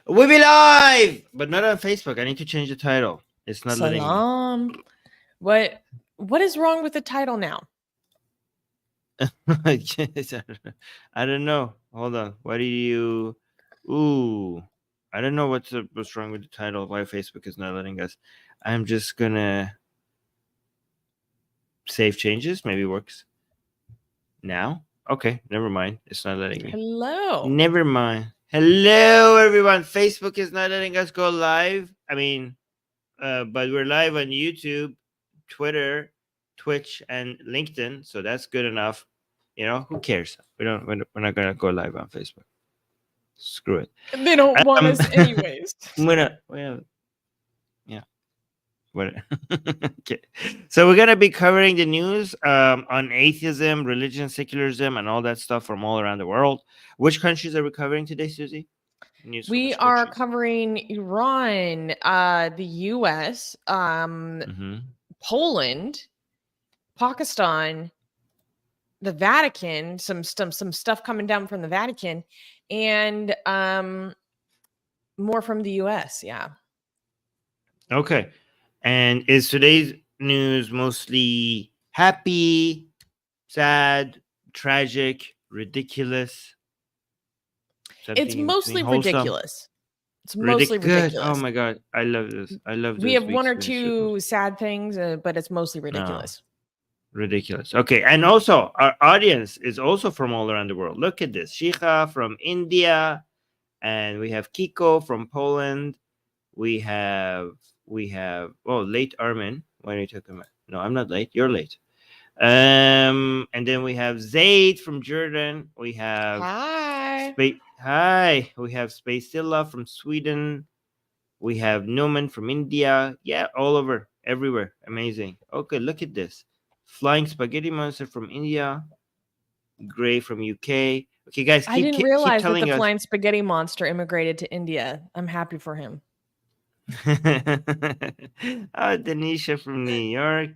We'll be live, but not on Facebook. I need to change the title. It's not letting me. Salam. What is wrong with the title now? I don't know. Hold on. What do you? Ooh, I don't know what's wrong with the title. Why Facebook is not letting us? I'm just gonna save changes. Maybe it works now. Okay, never mind. It's not letting me. Hello. Never mind. Hello, everyone. Facebook is not letting us go live. I mean, but we're live on YouTube, Twitter, Twitch, and LinkedIn, so that's good enough. You know, who cares? We're not gonna go live on Facebook. Screw it. They don't want us anyways. Yeah. Okay. So we're gonna be covering the news on atheism, religion, secularism, and all that stuff from all around the world. Which countries are we covering today, Susie? We are covering Iran, the US, Poland, Pakistan, the Vatican, some stuff coming down from the Vatican, and more from the US. Yeah. Okay. And is today's news mostly happy, sad, tragic, ridiculous? It's mostly ridiculous. It's mostly ridiculous. Oh my God. I love this. I love this. We have one or two sad things, but it's mostly ridiculous. Ridiculous. Okay. And also, our audience is also from all around the world. Look at this. Shikha from India. And we have Kiko from Poland. We have late Armin. When are you talking about? No, I'm not late. You're late. And then we have Zaid from Jordan. We have Hi. We have Spacilla from Sweden. We have Newman from India. Yeah, all over, everywhere. Amazing. Okay, look at this. Flying Spaghetti Monster from India. Gray from UK. Okay, guys, I didn't realize that the Flying Spaghetti Monster immigrated to India. I'm happy for him. Denisha from New York.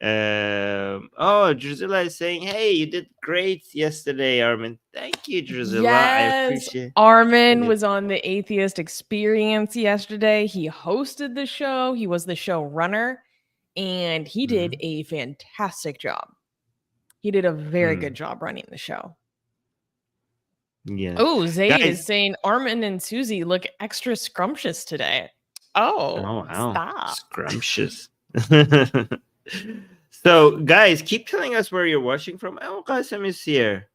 Drusilla is saying, hey, you did great yesterday, Armin. Thank you, Drusilla. Yes, I appreciate Armin was on the Atheist Experience yesterday. He hosted the show. He was the show runner, and he did a fantastic job. He did a very good job running the show. Yeah. Oh, Zayd is saying Armin and Susie look extra scrumptious today. Oh wow. Stop. Scrumptious. So, guys, keep telling us where you're watching from. Oh, Qasim is here.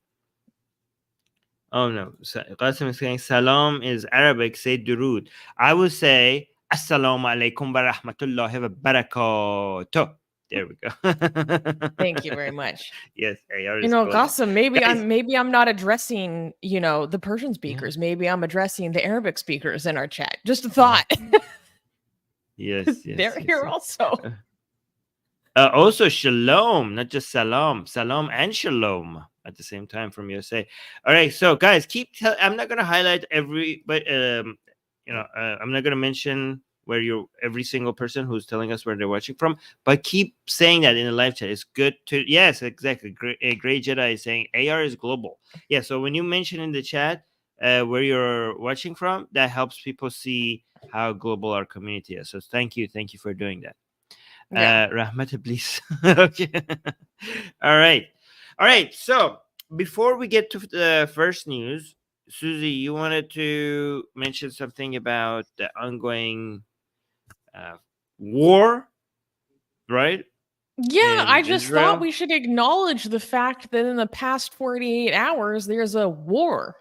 Oh, no. Qasim is saying salam is Arabic. Say durud. I would say assalamu alaikum wa rahmatullahi wa barakatuh. There we go. Thank you very much. Yes. Qasim, maybe I'm not addressing, the Persian speakers. Yeah. Maybe I'm addressing the Arabic speakers in our chat. Just a thought. Yes. They're here also. Also, shalom, not just salam. Salam and shalom at the same time from USA. All right, so guys, I'm not going to highlight but I'm not going to mention where every single person who's telling us where they're watching from, but keep saying that in the live chat. It's good to, yes, exactly. Great Jedi is saying AR is global. Yeah, so when you mention in the chat where you're watching from, that helps people see how global our community is. So thank you for doing that. Yeah. Rahmat, please. Okay. All right. So before we get to the first news, Susie, you wanted to mention something about the ongoing war, right? Yeah, I just thought we should acknowledge the fact that in the past 48 hours, there's a war.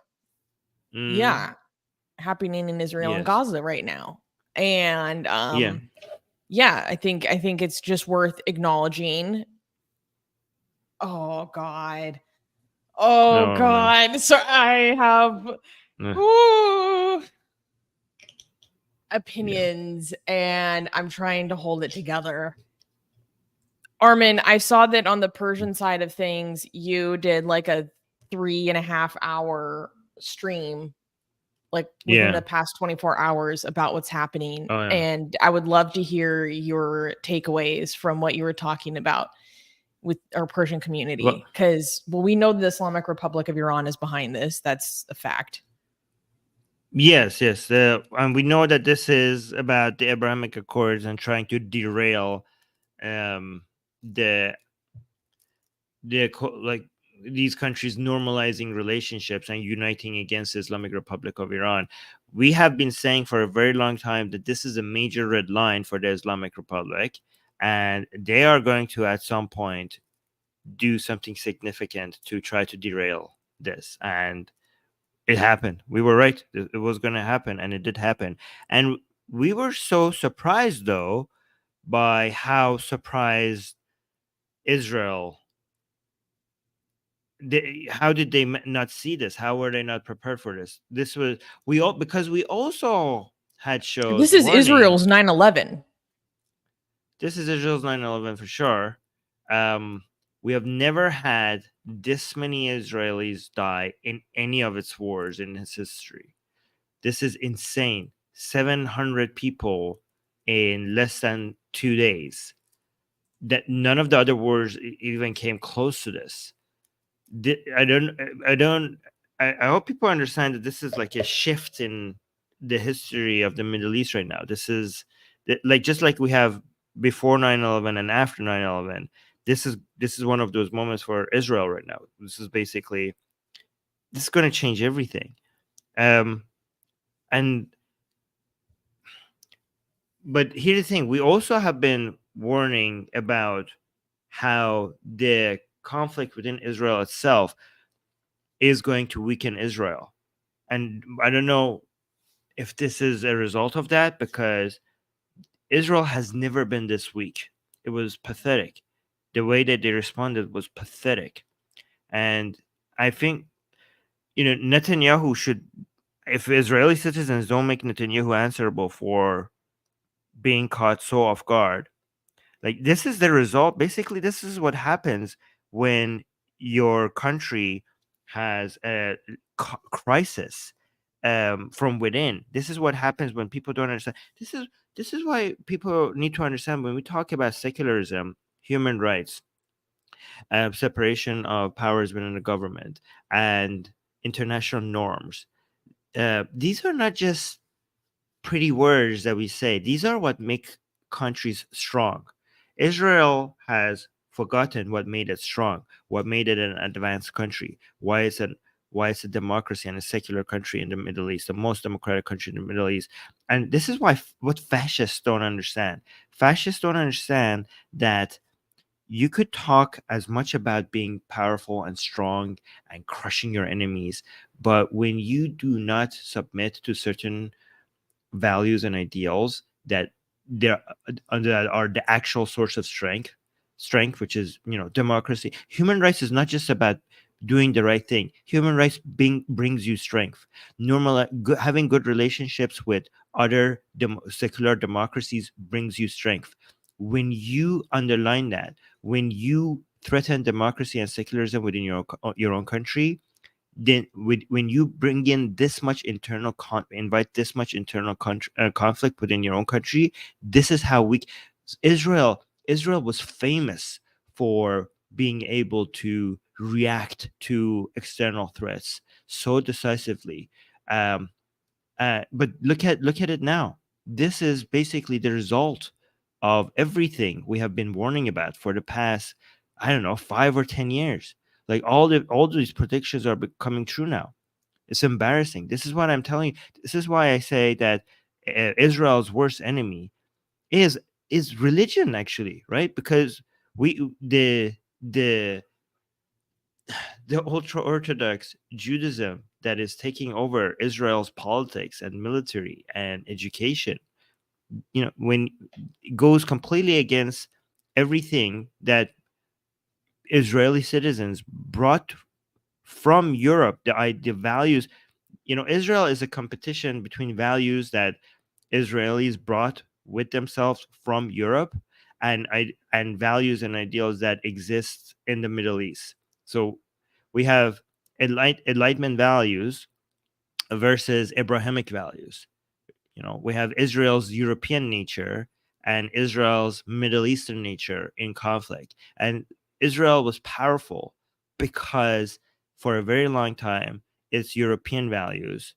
Yeah, happening in Israel and Gaza right now. And yeah, I think it's just worth acknowledging. Oh God. So I have opinions and I'm trying to hold it together. Armin, I saw that on the Persian side of things, you did like a 3.5 hour stream, like within the past 24 hours about what's happening. Oh, yeah. And I would love to hear your takeaways from what you were talking about with our Persian community. Because, we know the Islamic Republic of Iran is behind this. That's a fact. Yes, yes. And we know that this is about the Abrahamic Accords and trying to derail um, the like these countries normalizing relationships and uniting against the Islamic Republic of Iran. We have been saying for a very long time that this is a major red line for the Islamic Republic, and they are going to at some point do something significant to try to derail this. And it happened. We were right. It was going to happen, and it did happen. And we were so surprised, though, by how surprised Israel. How did they not see this? How were they not prepared for this? This was we all because we also had shows This is warning. Israel's 9/11. This is Israel's 9/11 for sure. We have never had this many Israelis die in any of its wars in its history. This is insane. 700 people in less than 2 days. That none of the other wars even came close to this. I don't. I hope people understand that this is like a shift in the history of the Middle East right now. This is like just like we have before 9/11 and after 9/11. This is one of those moments for Israel right now. This is basically this is going to change everything. Um, and but here's the thing: we also have been warning about how the conflict within Israel itself is going to weaken Israel. And I don't know if this is a result of that because Israel has never been this weak. It was pathetic. The way that they responded was pathetic. And I think, Netanyahu should, if Israeli citizens don't make Netanyahu answerable for being caught so off guard, like this is the result. Basically, this is what happens when your country has a crisis from within. This is what happens when people don't understand. This is why people need to understand when we talk about secularism, human rights, separation of powers within the government, and international norms. These are not just pretty words that we say. These are what make countries strong. Israel has forgotten what made it strong, what made it an advanced country, why it's a democracy and a secular country in the Middle East, the most democratic country in the Middle East. And this is why what fascists don't understand. Fascists don't understand that you could talk as much about being powerful and strong and crushing your enemies, but when you do not submit to certain values and ideals that are the actual source of strength, which is democracy. Human rights is not just about doing the right thing. Human rights brings you strength. Having good relationships with other secular democracies brings you strength. When you underline that, when you threaten democracy and secularism within your own country, then when you bring in this much invite this much internal conflict within your own country, this is how weak Israel was famous for being able to react to external threats so decisively. But look at it now. This is basically the result of everything we have been warning about for the past, I don't know, 5 or 10 years. Like all these predictions are becoming true now. It's embarrassing. This is what I'm telling you. This is why I say that Israel's worst enemy is religion, actually, right? Because we the ultra orthodox Judaism that is taking over Israel's politics and military and education, when it goes completely against everything that Israeli citizens brought from Europe, the values. Israel is a competition between values that Israelis brought with themselves from Europe and values and ideals that exist in the Middle East. So we have Enlightenment values versus Abrahamic values. We have Israel's European nature and Israel's Middle Eastern nature in conflict. And Israel was powerful because for a very long time, its European values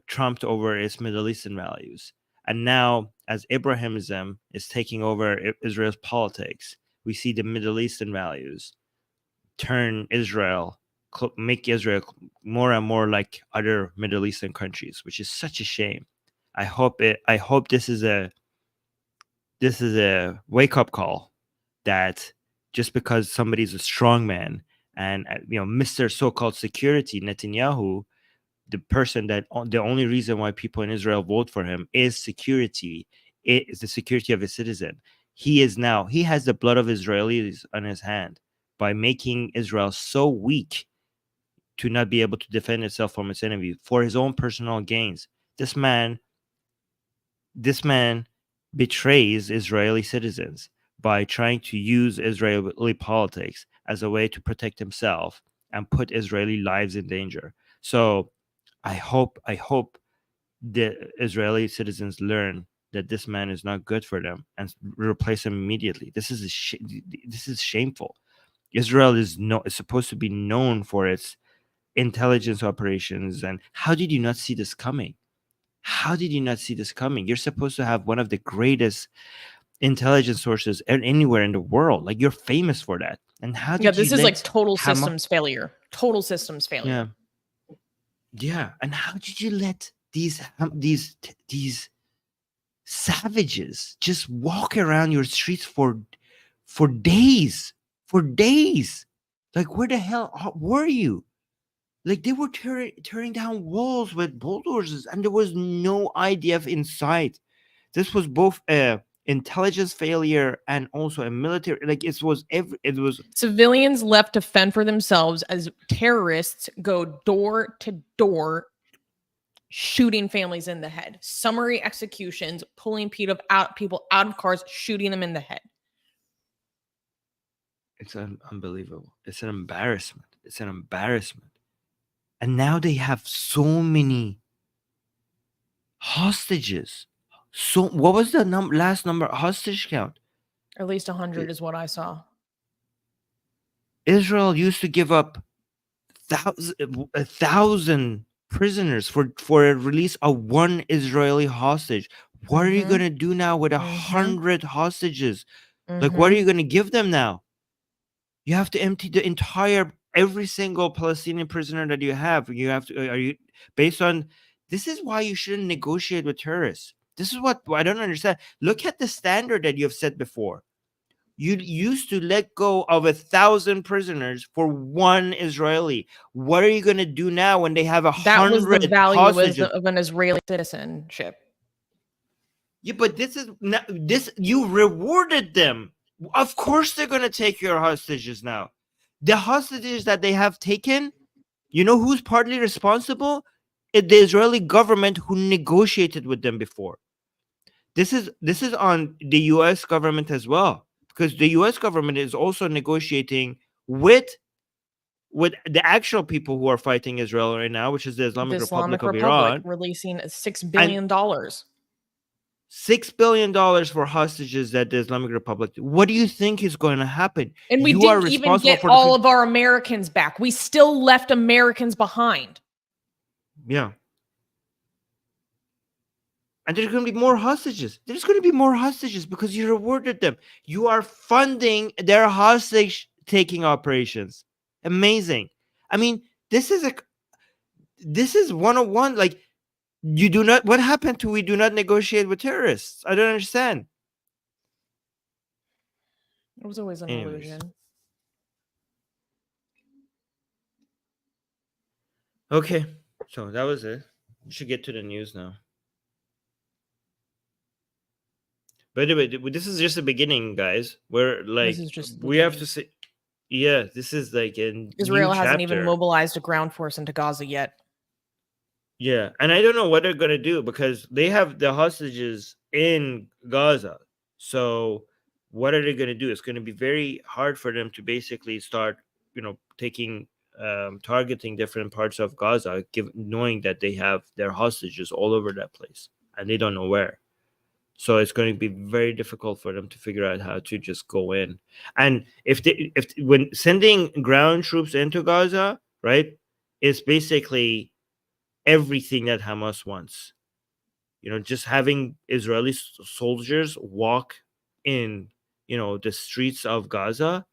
trumped over its Middle Eastern values. And now, as Abrahamism is taking over Israel's politics, we see the Middle Eastern values turn Israel, make Israel more and more like other Middle Eastern countries, which is such a shame. I hope this is a wake up call, that just because somebody's a strong man and Mr. so-called security Netanyahu, the person that the only reason why people in Israel vote for him is security. It is the security of a citizen. He has the blood of Israelis on his hand by making Israel so weak to not be able to defend itself from its enemy for his own personal gains. This man betrays Israeli citizens by trying to use Israeli politics as a way to protect himself and put Israeli lives in danger. So I hope the Israeli citizens learn that this man is not good for them and replace him immediately. This is shameful. Israel is supposed to be known for its intelligence operations. And how did you not see this coming? How did you not see this coming? You're supposed to have one of the greatest intelligence sources anywhere in the world. Like, you're famous for that. And how did this you is like total systems failure. Total systems failure. Yeah. And how did you let these savages just walk around your streets for days? Like, where the hell were you? Like, they were tearing down walls with bulldozers, and there was no IDF in sight. This was both a intelligence failure and also a military. Like, it was civilians left to fend for themselves as terrorists go door to door, shooting families in the head. Summary executions, pulling people out of cars, shooting them in the head. It's unbelievable. It's an embarrassment. And now they have so many hostages. So what was the last number hostage count? At least 100 is what I saw. Israel used to give up 1,000 prisoners for a release of one Israeli hostage. What are you going to do now with 100 hostages? Like, what are you going to give them now? You have to empty every single Palestinian prisoner that you have. You have to, based on, this is why you shouldn't negotiate with terrorists. This is what I don't understand. Look at the standard that you've set before. You used to let go of 1,000 prisoners for one Israeli. What are you going to do now when they have 100 hostages? That was the value of an Israeli citizenship. Yeah, but you rewarded them. Of course they're going to take your hostages now. The hostages that they have taken, you know who's partly responsible? The Israeli government, who negotiated with them before. This is on the U.S. government as well, because the U.S. government is also negotiating with the actual people who are fighting Israel right now, which is the Islamic Republic of Iran, releasing $6 billion. $6 billion for hostages that the Islamic Republic. What do you think is going to happen? And we didn't even get all of our Americans back. We still left Americans behind. Yeah. And there's going to be more hostages. There's going to be more hostages because you rewarded them. You are funding their hostage-taking operations. Amazing. I mean, this is 101. Like, what happened to we do not negotiate with terrorists? I don't understand. It was always an illusion. Okay, so that was it. We should get to the news now. By the way, this is just the beginning, guys. We're like, we have to say, yeah, this is like an Israel hasn't even mobilized a ground force into Gaza yet. Yeah, and I don't know what they're going to do because they have the hostages in Gaza. So what are they going to do? It's going to be very hard for them to basically start, targeting different parts of Gaza, knowing that they have their hostages all over that place and they don't know where. So it's going to be very difficult for them to figure out how to just go in. And when sending ground troops into Gaza, right, it's basically everything that Hamas wants. Just having Israeli soldiers walk in, the streets of Gaza.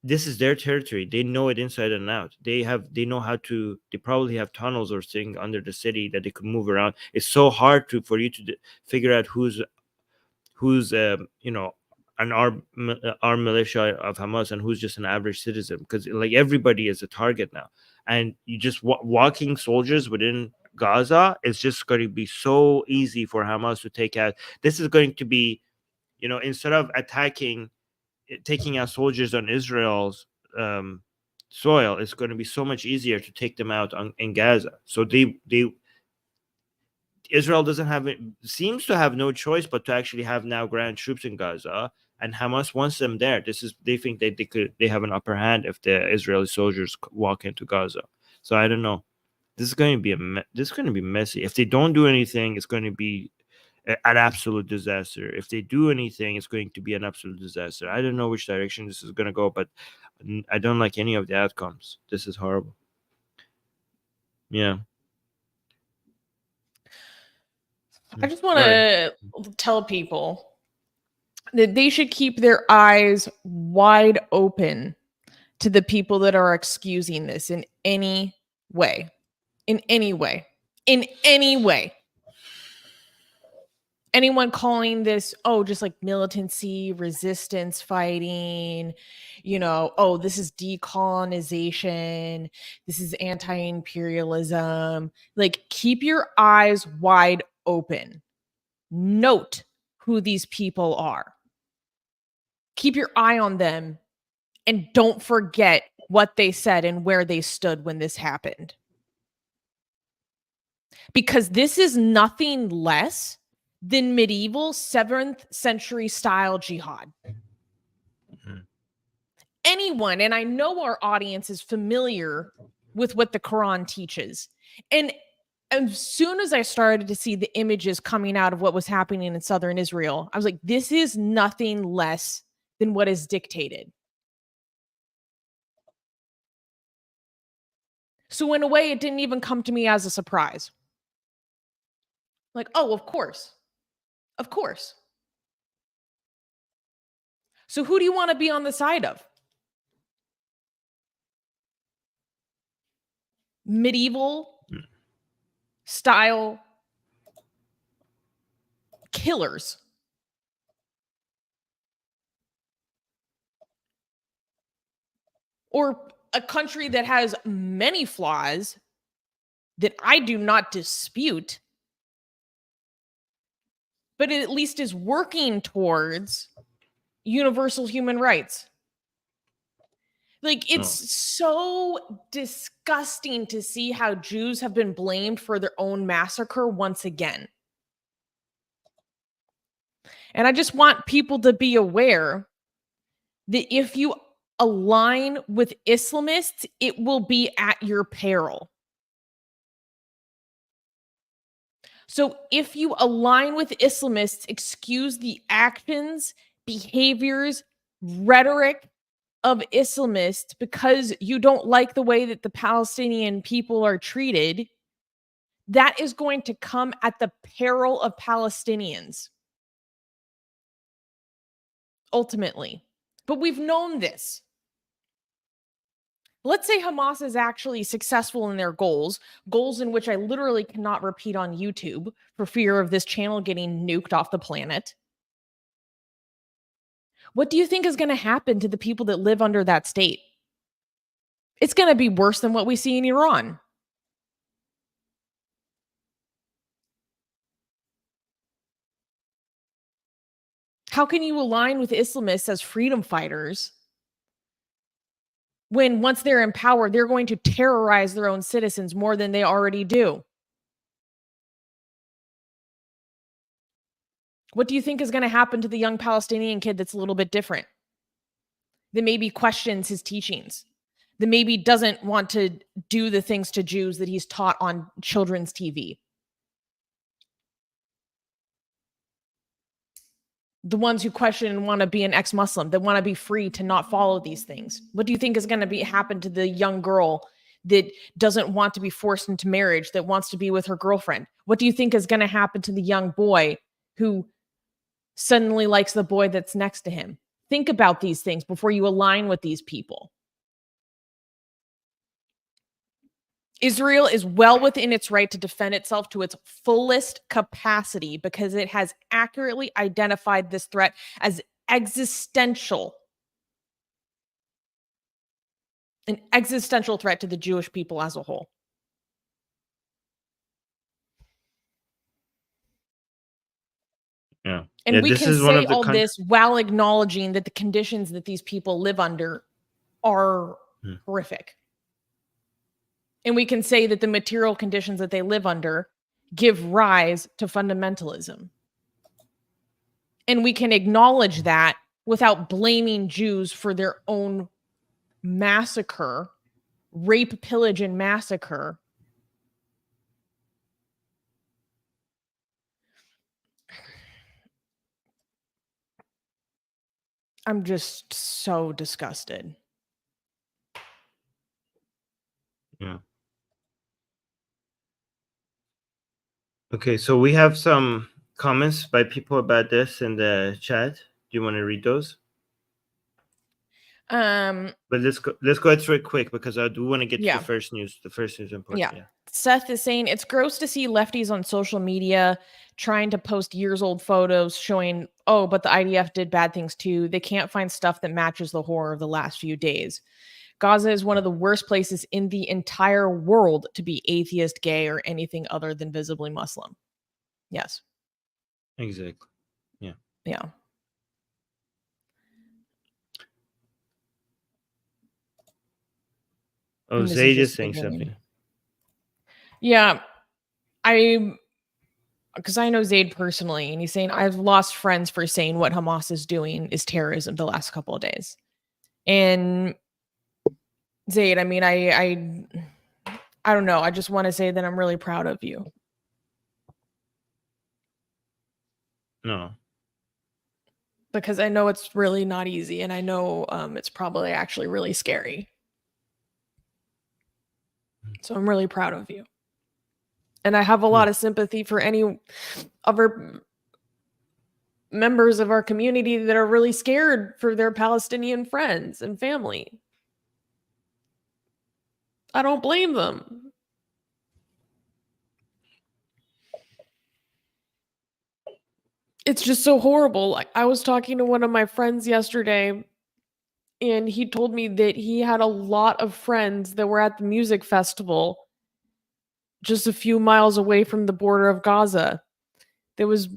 This is their territory. They know it inside and out. They know how to. They probably have tunnels or things under the city that they could move around. It's so hard for you to figure out who's an armed militia of Hamas and who's just an average citizen, because like everybody is a target now, and you just walking soldiers within Gaza is just going to be so easy for Hamas to take out. This is going to be, instead of taking out soldiers on Israel's soil, it's going to be so much easier to take them out in Gaza. So Israel seems to have no choice but to actually have now ground troops in Gaza, and Hamas wants them there. They think that they have an upper hand if the Israeli soldiers walk into Gaza. So I don't know. This is going to be messy. If they don't do anything, it's going to be an absolute disaster. If they do anything, it's going to be an absolute disaster. I don't know which direction this is going to go, but I don't like any of the outcomes. This is horrible. Yeah. I just want to tell people that they should keep their eyes wide open to the people that are excusing this in any way. In any way. In any way. Anyone calling this, just like militancy, resistance fighting, this is decolonization, this is anti-imperialism. Like, keep your eyes wide open. Note who these people are. Keep your eye on them, and don't forget what they said and where they stood when this happened. Because this is nothing less than medieval 7th century style jihad. Mm-hmm. Anyone, and I know our audience is familiar with what the Quran teaches. And as soon as I started to see the images coming out of what was happening in southern Israel, I was like, this is nothing less than what is dictated. So in a way, it didn't even come to me as a surprise. Like, oh, of course. Of course. So who do you want to be on the side of? Medieval style killers. Or a country that has many flaws that I do not dispute, but it at least is working towards universal human rights. Like, it's so disgusting to see how Jews have been blamed for their own massacre once again. And I just want people to be aware that if you align with Islamists, it will be at your peril. So if you align with Islamists, excuse the actions, behaviors, rhetoric of Islamists because you don't like the way that the Palestinian people are treated, that is going to come at the peril of Palestinians. Ultimately. But we've known this. Let's say Hamas is actually successful in their goals in which I literally cannot repeat on YouTube for fear of this channel getting nuked off the planet. What do you think is going to happen to the people that live under that state? It's going to be worse than what we see in Iran. How can you align with Islamists as freedom fighters when once they're in power, they're going to terrorize their own citizens more than they already do? What do you think is going to happen to the young Palestinian kid that's a little bit different? That maybe questions his teachings, that maybe doesn't want to do the things to Jews that he's taught on children's TV. The ones who question and want to be an ex-Muslim, that want to be free to not follow these things. What do you think is going to happen to the young girl that doesn't want to be forced into marriage, that wants to be with her girlfriend? What do you think is going to happen to the young boy who suddenly likes the boy that's next to him? Think about these things before you align with these people. Israel is well within its right to defend itself to its fullest capacity because it has accurately identified this threat as existential. An existential threat to the Jewish people as a whole. Yeah. And we this can is one say of the all this while acknowledging that the conditions that these people live under are horrific. And we can say that the material conditions that they live under give rise to fundamentalism. And we can acknowledge that without blaming Jews for their own massacre, rape, pillage, and massacre. I'm just so disgusted. Yeah. Okay, so we have some comments by people about this in the chat. Do you want to read those? But let's go through it quick because I do want to get to the first news. The first news important. Yeah. Seth is saying it's gross to see lefties on social media trying to post years-old photos showing, oh, but the IDF did bad things too. They can't find stuff that matches the horror of the last few days. Gaza is one of the worst places in the entire world to be atheist, gay, or anything other than visibly Muslim. Yes. Exactly. Yeah. Yeah. Oh, Zayd is saying something. Yeah. Because I know Zayd personally, and he's saying, I've lost friends for saying what Hamas is doing is terrorism the last couple of days. And Zayd, I mean, I don't know. I just want to say that I'm really proud of you. No. Because I know it's really not easy, and I know it's probably actually really scary. So I'm really proud of you. And I have a lot of sympathy for any other members of our community that are really scared for their Palestinian friends and family. I don't blame them. It's just so horrible. Like, I was talking to one of my friends yesterday, and he told me that he had a lot of friends that were at the music festival just a few miles away from the border of Gaza that was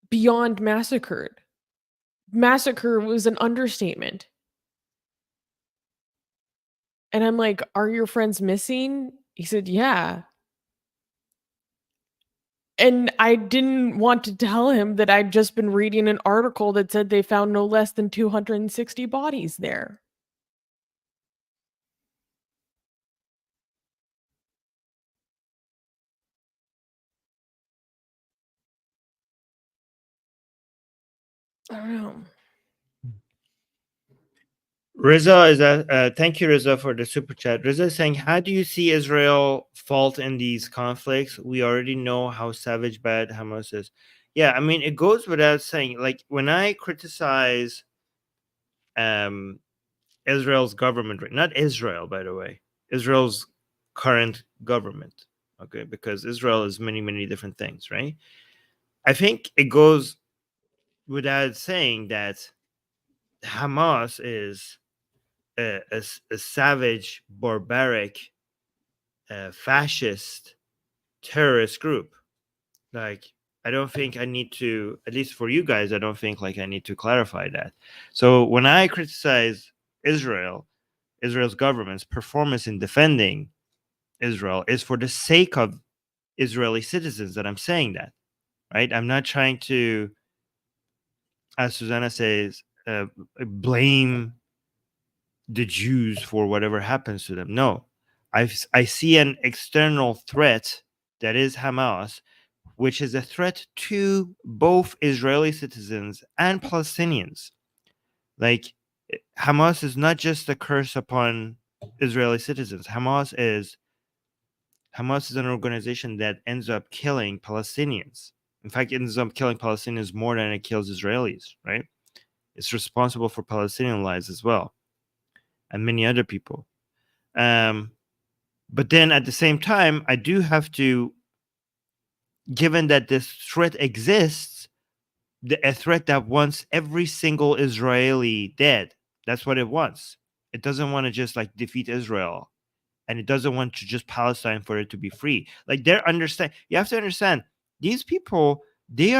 beyond massacred. Massacre was an understatement. And I'm like, are your friends missing? He said, yeah. And I didn't want to tell him that I'd just been reading an article that said they found no less than 260 bodies there. I don't know. Riza is thank you, Riza, for the super chat. Riza is saying, how do you see Israel fault in these conflicts? We already know how savage bad Hamas is. Yeah, I mean, it goes without saying, like, when I criticize Israel's government, not Israel, by the way, Israel's current government, okay, because Israel is many, many different things, right? I think it goes without saying that Hamas is a savage, barbaric, fascist terrorist group. Like, I don't think I need to, at least for you guys, I don't think like I need to clarify that. So when I criticize Israel's government's performance in defending Israel is for the sake of Israeli citizens that I'm saying that, right? I'm not trying to, as Susanna says, blame the Jews for whatever happens to them. No, I see an external threat that is Hamas, which is a threat to both Israeli citizens and Palestinians. Like, Hamas is not just a curse upon Israeli citizens. Hamas is an organization that ends up killing Palestinians. In fact, it ends up killing Palestinians more than it kills Israelis, right? It's responsible for Palestinian lives as well, and many other people. But then at the same time, I do have to, given that this threat exists, a threat that wants every single Israeli dead. That's what it wants. It doesn't want to just like defeat Israel, and it doesn't want to just Palestine for it to be free. Like you have to understand, these people, they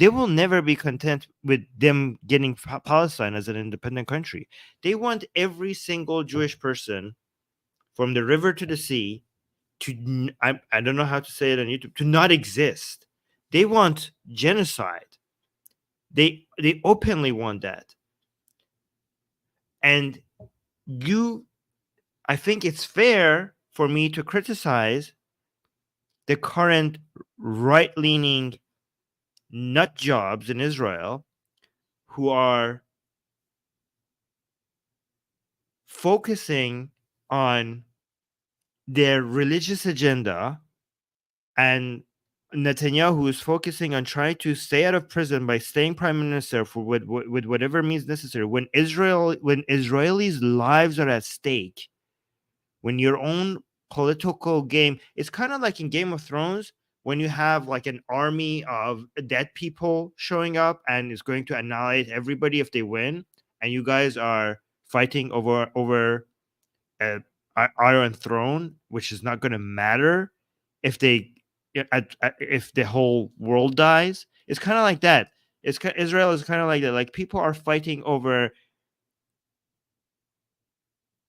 will never be content with them getting Palestine as an independent country. They want every single Jewish person from the river to the sea to, I don't know how to say it on YouTube, to not exist. They want genocide. They openly want that. And I think it's fair for me to criticize the current right-leaning nut jobs in Israel who are focusing on their religious agenda, and Netanyahu is focusing on trying to stay out of prison by staying prime minister with whatever means necessary. When Israelis' lives are at stake, when your own political game, it's kind of like in Game of Thrones when you have like an army of dead people showing up and is going to annihilate everybody if they win, and you guys are fighting over a Iron Throne, which is not going to matter if if the whole world dies. It's kind of like that. Israel is kind of like that. Like people are fighting over.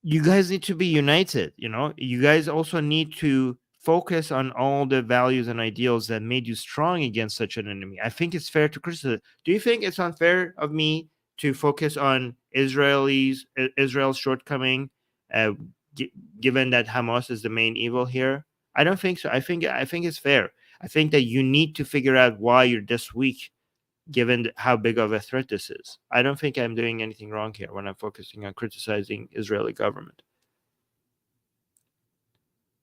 You guys need to be united. You guys also need to focus on all the values and ideals that made you strong against such an enemy. I think it's fair to criticize. Do you think it's unfair of me to focus on Israel's shortcoming, uh, given that Hamas is the main evil here? I don't think so. I think it's fair. I think that you need to figure out why you're this weak, given how big of a threat this is. I don't think I'm doing anything wrong here when I'm focusing on criticizing Israeli government.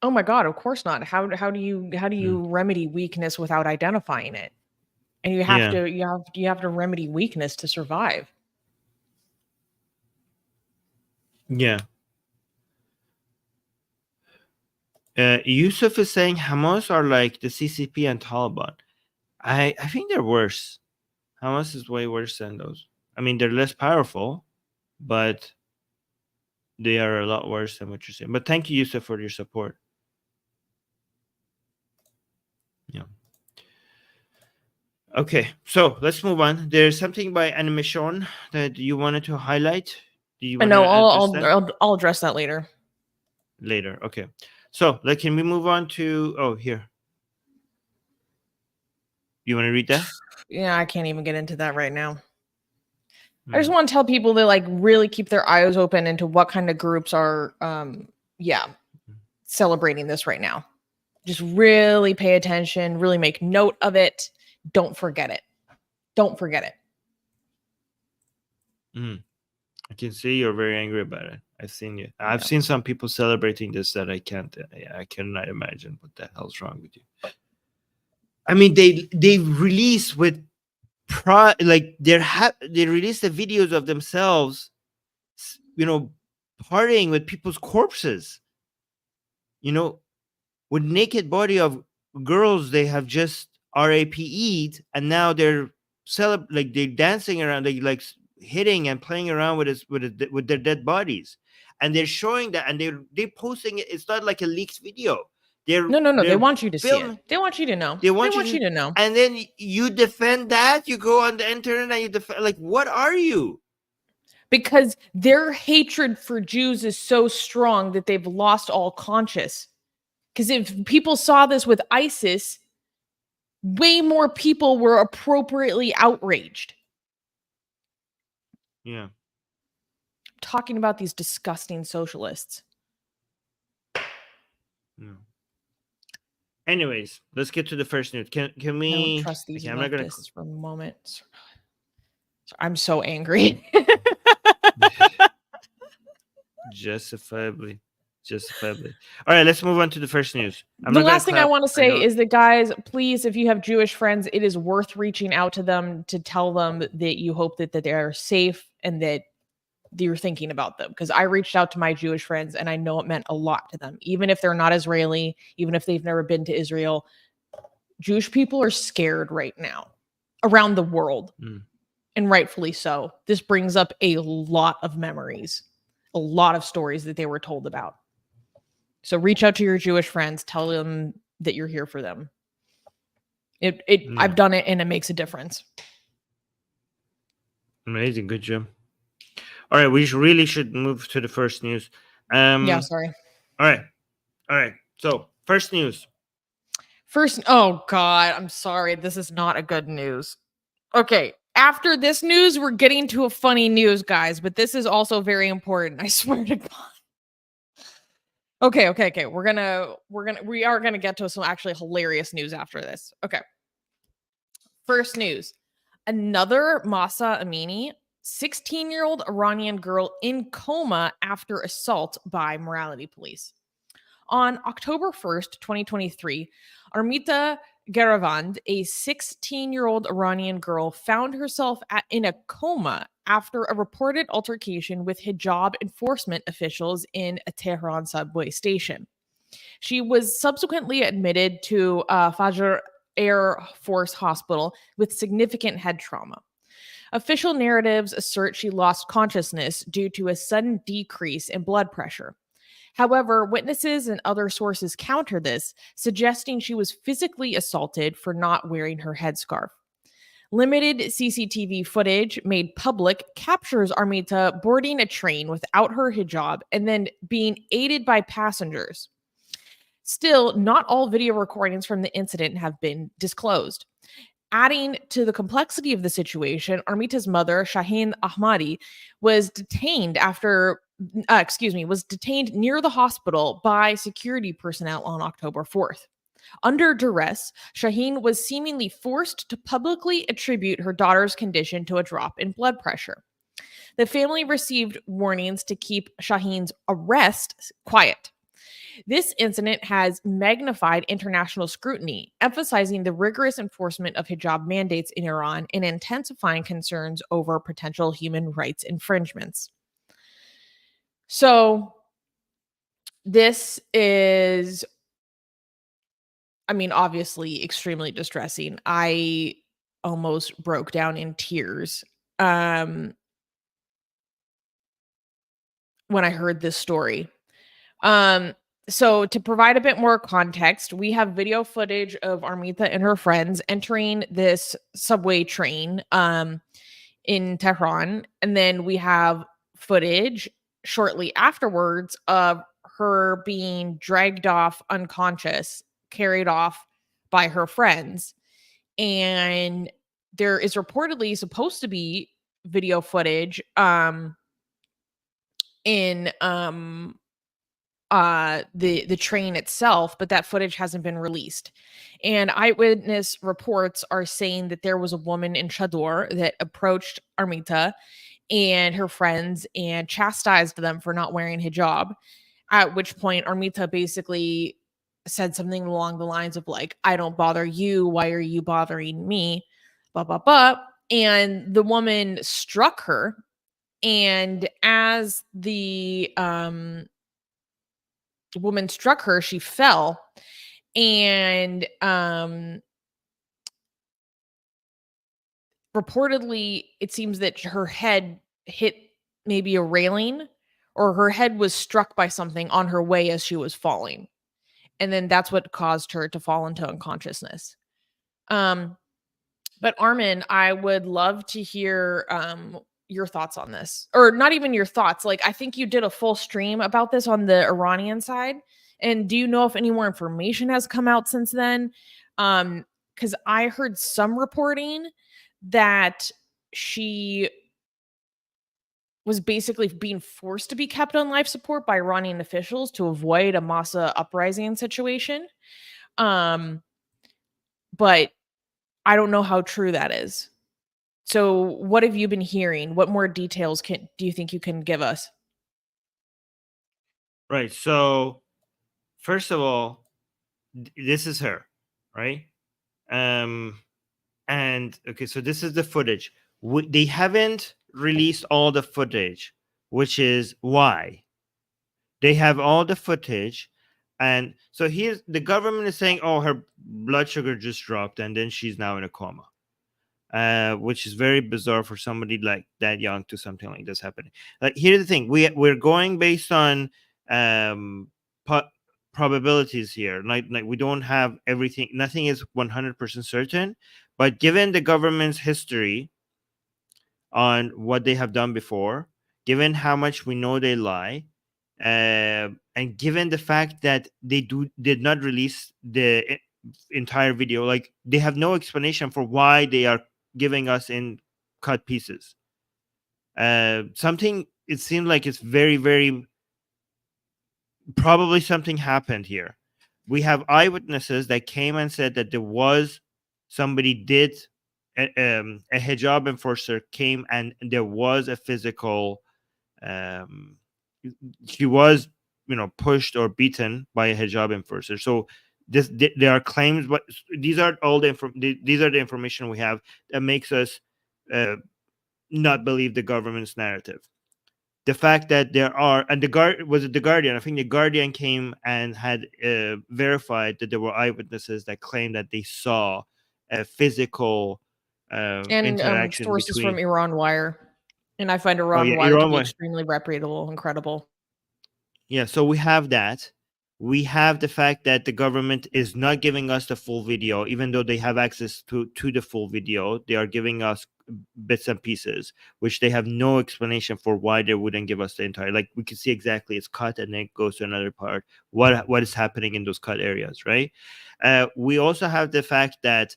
Oh my God, of course not. How do you remedy weakness without identifying it? And you have to remedy weakness to survive. Yeah. Yusuf is saying Hamas are like the CCP and Taliban. I think they're worse. Hamas is way worse than those. I mean, they're less powerful, but they are a lot worse than what you're saying. But thank you, Yusuf, for your support. Yeah. Okay, so let's move on. There's something by animation that you wanted to highlight. Do you want No, to I'll address that later. Later, okay. So, can we move on to here? You want to read that? Yeah, I can't even get into that right now. I just want to tell people to like really keep their eyes open into what kind of groups are celebrating this right now. Just really pay attention, really make note of it. Don't forget it. Don't forget it. I can see you're very angry about it. I've seen you. I've seen some people celebrating this that I cannot imagine what the hell's wrong with you. I mean, they release with they release the videos of themselves, partying with people's corpses, with naked body of girls they have just RAPE'd, and now they're they're dancing around, like hitting and playing around with their dead bodies, and they're showing that, and they're posting it. It's not like a leaked video. No. They want you to see it. They want you to know. They want you to know. And then you defend that. You go on the internet and you defend. Like, what are you? Because their hatred for Jews is so strong that they've lost all conscience. Because if people saw this with ISIS, way more people were appropriately outraged. Yeah. Talking about these disgusting socialists. Yeah. Anyways, let's get to the first news. Can we? I don't trust these leftists for a moment. I'm so angry. Justifiably. Justifiably. All right, let's move on to the first news. The last thing I want to say is that, guys, please, if you have Jewish friends, it is worth reaching out to them to tell them that you hope that they are safe and that you're thinking about them. Because I reached out to my Jewish friends and I know it meant a lot to them. Even if they're not Israeli, even if they've never been to Israel, Jewish people are scared right now around the world. And rightfully so. This brings up a lot of memories, a lot of stories that they were told about. So reach out to your Jewish friends, tell them that you're here for them. I've done it and it makes a difference. Amazing. Good job. All right, we really should move to the first news. Yeah, sorry. All right. So, first news. Oh God, I'm sorry. This is not a good news. Okay, after this news, we're getting to a funny news, guys, but this is also very important. I swear to God. Okay. We are gonna get to some actually hilarious news after this. Okay. First news. Another Mahsa Amini, 16-year-old Iranian girl in coma after assault by morality police. On October 1st, 2023, Armita Garavand, a 16-year-old Iranian girl, found herself in a coma after a reported altercation with hijab enforcement officials in a Tehran subway station. She was subsequently admitted to Fajr Air Force Hospital with significant head trauma. Official narratives assert she lost consciousness due to a sudden decrease in blood pressure. However, witnesses and other sources counter this, suggesting she was physically assaulted for not wearing her headscarf. Limited CCTV footage made public captures Armita boarding a train without her hijab and then being aided by passengers. Still, not all video recordings from the incident have been disclosed. Adding to the complexity of the situation, Armita's mother, Shaheen Ahmadi, was detained near the hospital by security personnel on October 4th. Under duress, Shaheen was seemingly forced to publicly attribute her daughter's condition to a drop in blood pressure. The family received warnings to keep Shaheen's arrest quiet. This incident has magnified international scrutiny, emphasizing the rigorous enforcement of hijab mandates in Iran and intensifying concerns over potential human rights infringements. So, this is, obviously extremely distressing. I almost broke down in tears when I heard this story. So to provide a bit more context, we have video footage of Armita and her friends entering this subway train in Tehran. And then we have footage shortly afterwards of her being dragged off unconscious, carried off by her friends. And there is reportedly supposed to be video footage in the train itself, but that footage hasn't been released. And eyewitness reports are saying that there was a woman in Chador that approached Armita and her friends and chastised them for not wearing hijab, at which point Armita basically said something along the lines of like, I don't bother you, why are you bothering me, blah blah blah. And the woman struck her, and as the woman struck her, she fell, and reportedly it seems that her head hit maybe a railing, or her head was struck by something on her way as she was falling, and then that's what caused her to fall into unconsciousness. But Armin, I would love to hear your thoughts on this, or not even your thoughts. Like, I think you did a full stream about this on the Iranian side. And do you know if any more information has come out since then? Because I heard some reporting that she was basically being forced to be kept on life support by Iranian officials to avoid a Mahsa uprising situation. But I don't know how true that is. So what have you been hearing? What more details do you think you can give us? Right. So first of all, this is her, right? And okay, so this is the footage. They haven't released all the footage, which is why they have all the footage. And so here's the government is saying, oh, her blood sugar just dropped and then she's now in a coma, which is very bizarre for somebody like that young to something like this happening. Like, here's the thing: we're going based on um, probabilities here. Like we don't have everything; nothing is 100% certain. But given the government's history on what they have done before, given how much we know they lie, and given the fact that they did not release the entire video, like they have no explanation for why they are giving us in cut pieces. Something, it seemed like it's very, very probably something happened here. We have eyewitnesses that came and said that there was somebody did a hijab enforcer came and there was a physical he was pushed or beaten by a hijab enforcer. So there are claims, but these are all these are the information we have that makes us not believe the government's narrative. The fact that there are, and was it the Guardian? I think the Guardian came and had verified that there were eyewitnesses that claimed that they saw a physical And interaction sources from between. Iran Wire. And I find Oh Iran yeah, Wire to Iran be was. extremely reputable and credible. Yeah, so we have that. We have the fact that the government is not giving us the full video, even though they have access to the full video. They are giving us bits and pieces, which they have no explanation for why they wouldn't give us the entire. Like we can see exactly it's cut and then it goes to another part. What is happening in those cut areas, right? We also have the fact that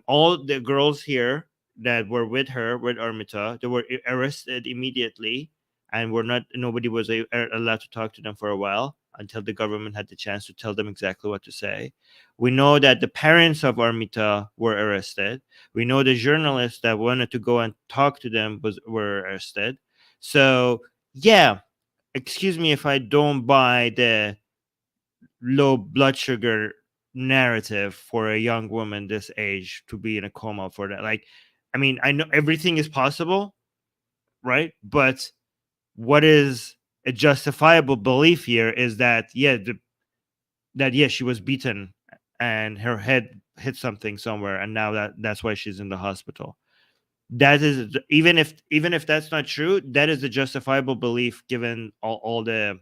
all the girls here that were with her, with Armita, they were arrested immediately, and nobody was allowed to talk to them for a while until the government had the chance to tell them exactly what to say. We know that the parents of Armita were arrested. We know the journalists that wanted to go and talk to them were arrested. So yeah, excuse me if I don't buy the low blood sugar narrative for a young woman this age to be in a coma for that. Like, I mean, I know everything is possible, right? But what is a justifiable belief here is that she was beaten and her head hit something somewhere, and now that's why she's in the hospital. That is, even if that's not true, that is a justifiable belief given all the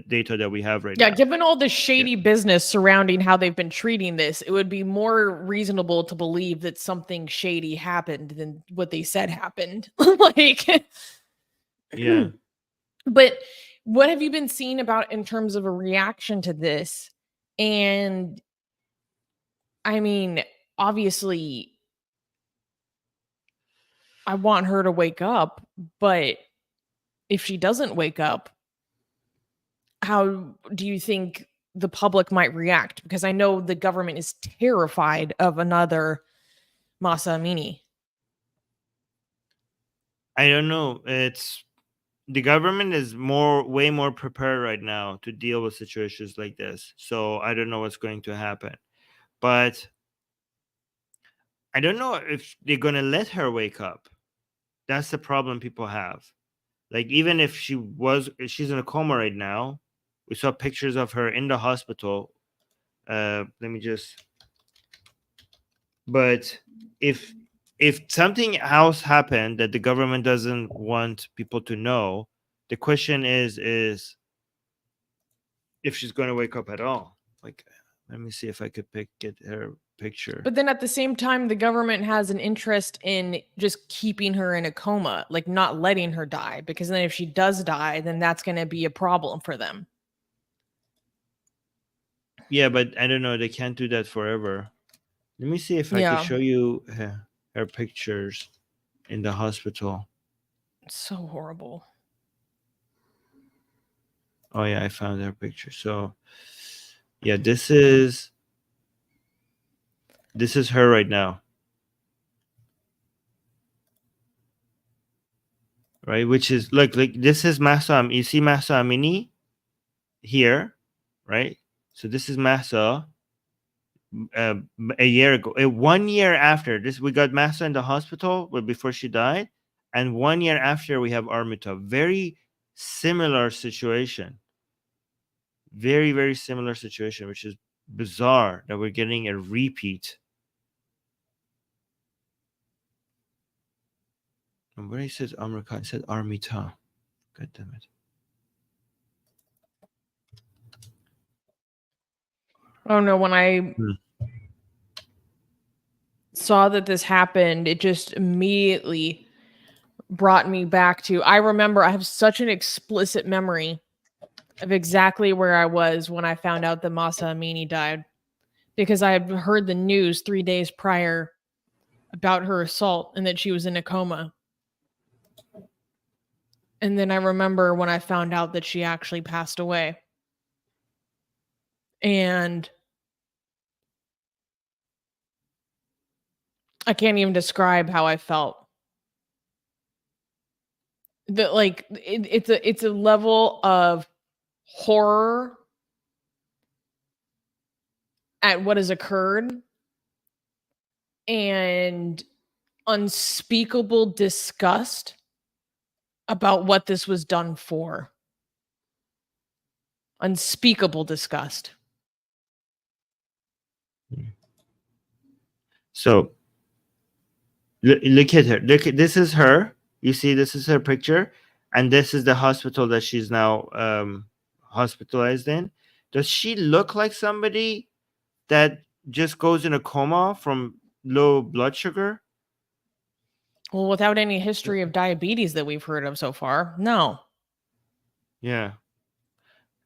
data that we have right Yeah, now. given all the shady business surrounding how they've been treating this, it would be more reasonable to believe that something shady happened than what they said happened. Like, Yeah. but what have you been seeing about in terms of a reaction to this? And I mean, obviously, I want her to wake up, but if she doesn't wake up, how do you think the public might react? Because I know the government is terrified of another Mahsa Amini. I don't know. It's the government is way more prepared right now to deal with situations like this. So I don't know what's going to happen. But I don't know if they're going to let her wake up. That's the problem people have. Like, even if she's in a coma right now. We saw pictures of her in the hospital. Let me just. But if something else happened that the government doesn't want people to know, the question is if she's going to wake up at all. Like, let me see if I could get her picture. But then at the same time, the government has an interest in just keeping her in a coma, like not letting her die, because then if she does die, then that's going to be a problem for them. Yeah, but I don't know. They can't do that forever. Let me see if I could Yeah. show you her pictures in the hospital. It's so horrible. Oh yeah, I found her picture. So yeah, this is her right now. Right, which is like this is Mahsa. You see Mahsa Amini? here, right? So this is Mahsa. A year ago, 1 year after this, we got Mahsa in the hospital before she died, and 1 year after we have Armita. Very similar situation. Very, very similar situation, which is bizarre that we're getting a repeat. And where he says America, it said Armita. God damn it. Oh no, when I saw that this happened, it just immediately brought me back to, I remember I have such an explicit memory of exactly where I was when I found out that Mahsa Amini died, because I had heard the news 3 days prior about her assault and that she was in a coma. And then I remember when I found out that she actually passed away. And I can't even describe how I felt. That like it's a level of horror at what has occurred and unspeakable disgust about what this was done for. Unspeakable disgust. So look at her. Look at, this is her. You see, this is her picture, and this is the hospital that she's now hospitalized in. Does she look like somebody that just goes in a coma from low blood sugar? Well, without any history of diabetes that we've heard of so far, no. Yeah.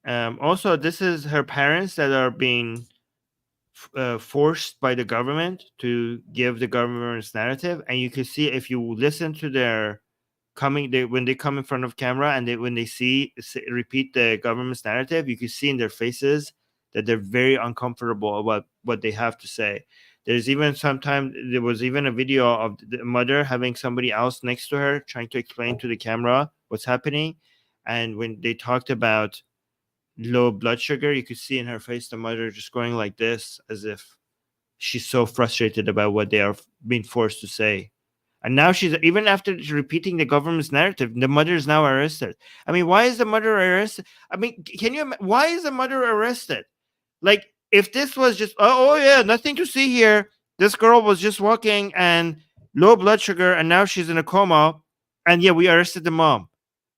Also, this is her parents that are being forced by the government to give the government's narrative, and you can see if you listen to their when they come in front of camera and when they repeat the government's narrative, you can see in their faces that they're very uncomfortable about what they have to say. There's even sometimes there was even a video of the mother having somebody else next to her trying to explain to the camera what's happening, and when they talked about low blood sugar, you could see in her face the mother just going like this, as if she's so frustrated about what they are being forced to say. And now she's, even after repeating the government's narrative, the mother is now arrested. I mean, why is the mother arrested? I mean, why is the mother arrested? Like, if this was just, oh yeah, nothing to see here. This girl was just walking and low blood sugar, and now she's in a coma. And yeah, we arrested the mom.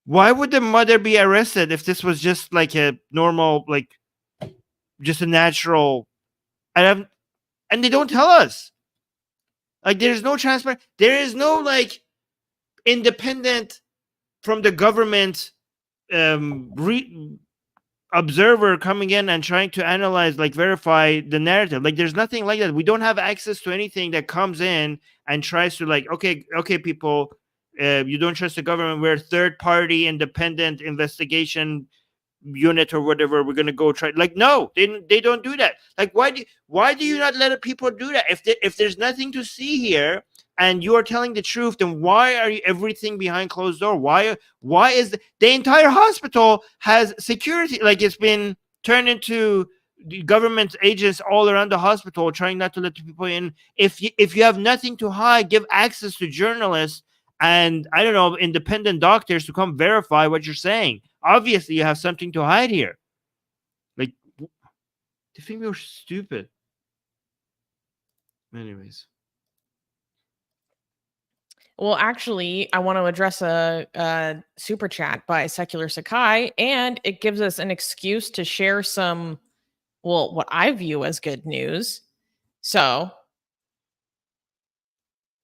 Why would the mother be arrested if this was just like a normal, like, just a natural? And they don't tell us. Like, there's no transparent. There is no like independent from the government observer coming in and trying to analyze, like, verify the narrative. Like, there's nothing like that. We don't have access to anything that comes in and tries to, like, okay, people, you don't trust the government. We're a third-party independent investigation unit or whatever. We're gonna go try. Like, no, they don't do that. Like, why do you not let people do that? If there's nothing to see here and you are telling the truth, then why are you everything behind closed door? Why is the entire hospital has security? Like, it's been turned into the government agents all around the hospital trying not to let the people in. If you have nothing to hide, give access to journalists and, I don't know, independent doctors to come verify what you're saying. Obviously, you have something to hide here. Like, they think we're stupid. Anyways. Well, actually, I want to address a super chat by Secular Sakai, and it gives us an excuse to share some, well, what I view as good news. So,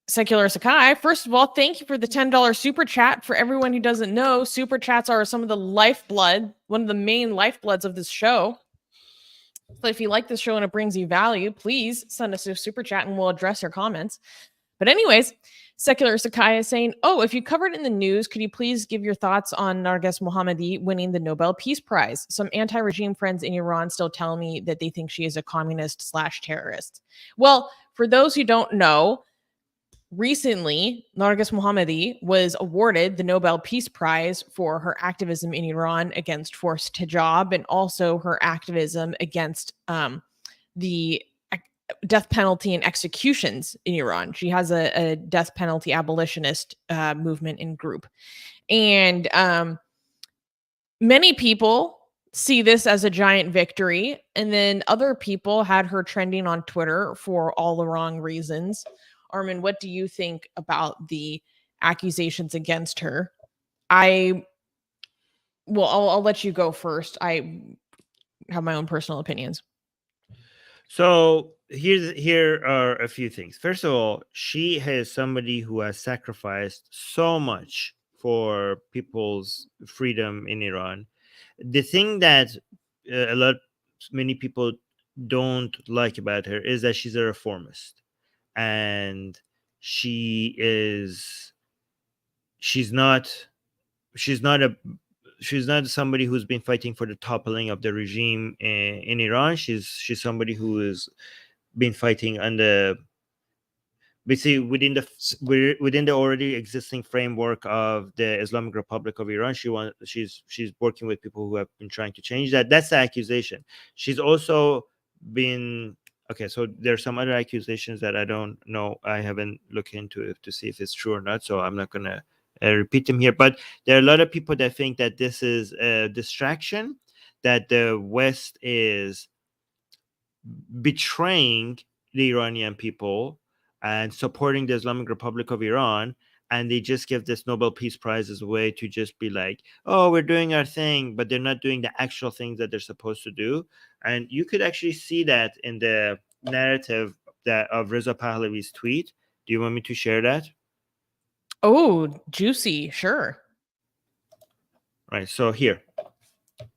Secular Sakai, first of all, thank you for the $10 super chat. For everyone who doesn't know, super chats are some of the lifeblood, one of the main lifebloods of this show. So if you like this show and it brings you value, please send us a super chat and we'll address your comments. But anyways, Secular Sakai is saying, oh, if you covered in the news, could you please give your thoughts on Narges Mohammadi winning the Nobel Peace Prize? Some anti-regime friends in Iran still tell me that they think she is a communist/terrorist. Well, for those who don't know, recently, Narges Mohammadi was awarded the Nobel Peace Prize for her activism in Iran against forced hijab and also her activism against the death penalty and executions in Iran. She has a death penalty abolitionist movement and group. And many people see this as a giant victory. And then other people had her trending on Twitter for all the wrong reasons. Armin, what do you think about the accusations against her? I'll let you go first. I have my own personal opinions. So here are a few things. First of all, she is somebody who has sacrificed so much for people's freedom in Iran. The thing that many people don't like about her is that she's a reformist, and she's not she's not a she's not somebody who's been fighting for the toppling of the regime in Iran. She's somebody who has been fighting on the basically within the already existing framework of the Islamic Republic of Iran. She's working with people who have been trying to change that. That's the accusation. She's also been okay. So there's some other accusations that I don't know. I haven't looked into it to see if it's true or not. So I'm not gonna repeat them here. But there are a lot of people that think that this is a distraction, that the West is betraying the Iranian people and supporting the Islamic Republic of Iran. And they just give this Nobel Peace Prize as a way to just be like, oh, we're doing our thing, but they're not doing the actual things that they're supposed to do. And you could actually see that in the narrative that of Reza Pahlavi's tweet. Do you want me to share that? Oh, juicy. Sure. Right. So here,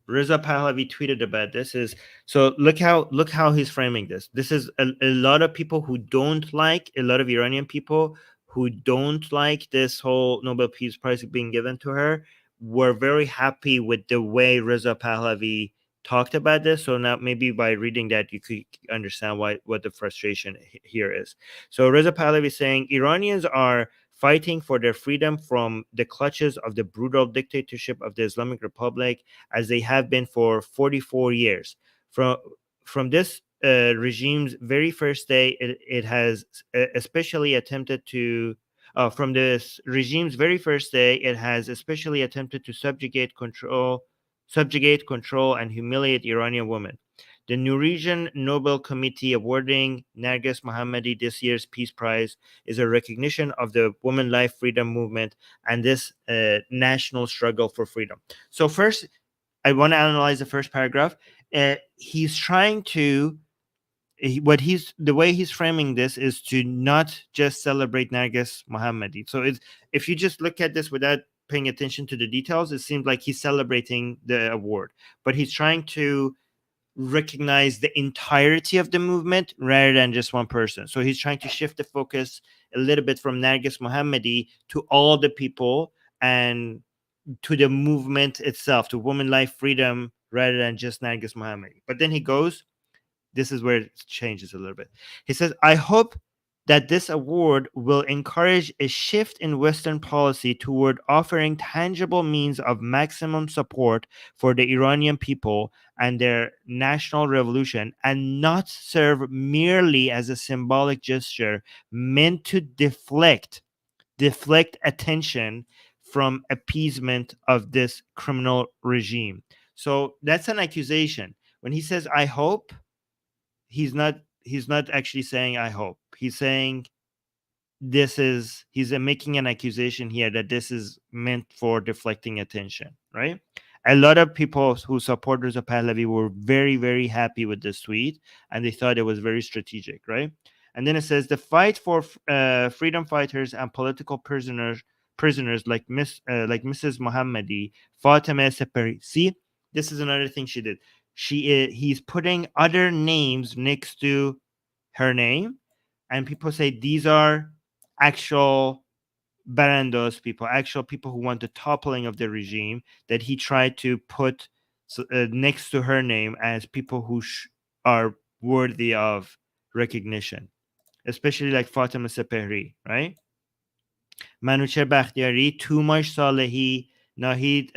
Reza Pahlavi tweeted about this. Is so look how he's framing this. This is a lot of people who don't like, a lot of Iranian people who don't like this whole Nobel Peace Prize being given to her were very happy with the way Reza Pahlavi talked about this. So now maybe by reading that you could understand what the frustration here is. So Reza Pahlavi is saying Iranians are fighting for their freedom from the clutches of the brutal dictatorship of the Islamic Republic, as they have been for 44 years. From this regime's very first day, it has especially attempted to. From this regime's very first day, it has especially attempted to subjugate, control, and humiliate Iranian women. The Norwegian Nobel Committee awarding Narges Mohammadi this year's Peace Prize is a recognition of the woman life freedom movement and this national struggle for freedom. So first, I want to analyze the first paragraph. He's trying to the way he's framing this is to not just celebrate Narges Mohammadi. So if you just look at this without paying attention to the details, it seems like he's celebrating the award, but he's trying to recognize the entirety of the movement rather than just one person. So he's trying to shift the focus a little bit from Narges Mohammadi to all the people and to the movement itself, to women life freedom, rather than just Narges Mohammadi. But then he goes, this is where it changes a little bit. He says, I hope that this award will encourage a shift in Western policy toward offering tangible means of maximum support for the Iranian people and their national revolution, and not serve merely as a symbolic gesture meant to deflect attention from appeasement of this criminal regime. So that's an accusation. When he says, I hope, he's not actually saying I hope. He's saying he's making an accusation here that this is meant for deflecting attention, right? A lot of people who support Reza Pahlavi were very, very happy with this tweet, and they thought it was very strategic, right? And then it says the fight for freedom fighters and political prisoners like Mrs. Mohammadi, Fatima Seperi. See, this is another thing she did. He's putting other names next to her name, and people say these are actual barandos people, actual people who want the toppling of the regime, that he tried to put next to her name as people who are worthy of recognition. especially like Fatima Sepehri, right? Manucher Bakhtiari, Tumash Salehi, Nahid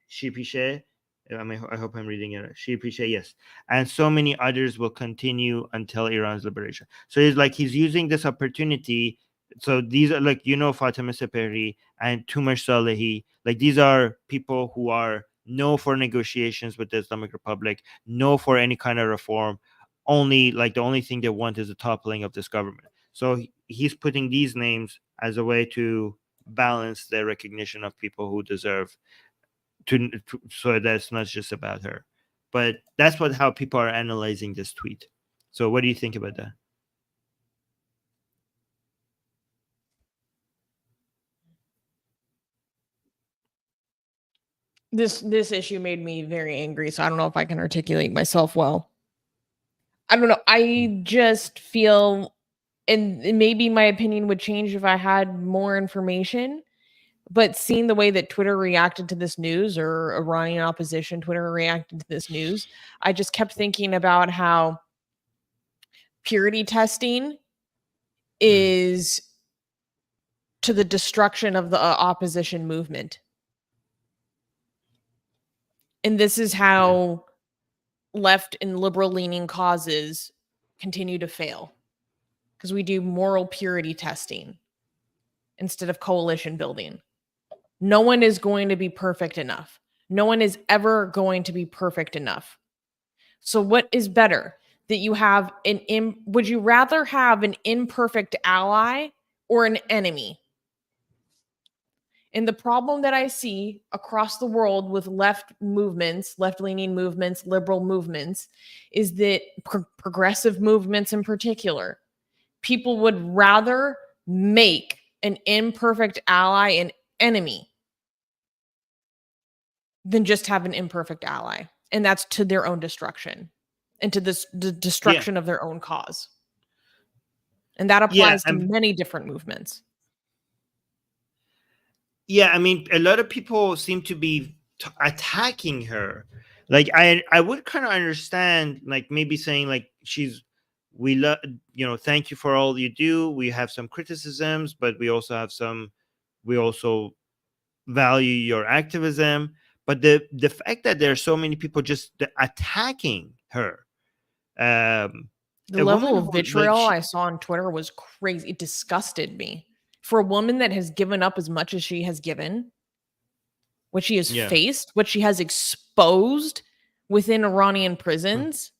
Shipishe. I hope I'm reading it right. Shipishe, yes. And so many others will continue until Iran's liberation. So it's like he's using this opportunity. So these are like, Fatima Sepehri and Tumash Salehi. Like these are people who are no for negotiations with the Islamic Republic, no for any kind of reform. Only like the only thing they want is the toppling of this government. So he's putting these names as a way to balance the recognition of people who deserve to so that's not just about her. But that's how people are analyzing this tweet. So what do you think about that? This issue made me very angry, so I don't know if I can articulate myself well. I don't know. I just feel, and maybe my opinion would change if I had more information, but seeing the way that Twitter reacted to this news, or Iranian opposition Twitter reacted to this news, I just kept thinking about how purity testing is to the destruction of the opposition movement. And this is how left and liberal leaning causes continue to fail, because we do moral purity testing instead of coalition building. No one is going to be perfect enough. No one is ever going to be perfect enough. So what is better? That you have would you rather have an imperfect ally or an enemy? And the problem that I see across the world with left movements, left-leaning movements, liberal movements, is that progressive movements in particular, people would rather make an imperfect ally an enemy than just have an imperfect ally. And that's to their own destruction and to the destruction of their own cause. And that applies to many different movements. Yeah, I mean, a lot of people seem to be attacking her. Like, I would kind of understand, like, maybe saying, like, we love, thank you for all you do. We have some criticisms, but we also value your activism. But the fact that there are so many people just attacking her, the level of vitriol I saw on Twitter was crazy. It disgusted me. For a woman that has given up as much as she has given, what she has faced, what she has exposed within Iranian prisons,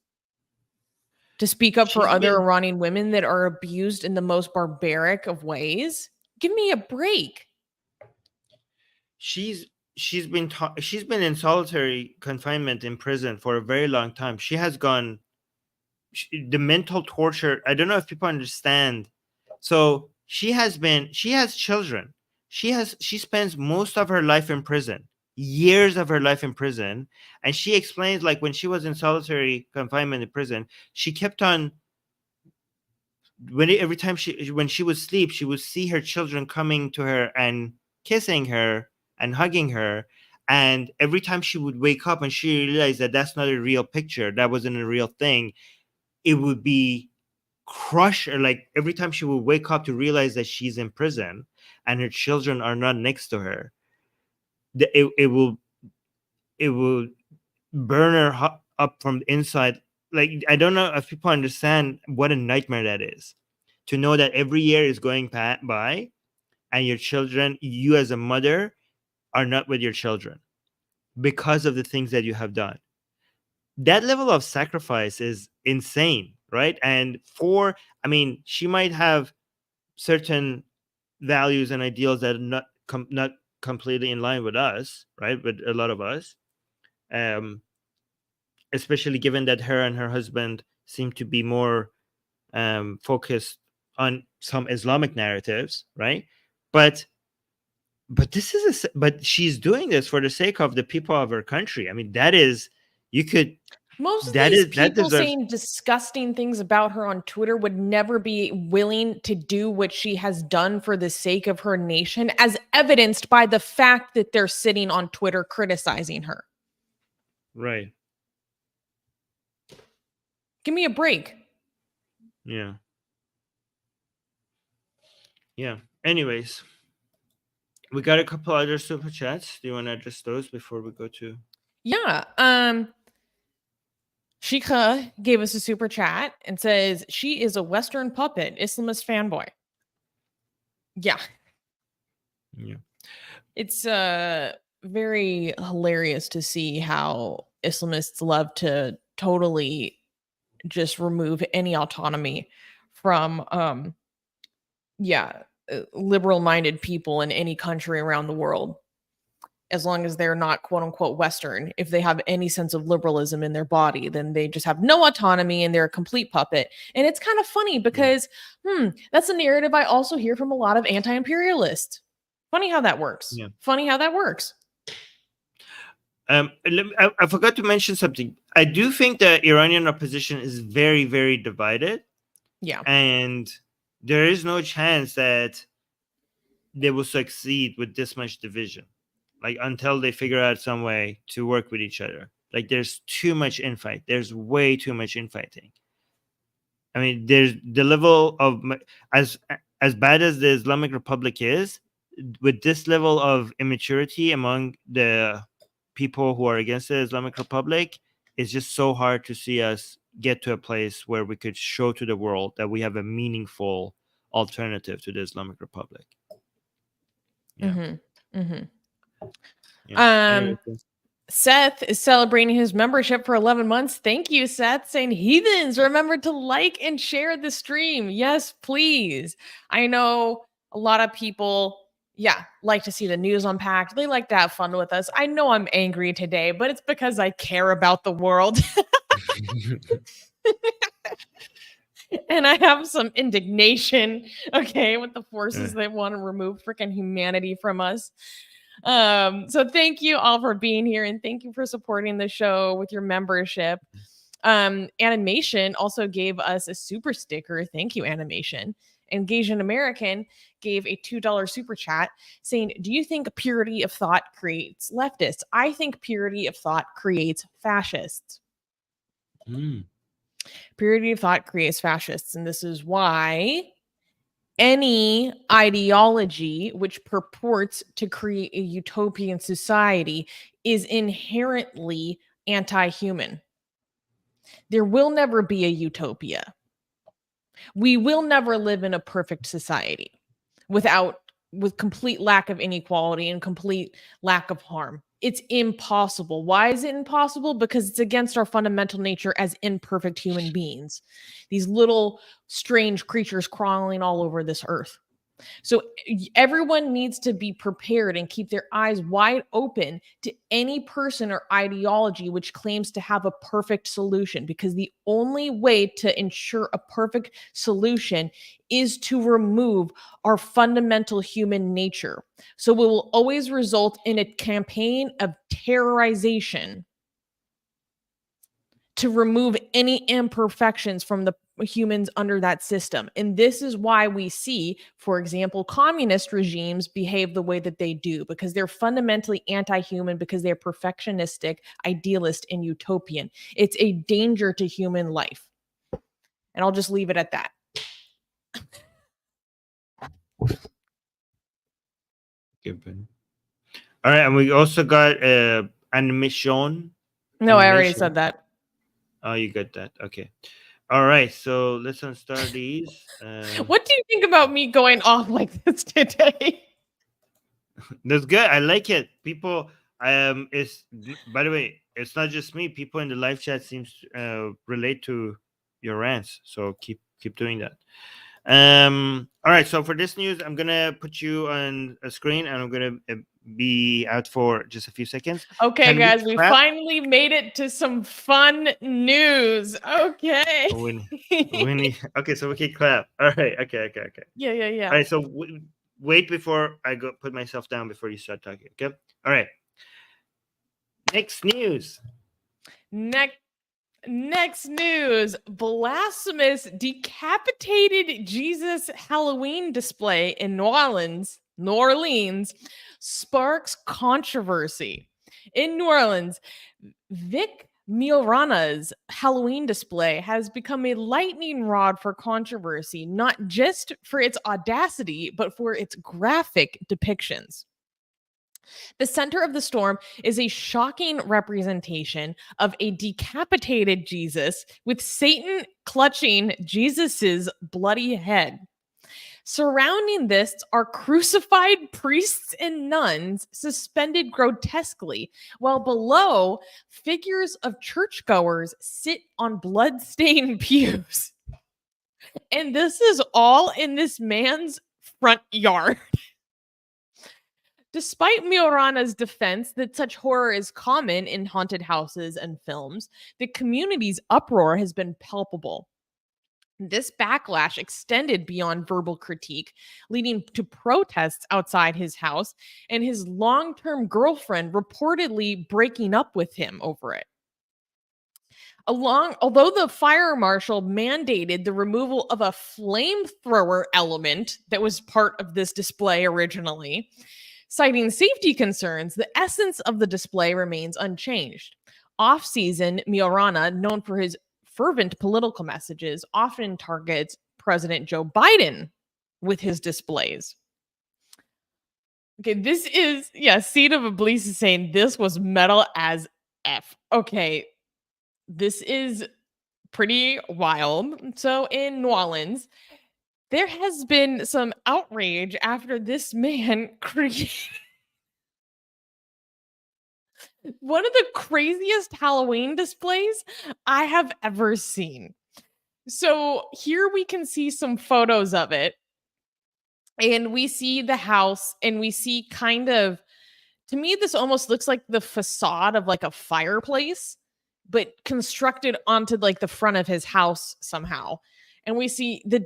to speak up for other Iranian women that are abused in the most barbaric of ways. Give me a break. She's been in solitary confinement in prison for a very long time. She has gone the mental torture. I don't know if people understand. So she has children. She spends most of her life in prison, years of her life in prison. And she explains, like, when she was in solitary confinement in prison, she kept on, every time when she would sleep, she would see her children coming to her and kissing her and hugging her. And every time she would wake up and she realized that that's not a real picture, that wasn't a real thing, it would be crush her. Like, every time she would wake up to realize that she's in prison and her children are not next to her, it will burn her up from the inside. Like, I don't know if people understand what a nightmare that is, to know that every year is going by and your children, you as a mother, are not with your children because of the things that you have done. That level of sacrifice is insane, right? And she might have certain values and ideals that are not completely in line with us, right? With a lot of us, especially given that her and her husband seem to be more focused on some Islamic narratives, right? But but she's doing this for the sake of the people of her country. I mean, most of these people saying disgusting things about her on Twitter would never be willing to do what she has done for the sake of her nation, as evidenced by the fact that they're sitting on Twitter criticizing her. Right. Give me a break. Yeah. Yeah. Anyways, we got a couple other super chats. Do you want to address those before we go to? Yeah. Shika gave us a super chat and says she is a Western puppet, Islamist fanboy. Yeah. Yeah. It's very hilarious to see how Islamists love to totally just remove any autonomy from liberal minded people in any country around the world, as long as they're not quote unquote Western. If they have any sense of liberalism in their body, then they just have no autonomy and they're a complete puppet. And it's kind of funny because that's a narrative I also hear from a lot of anti-imperialists. Funny how that works. Yeah. Funny how that works. I forgot to mention something. I do think the Iranian opposition is very, very divided. Yeah. And there is no chance that they will succeed with this much division, like until they figure out some way to work with each other. Like there's too much infight. There's way too much infighting. I mean, there's the level of as bad as the Islamic Republic is, with this level of immaturity among the people who are against the Islamic Republic, it's just so hard to see us get to a place where we could show to the world that we have a meaningful alternative to the Islamic Republic. Yeah. Yeah. Seth is celebrating his membership for 11 months. Thank you, Seth. Saying, heathens, remember to like and share the stream. Yes, please. I know a lot of people, like to see the news unpacked. They like to have fun with us. I know I'm angry today, but it's because I care about the world. And I have some indignation, with the forces that want to remove freaking humanity from us. So thank you all for being here, and thank you for supporting the show with your membership. Animation also gave us a super sticker. Thank you, Animation. Engaged American gave a $2 super chat saying, do you think purity of thought creates leftists? I think purity of thought creates fascists. Purity of thought creates fascists, and this is why any ideology which purports to create a utopian society is inherently anti-human. There will never be a utopia. We will never live in a perfect society with complete lack of inequality and complete lack of harm. It's impossible. Why is it impossible? Because it's against our fundamental nature as imperfect human beings. These little strange creatures crawling all over this earth. So everyone needs to be prepared and keep their eyes wide open to any person or ideology which claims to have a perfect solution, because the only way to ensure a perfect solution is to remove our fundamental human nature. So it will always result in a campaign of terrorization to remove any imperfections from the humans under that system. And this is why we see, for example, communist regimes behave the way that they do, because they're fundamentally anti-human, because they're perfectionistic, idealist, and utopian. It's a danger to human life. And I'll just leave it at that. All right, and we also got animation. No, I already said that. Oh, you got that. Okay. All right, so let's start these. What do you think about me going off like this today? That's good. I like it. People, it's, by the way, it's not just me. People in the live chat seems to relate to your rants. So keep doing that. All right, so for this news, I'm gonna put you on a screen, and I'm gonna be out for just a few seconds. Okay, guys, we finally made it to some fun news. Okay. Okay, so we can clap. All right. Okay. Yeah. All right, so wait before I go put myself down before you start talking. Okay. All right. Next news. Next news, Blasphemous decapitated Jesus Halloween display in New Orleans sparks controversy. In New Orleans, Vic Miorana's Halloween display has become a lightning rod for controversy, not just for its audacity, but for its graphic depictions. The center of the storm is a shocking representation of a decapitated Jesus with Satan clutching Jesus's bloody head. Surrounding this are crucified priests and nuns suspended grotesquely, while below, figures of churchgoers sit on blood-stained pews. And this is all in this man's front yard. Despite Miorana's defense that such horror is common in haunted houses and films, the community's uproar has been palpable. This backlash extended beyond verbal critique, leading to protests outside his house and his long-term girlfriend reportedly breaking up with him over it. Although the fire marshal mandated the removal of a flamethrower element that was part of this display originally, citing safety concerns, the essence of the display remains unchanged. Off-season, Miorana, known for his fervent political messages, often targets President Joe Biden with his displays. Okay, this is, Seed of Iblis is saying this was metal as F. Okay, this is pretty wild. So in New Orleans, there has been some outrage after this man created one of the craziest Halloween displays I have ever seen. So here we can see some photos of it. And we see the house and we see kind of, to me, this almost looks like the facade of like a fireplace, but constructed onto like the front of his house somehow. And we see the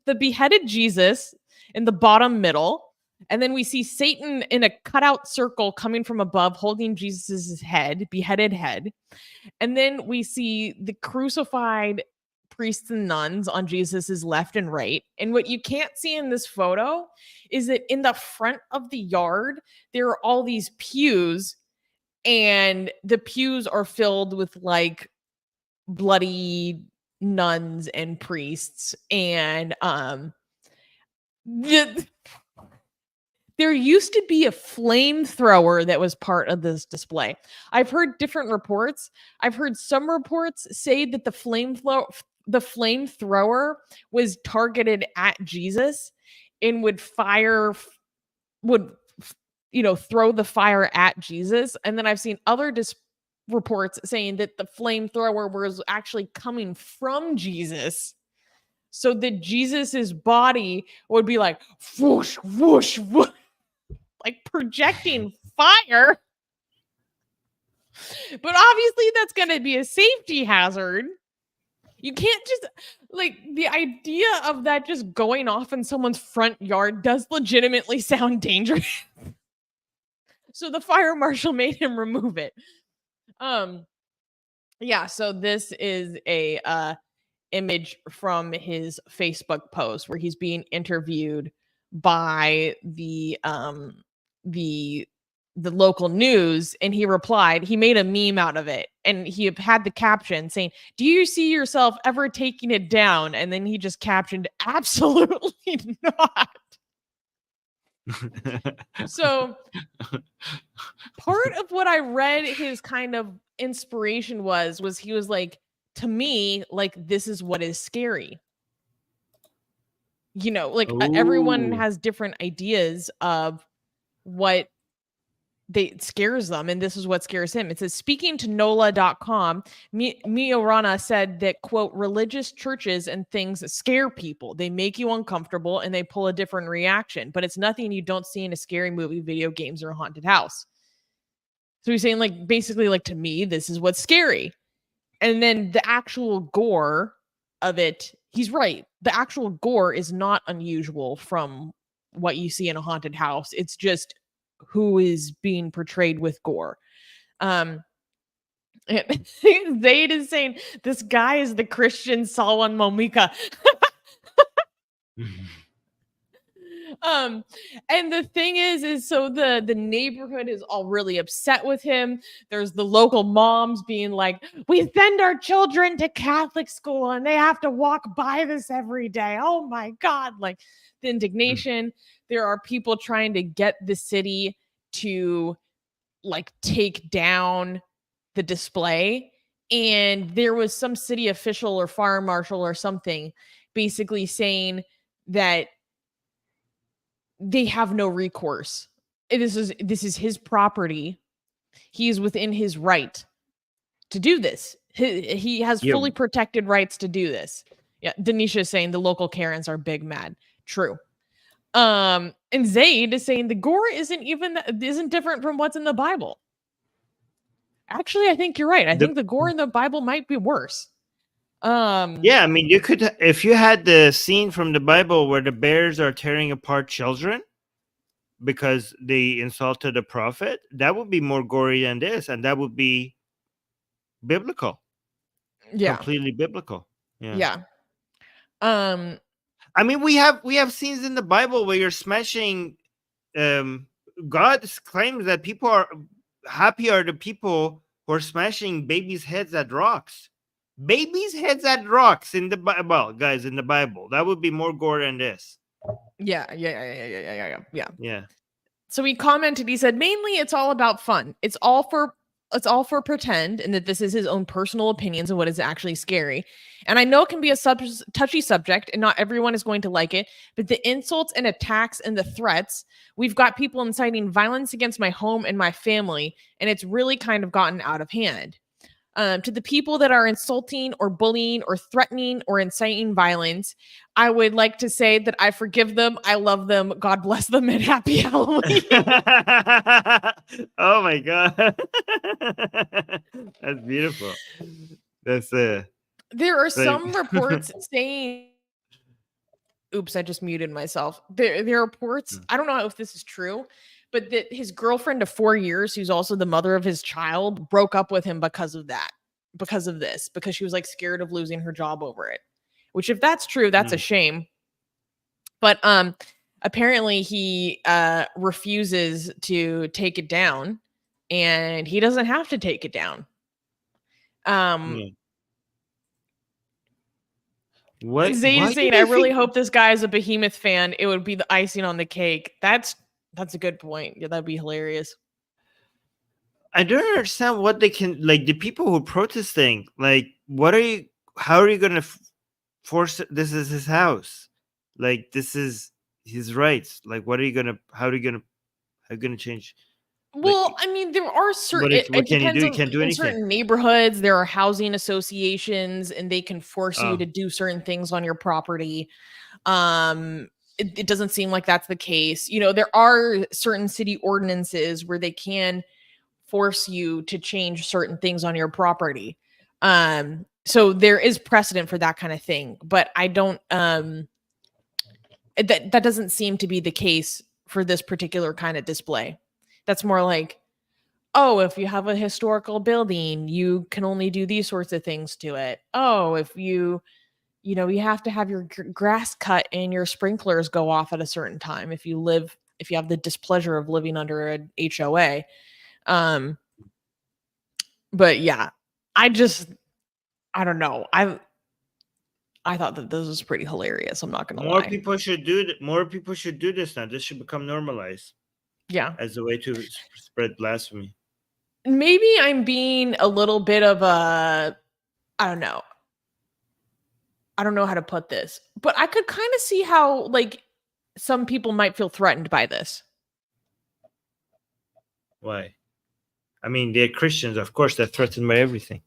the beheaded Jesus in the bottom middle. And then we see Satan in a cutout circle coming from above, holding Jesus's head, beheaded head. And then we see the crucified priests and nuns on Jesus's left and right. And what you can't see in this photo is that in the front of the yard, there are all these pews, and the pews are filled with like bloody nuns and priests. And there used to be a flamethrower that was part of this display. I've heard different reports. I've heard some reports say that the flamethrower was targeted at Jesus and would throw the fire at Jesus. And then I've seen other reports saying that the flamethrower was actually coming from Jesus, so that Jesus's body would be like whoosh, whoosh, whoosh, like projecting fire. But obviously that's going to be a safety hazard. You can't just, like, the idea of that just going off in someone's front yard does legitimately sound dangerous. So the fire marshal made him remove it. So this is a image from his Facebook post where he's being interviewed by the local news, and he replied, he made a meme out of it, and he had the caption saying, "Do you see yourself ever taking it down?" And then he just captioned, "Absolutely not." So part of what I read his kind of inspiration was he was like, to me, like, this is what is scary. Everyone has different ideas of what scares them, and this is what scares him. It says, speaking to NOLA.com, Miorana said that, quote, religious churches and things scare people. They make you uncomfortable and they pull a different reaction, but it's nothing you don't see in a scary movie, video games, or a haunted house. So he's saying, like, basically, like, to me, this is what's scary. And then the actual gore of it, he's right. The actual gore is not unusual from what you see in a haunted house. It's just who is being portrayed with gore. Zayd is saying this guy is the Christian Salwan Momika. And the thing is so the neighborhood is all really upset with him. There's the local moms being like, we send our children to Catholic school and they have to walk by this every day. Oh my God. Like the indignation. There are people trying to get the city to like take down the display. And there was some city official or fire marshal or something basically saying that they have no recourse. This is his property. He is within his right to do this. He has fully protected rights to do this. Yeah, Denisha is saying the local Karens are big mad. True. And Zaid is saying the gore isn't different from what's in the Bible. Actually, I think you're right. I think the gore in the Bible might be worse. Yeah, I mean, you could, if you had the scene from the Bible where the bears are tearing apart children because they insulted a prophet, that would be more gory than this, and that would be biblical. Yeah, completely biblical. Yeah. I mean, we have scenes in the Bible where you're smashing. God claims that people are happy are the people who are smashing babies' heads at rocks. Babies' heads at rocks in the Bible, guys, in the Bible. That would be more gore than this. Yeah. So he commented, he said, mainly it's all about fun. It's all for pretend, and that this is his own personal opinions of what is actually scary. And I know it can be a touchy subject and not everyone is going to like it, but the insults and attacks and the threats, we've got people inciting violence against my home and my family, and it's really kind of gotten out of hand. To the people that are insulting or bullying or threatening or inciting violence, I would like to say that I forgive them. I love them. God bless them, and happy Halloween. Oh my God. That's beautiful. That's There are some reports saying, oops, I just muted myself. There are reports, I don't know if this is true, but that his girlfriend of 4 years, who's also the mother of his child, broke up with him because of this, because she was like scared of losing her job over it. Which, if that's true, that's a shame. But apparently he refuses to take it down, and he doesn't have to take it down. Zayd is saying, I really hope this guy is a Behemoth fan. It would be the icing on the cake. That's a good point. Yeah, that'd be hilarious. I don't understand what they can, like, the people who protesting, like, how are you going to force it? This is his house. Like, this is his rights. Like, how are you going to change? Well, like, I mean, there are certain, what can you do? You can't do anything. In certain neighborhoods, there are housing associations and they can force you to do certain things on your property. It doesn't seem like that's the case. You know, there are certain city ordinances where they can force you to change certain things on your property. So there is precedent for that kind of thing, but I don't, that doesn't seem to be the case for this particular kind of display. That's more like, oh, if you have a historical building, you can only do these sorts of things to it. Oh, if you have to have your grass cut and your sprinklers go off at a certain time if you have the displeasure of living under an HOA. But yeah, I don't know. I thought that this was pretty hilarious. I'm not gonna lie. More people should do this now. This should become normalized. Yeah, as a way to spread blasphemy. Maybe I'm being a little bit of a, I don't know how to put this, but I could kind of see how, like, some people might feel threatened by this. Why? I mean, they're Christians. Of course, they're threatened by everything.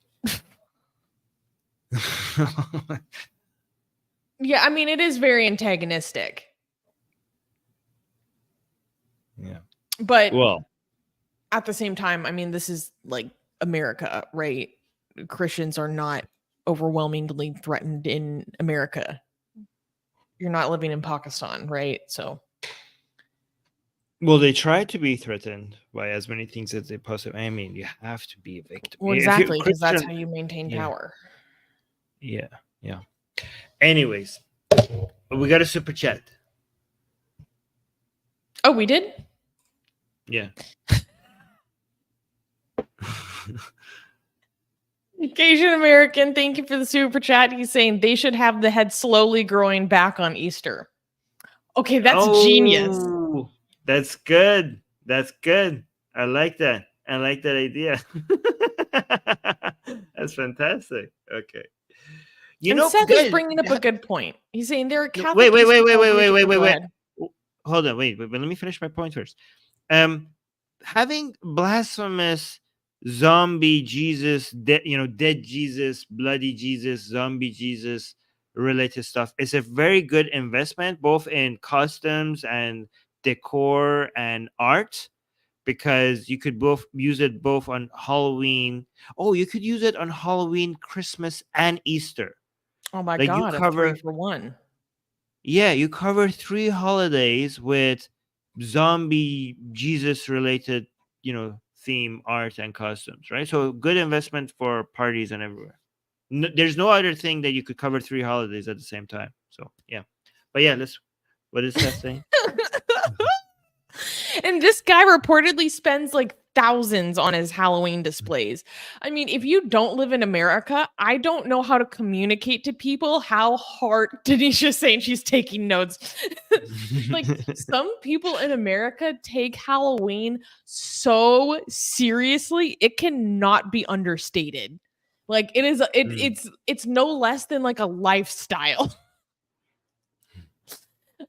Yeah, I mean, it is very antagonistic. Yeah. But at the same time, I mean, this is like America, right? Christians are not overwhelmingly threatened in America. You're not living in Pakistan, right? So, well, they try to be threatened by as many things as they possibly. I mean, you have to be a victim. Well, exactly, because that's how you maintain power. Yeah. Anyways, we got a super chat. Oh, we did? Yeah. Asian American, thank you for the super chat. He's saying they should have the head slowly growing back on Easter. Okay, that's genius. That's good. That's good. I like that. I like that idea. That's fantastic. Okay. Seth is bringing up a good point. He's saying there are Catholic. Wait. Hold on. Wait. Let me finish my point first. Having blasphemous zombie Jesus, dead Jesus, bloody Jesus, zombie Jesus related stuff is a very good investment, both in costumes and decor and art, because you could both use it both on Halloween. Oh, you could use it on Halloween, Christmas, and Easter. Oh my God, a 3 for 1. Yeah, you cover 3 holidays with zombie Jesus related, theme, art, and costumes, right? So good investment for parties and everywhere. There's no other thing that you could cover 3 holidays at the same time. So yeah, but yeah, what is that saying? And this guy reportedly spends like thousands on his Halloween displays. I mean, if you don't live in America, I don't know how to communicate to people how hard Denisha's saying she's taking notes. Like some people in America take Halloween so seriously, it cannot be understated. Like it is, it's no less than like a lifestyle.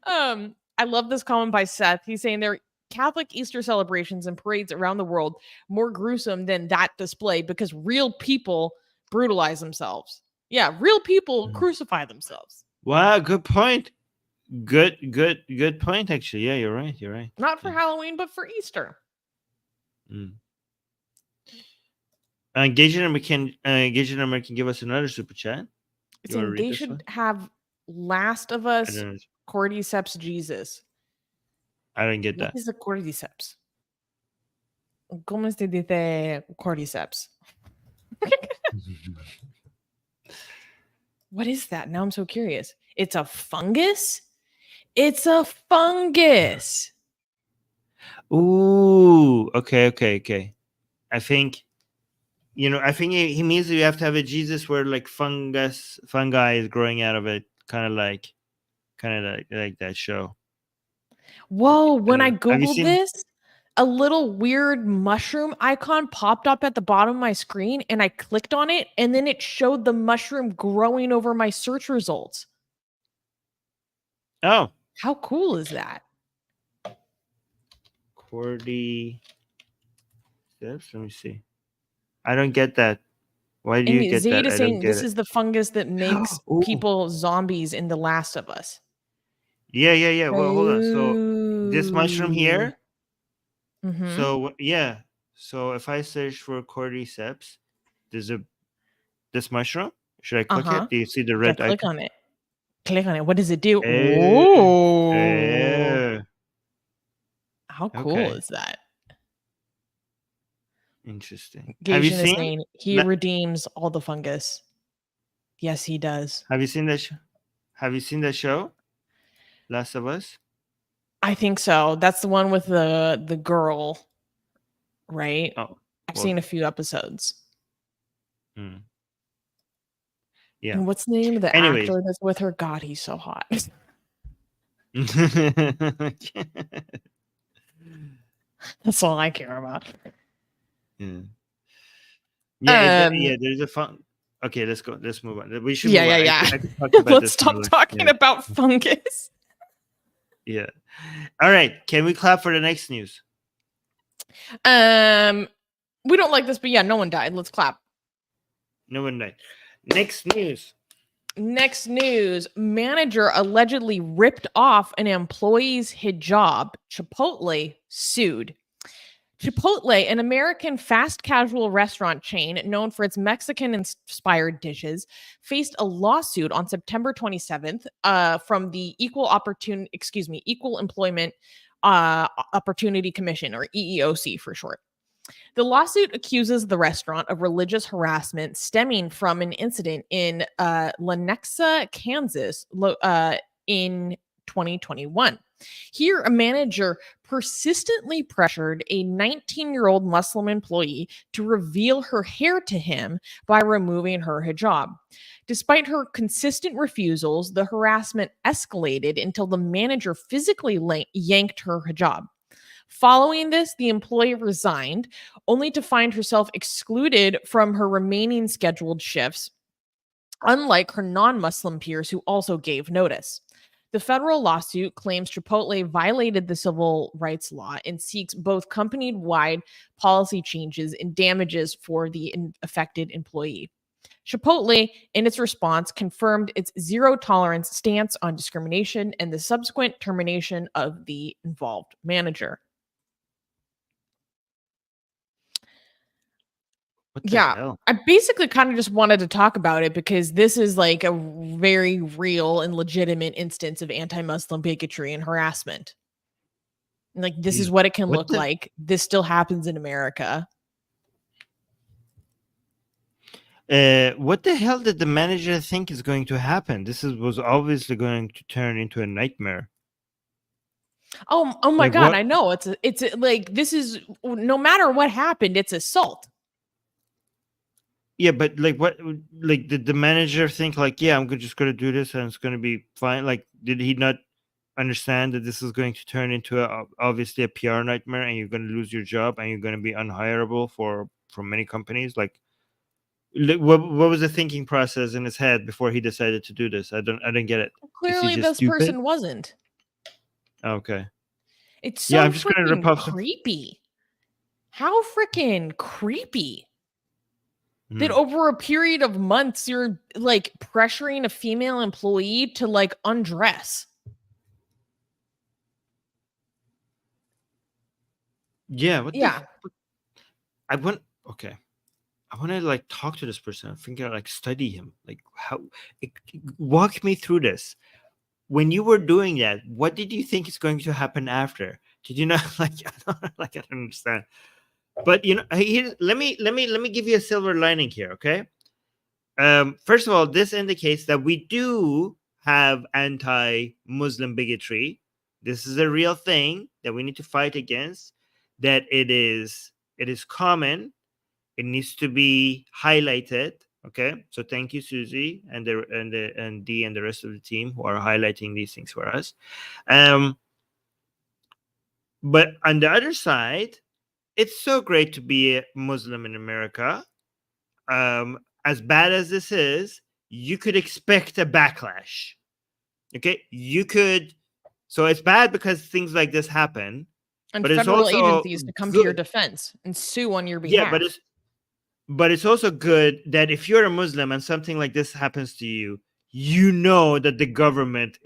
I love this comment by Seth. He's saying there are Catholic Easter celebrations and parades around the world more gruesome than that display because real people brutalize themselves. Yeah, real people crucify themselves. Wow, good point. Good point, actually. Yeah, you're right. Not for Halloween, but for Easter. Engaging American give us another super chat. They should have Last of Us Cordyceps Jesus. I don't get that. What is a Cordyceps? ¿Cómo se dice Cordyceps? What is that? Now I'm so curious. It's a fungus? It's a fungus. Ooh, okay. I think he means that you have to have a Jesus where like fungi is growing out of it, kind of like that show. Whoa, when I Googled this, a little weird mushroom icon popped up at the bottom of my screen and I clicked on it and then it showed the mushroom growing over my search results. Oh. How cool is that? Cordy. Let me see. I don't get that. Why do you get Zayd that? Is saying this is the fungus that makes people zombies in The Last of Us. Yeah. Well, hold on. So this mushroom here. Mm-hmm. So yeah. So if I search for cordyceps, there's this mushroom. Should I click it? Do you see the red icon? Click on it. Click on it. What does it do? How cool is that? Interesting. Have you seen? He redeems all the fungus. Yes, he does. Have you seen that? Have you seen that show? Last of Us? I think so. That's the one with the girl, right? Oh, I've seen a few episodes. Yeah. And what's the name of the actor that's with her? God, he's so hot. That's all I care about. Yeah. There's a fun. Okay, let's go. Let's move on. We should. Yeah. Let's stop talking about fungus. Yeah. All right. Can we clap for the next news? We don't like this, but yeah, no one died. Let's clap. No one died. Next news. Manager allegedly ripped off an employee's hijab. Chipotle sued. Chipotle, an American fast casual restaurant chain known for its Mexican-inspired dishes, faced a lawsuit on September 27th from the Equal Employment Opportunity Commission, or EEOC for short. The lawsuit accuses the restaurant of religious harassment stemming from an incident in Lenexa, Kansas in 2021. Here, a manager persistently pressured a 19-year-old Muslim employee to reveal her hair to him by removing her hijab. Despite her consistent refusals, the harassment escalated until the manager physically yanked her hijab. Following this, the employee resigned, only to find herself excluded from her remaining scheduled shifts, unlike her non-Muslim peers who also gave notice. The federal lawsuit claims Chipotle violated the civil rights law and seeks both company-wide policy changes and damages for the affected employee. Chipotle, in its response, confirmed its zero-tolerance stance on discrimination and the subsequent termination of the involved manager. What the hell? I basically kind of just wanted to talk about it because this is like a very real and legitimate instance of anti-Muslim bigotry and harassment. Like, this is what it can look like. This still happens in America. What the hell did the manager think is going to happen? This was obviously going to turn into a nightmare. Oh my God, I know. It's like, this is, no matter what happened, it's assault. Yeah, but like, what, like, did the manager think like, yeah, I'm just going to do this and it's going to be fine? Like, did he not understand that this is going to turn into obviously a PR nightmare and you're going to lose your job and you're going to be unhireable for many companies? Like, what was the thinking process in his head before he decided to do this? I don't get it. Clearly, this person wasn't. Okay. It's so I'm just going to rip off creepy. How freaking creepy. That over a period of months, you're like pressuring a female employee to like undress. Yeah. Yeah. I want to like talk to this person. I think like study him. Like, walk me through this. When you were doing that, what did you think is going to happen after? Did you not like? I don't understand. But let me give you a silver lining here, okay? First of all, this indicates that we do have anti-Muslim bigotry. This is a real thing that we need to fight against. That it is common. It needs to be highlighted. Okay, so thank you, Susie, and Dee and the rest of the team who are highlighting these things for us. But on the other side, it's so great to be a Muslim in America. As bad as this is, you could expect a backlash. Okay, you could. So it's bad because things like this happen. And but federal it's also agencies to come to your defense and sue on your behalf. Yeah, but it's also good that if you're a Muslim and something like this happens to you, you know that the government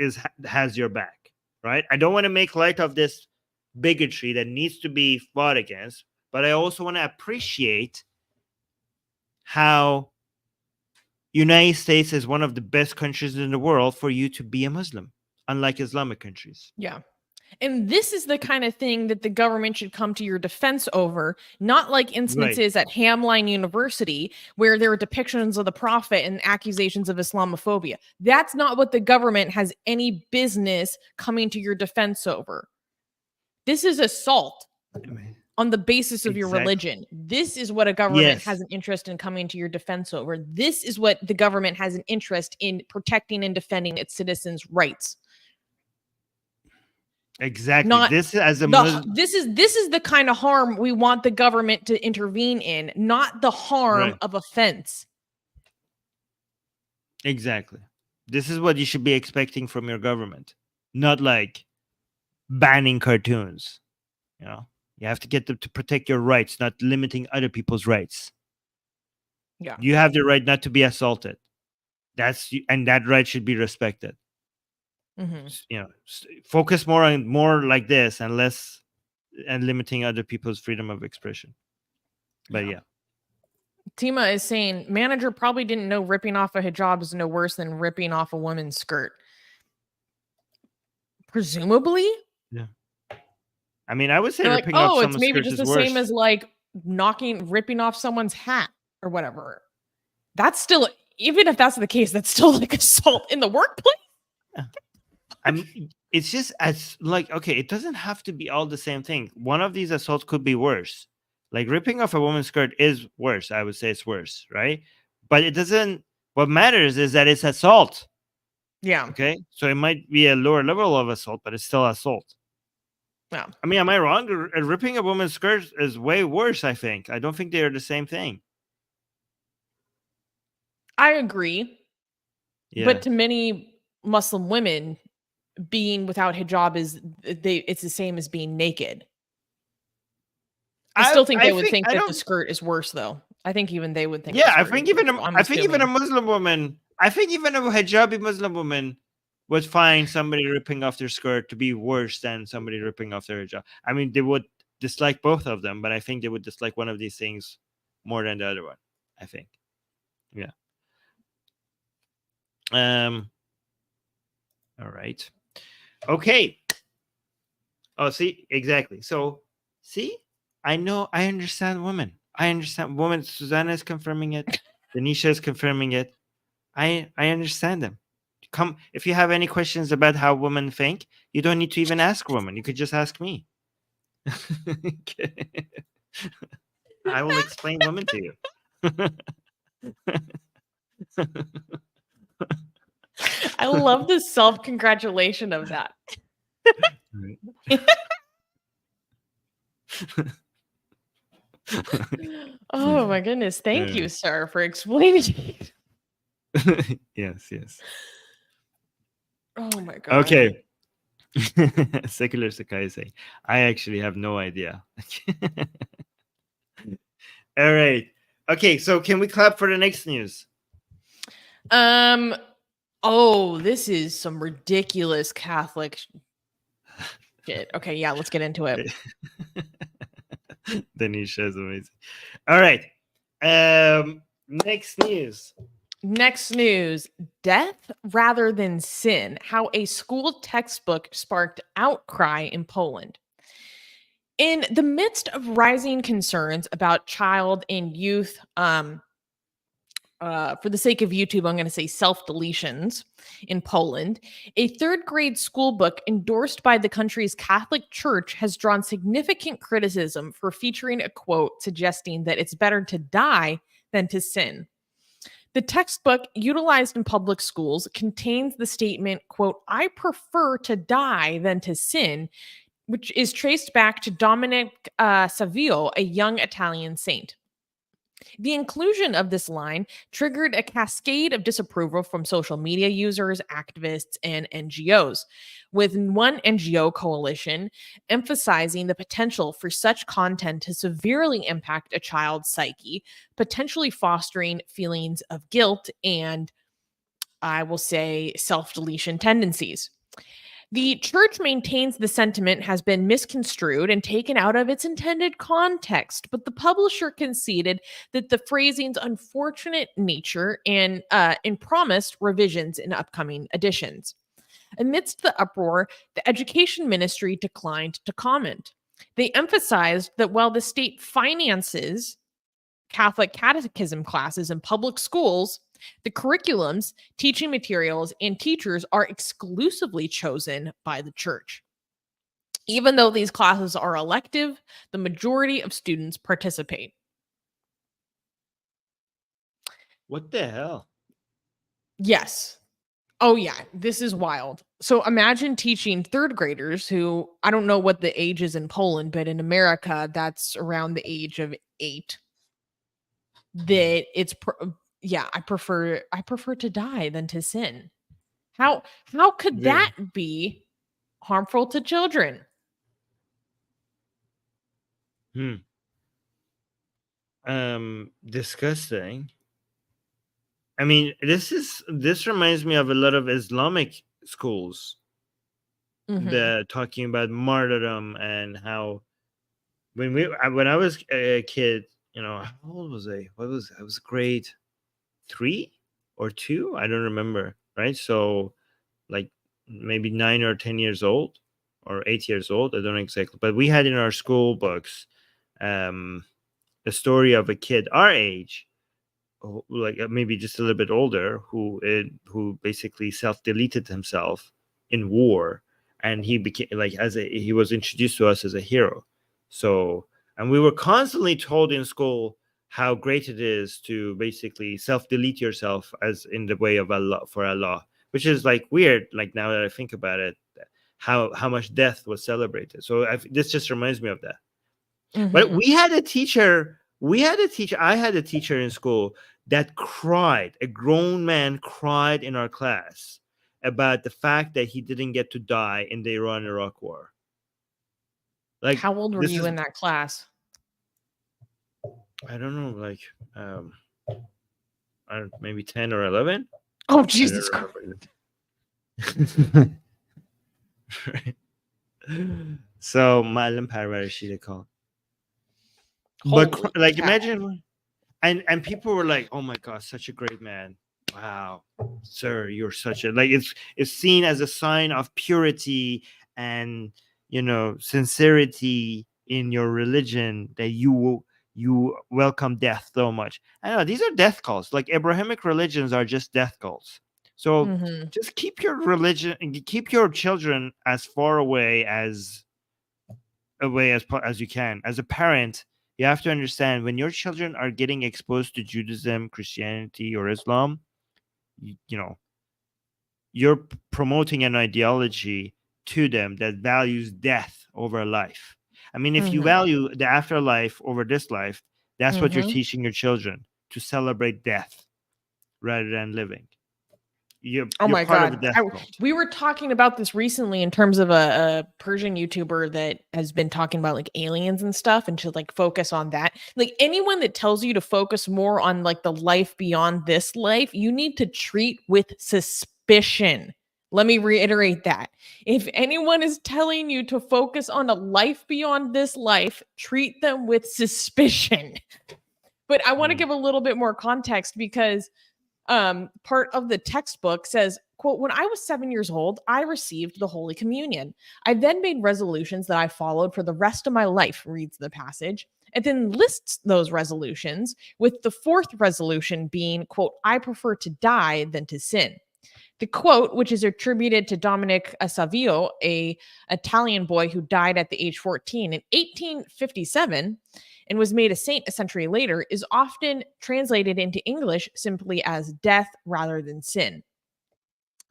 has your back, right? I don't want to make light of this bigotry that needs to be fought against, but I also want to appreciate how United States is one of the best countries in the world for you to be a Muslim, unlike Islamic countries. Yeah. And this is the kind of thing that the government should come to your defense over, not like instances at Hamline University where there are depictions of the Prophet and accusations of Islamophobia. That's not what the government has any business coming to your defense over. This is assault on the basis of your religion. This is what a government has an interest in coming to your defense over. This is what the government has an interest in protecting and defending its citizens' rights. Exactly. This is the kind of harm we want the government to intervene in, not the harm of offense. Exactly. This is what you should be expecting from your government, not like banning cartoons. You have to get them to protect your rights, not limiting other people's rights. Yeah. You have the right not to be assaulted. And that right should be respected. Mm-hmm. Focus more on more like this and less and limiting other people's freedom of expression. But yeah. Tima is saying manager probably didn't know ripping off a hijab is no worse than ripping off a woman's skirt. Presumably. Yeah. I mean, I would say ripping off someone's skirt is worse. It's maybe just the same as like ripping off someone's hat or whatever. That's still, even if that's the case, that's still like assault in the workplace. it's just as like, okay, it doesn't have to be all the same thing. One of these assaults could be worse. Like ripping off a woman's skirt is worse. I would say it's worse, right? But it doesn't. What matters is that it's assault. Yeah. Okay, so it might be a lower level of assault, but it's still assault. Yeah. I mean, am I wrong? Ripping a woman's skirt is way worse. I think. I don't think they are the same thing. I agree. Yeah. But to many Muslim women, being without hijab it's the same as being naked. I still think they would think that the skirt is worse, though. I think even they would think. Yeah, I think even a Muslim woman, I think even a hijabi Muslim woman would find somebody ripping off their skirt to be worse than somebody ripping off their hijab. I mean, they would dislike both of them, but I think they would dislike one of these things more than the other one. I think. Yeah. All right. Okay. Oh, see, exactly. So, see, I understand women. I understand women. Susanna is confirming it. Denisha is confirming it. I understand them. Come, if you have any questions about how women think, you don't need to even ask women. You could just ask me. I will explain women to you. I love the self-congratulation of that. Oh my goodness. Thank you, sir, for explaining. Yes, yes. Oh my god. Okay. Secular Sakai is saying, I actually have no idea. All right. Okay, so can we clap for the next news? Oh, this is some ridiculous Catholic shit. Okay, yeah, let's get into it. Denisha is amazing. All right. Next news. Death rather than sin. How a school textbook sparked outcry in Poland. In the midst of rising concerns about child and youth, for the sake of YouTube, I'm going to say self-deletions in Poland, a third grade school book endorsed by the country's Catholic Church has drawn significant criticism for featuring a quote suggesting that it's better to die than to sin. The textbook utilized in public schools contains the statement, quote, I prefer to die than to sin, which is traced back to Dominic Savio, a young Italian saint. The inclusion of this line triggered a cascade of disapproval from social media users, activists, and NGOs, with one NGO coalition emphasizing the potential for such content to severely impact a child's psyche, potentially fostering feelings of guilt and, I will say, self-deletion tendencies. The church maintains the sentiment has been misconstrued and taken out of its intended context, but the publisher conceded that the phrasing's unfortunate nature and promised revisions in upcoming editions. Amidst the uproar, the education ministry declined to comment. They emphasized that while the state finances Catholic catechism classes in public schools, the curriculums, teaching materials, and teachers are exclusively chosen by the church. Even though these classes are elective, the majority of students participate. What the hell? Yes. Oh, yeah. This is wild. So imagine teaching third graders who, I don't know what the age is in Poland, but in America, that's around the age of 8. That it's I prefer to die than to sin. How could that be harmful to children? Disgusting. I mean, this reminds me of a lot of Islamic schools that talking about martyrdom and how when I was a kid, you know, how old was I? I was grade 3 or 2, I don't remember, right? So like maybe 9 or 10 years old or 8 years old, I don't know exactly, but we had in our school books the story of a kid our age, like maybe just a little bit older, who basically self-deleted himself in war and he became like he was introduced to us as a hero. So, and we were constantly told in school how great it is to basically self-delete yourself as in the way of Allah, for Allah, which is like weird. Like now that I think about it, how much death was celebrated. So this just reminds me of that. But we had a teacher. I had a teacher in school that cried. A grown man cried in our class about the fact that he didn't get to die in the Iran-Iraq war. Like, how old were you in that class? I don't know, like I don't, maybe 10 or 11. Oh, Jesus Christ. Right. So Malam Parvarishi they call. Holy But like cow. imagine, and people were like, oh my god, such a great man. Wow, sir, you're such a, like, it's seen as a sign of purity and, you know, sincerity in your religion that you welcome death so much. I know these are death cults. Like Abrahamic religions are just death cults. So Mhm. just keep your religion and keep your children as far away as you can. As a parent, you have to understand when your children are getting exposed to Judaism, Christianity, or Islam, you know, you're promoting an ideology to them that values death over life. I mean, if you Mhm. value the afterlife over this life, that's what you're Mhm. teaching your children, to celebrate death rather than living. Oh You're my part of god. a death cult. We were talking about this recently in terms of a Persian YouTuber that has been talking about like aliens and stuff and to like focus on that. Like anyone that tells you to focus more on like the life beyond this life, you need to treat with suspicion. Let me reiterate that. If anyone is telling you to focus on a life beyond this life, treat them with suspicion. But I want to give a little bit more context because part of the textbook says, quote, when I was 7 years old, I received the Holy Communion. I then made resolutions that I followed for the rest of my life, reads the passage, and then lists those resolutions, with the fourth resolution being, quote, I prefer to die than to sin. The quote, which is attributed to Dominic Savio, a Italian boy who died at the age 14 in 1857 and was made a saint a century later, is often translated into English simply as death rather than sin.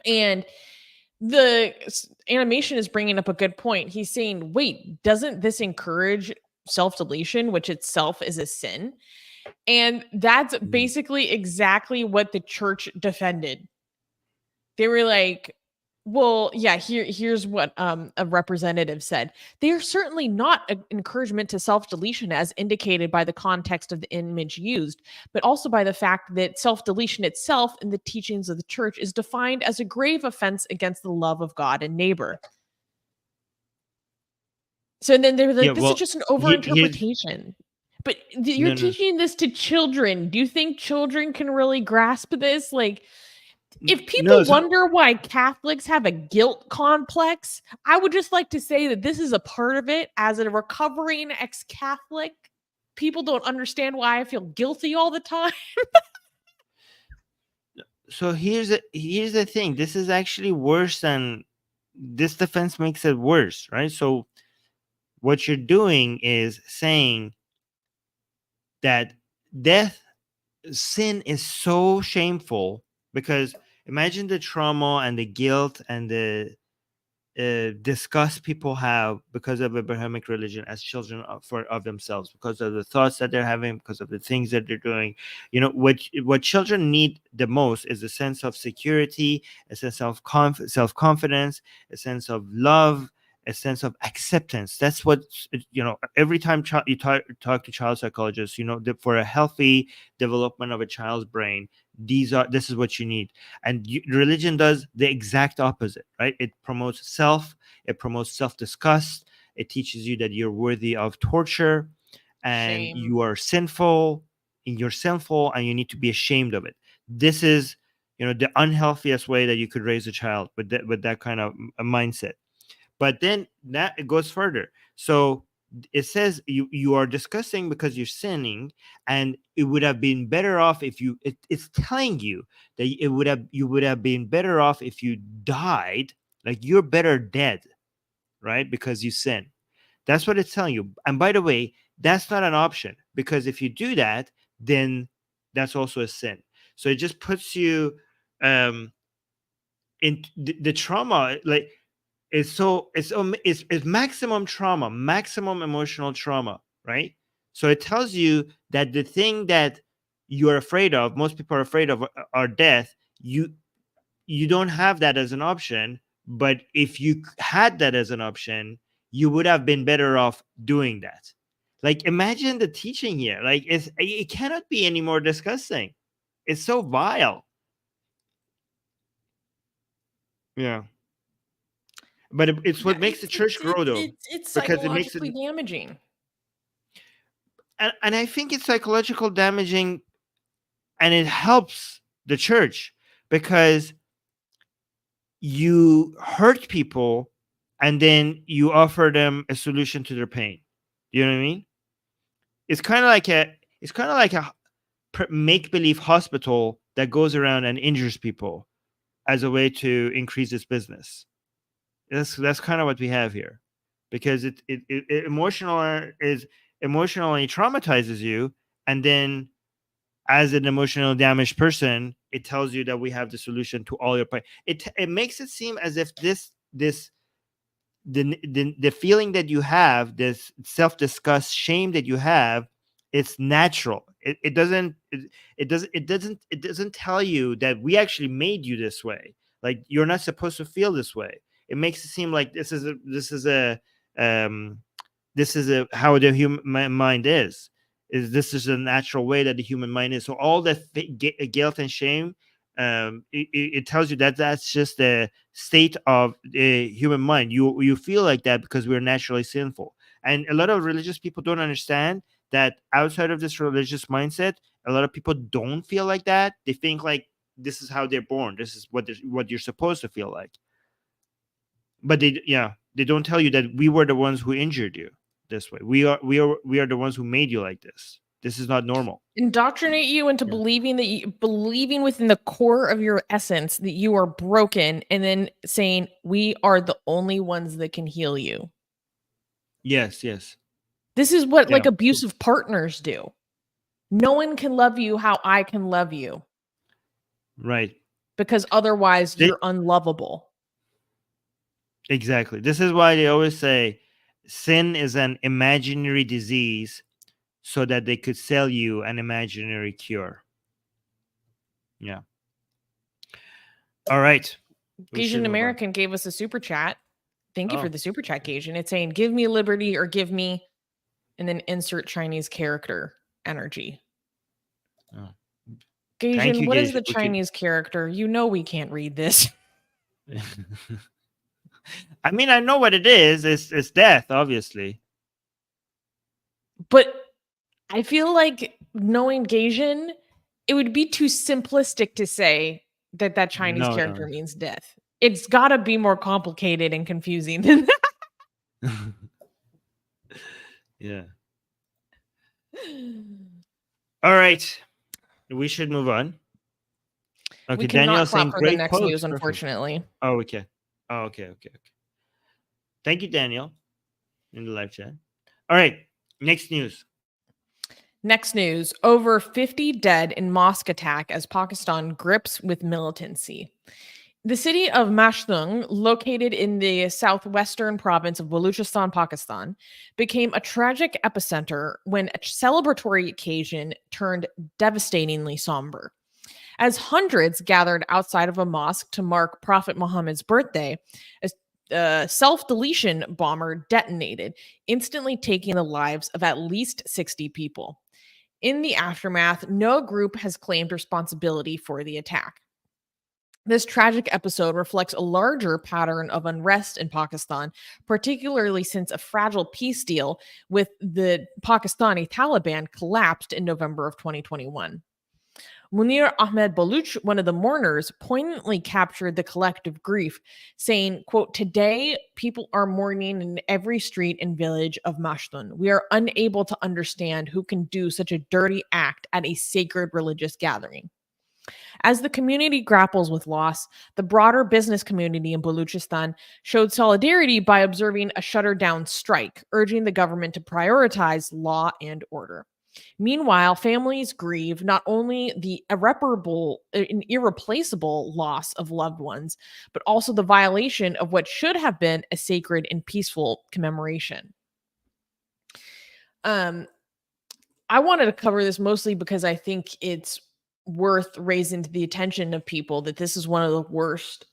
And the animation is bringing up a good point. He's saying, wait, doesn't this encourage self-deletion, which itself is a sin? And that's basically exactly what the church defended. They were like, well, yeah, here's what a representative said. They are certainly not an encouragement to self-deletion as indicated by the context of the image used, but also by the fact that self-deletion itself in the teachings of the church is defined as a grave offense against the love of God and neighbor. So then they were like, Yeah, this is well, just an here's overinterpretation. But you're no, no, teaching this to children. Do you think children can really grasp this? Like, if no. people So wonder why Catholics have a guilt complex, I would just like to say that this is a part of it. As a recovering ex-Catholic, people don't understand why I feel guilty all the time. here's the thing. This is actually worse than this defense makes it worse, right? So what you're doing is saying that death, sin is so shameful because imagine the trauma and the guilt and the disgust people have because of Abrahamic religion as children of themselves, because of the thoughts that they're having, because of the things that they're doing. You know, what children need the most is a sense of security, a sense of self confidence, a sense of love, a sense of acceptance. That's what, you know, every time you talk to child psychologists, you know, for a healthy development of a child's brain, this is what you need. And religion does the exact opposite, right? It promotes self-disgust. It teaches you that you're worthy of torture and Shame. you are sinful, and you need to be ashamed of it. This is, you know, the unhealthiest way that you could raise a child with that kind of a mindset. But then that it goes further. So it says you are discussing because you're sinning, and it would have been better off if it's telling you that you would have been better off if you died. Like, you're better dead. right? Because you sin. That's what it's telling you. And by the way, that's not an option, because if you do that, then that's also a sin. So it just puts you in the trauma, like it's maximum trauma, maximum emotional trauma, right? So it tells you that the thing that you're afraid of, most people are afraid of, are death. You don't have that as an option, but if you had that as an option, you would have been better off doing that. Like, imagine the teaching here. Like, it cannot be any more disgusting. It's so vile. Yeah. But it's what makes the church grow, though, It's because it makes it, psychologically damaging. and I think it's psychological damaging, and it helps the church because you hurt people and then you offer them a solution to their pain. You know what I mean? It's kind of like a make-believe hospital that goes around and injures people as a way to increase its business. That's kind of what we have here, because it emotionally traumatizes you, and then as an emotional damaged person, it tells you that we have the solution to all your pain. It makes it seem as if the feeling that you have, this self-disgust, shame that you have, it's natural. It doesn't tell you that we actually made you this way. Like, you're not supposed to feel this way. It makes it seem like this is how the human mind is. This is a natural way that the human mind is. So all the guilt and shame, it tells you that that's just the state of the human mind. You feel like that because we're naturally sinful. And a lot of religious people don't understand that outside of this religious mindset, a lot of people don't feel like that. They think like this is how they're born. This is what you're supposed to feel like. But they don't tell you that we were the ones who injured you this way. We are the ones who made you like this. This is not normal. Indoctrinate you into believing within the core of your essence that you are broken, and then saying we are the only ones that can heal you. Yes. This is what like abusive partners do. No one can love you how I can love you. Right. Because otherwise you're unlovable. Exactly. This is why they always say sin is an imaginary disease, so that they could sell you an imaginary cure. Yeah. All right. Gasian American gave us a super chat. Thank you for the super chat, Gasian. It's saying, give me liberty or give me, and then insert Chinese character energy. Oh. Gasian, what is the Chinese character? You know we can't read this. I mean, I know what it is. It's death, obviously. But I feel like, knowing Gasian, it would be too simplistic to say that Chinese character means death. It's got to be more complicated and confusing than that. Yeah. All right. We should move on. Okay, Daniel saying great the next post. News, unfortunately. Oh, okay. Oh, okay. Thank you, Daniel, in the live chat. All right. Next news. Over 50 dead in mosque attack as Pakistan grips with militancy. The city of Mashdung, located in the southwestern province of Balochistan, Pakistan, became a tragic epicenter when a celebratory occasion turned devastatingly somber. As hundreds gathered outside of a mosque to mark Prophet Muhammad's birthday, a self-deletion bomber detonated, instantly taking the lives of at least 60 people. In the aftermath, no group has claimed responsibility for the attack. This tragic episode reflects a larger pattern of unrest in Pakistan, particularly since a fragile peace deal with the Pakistani Taliban collapsed in November of 2021. Munir Ahmed Baluch, one of the mourners, poignantly captured the collective grief, saying, quote, "Today, people are mourning in every street and village of Mashdun. We are unable to understand who can do such a dirty act at a sacred religious gathering." As the community grapples with loss, the broader business community in Baluchistan showed solidarity by observing a shuttered down strike, urging the government to prioritize law and order. Meanwhile, families grieve not only the irreparable and irreplaceable loss of loved ones, but also the violation of what should have been a sacred and peaceful commemoration. Um, I wanted to cover this mostly because I think it's worth raising to the attention of people that this is one of the worst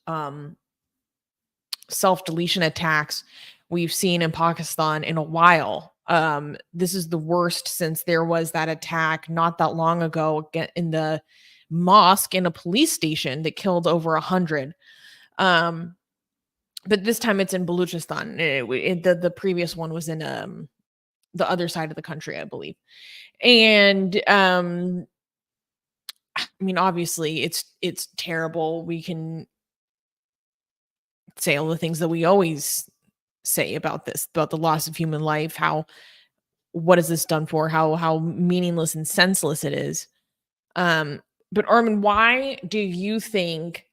self-deletion attacks we've seen in Pakistan in a while. This is the worst since there was that attack not that long ago in the mosque in a police station that killed over 100. But this time it's in Baluchistan. The previous one was in the other side of the country, I believe. And I mean, obviously, it's terrible. We can say all the things that we always say about this, about the loss of human life. What is this done for? How meaningless and senseless it is. But Armin, why do you think,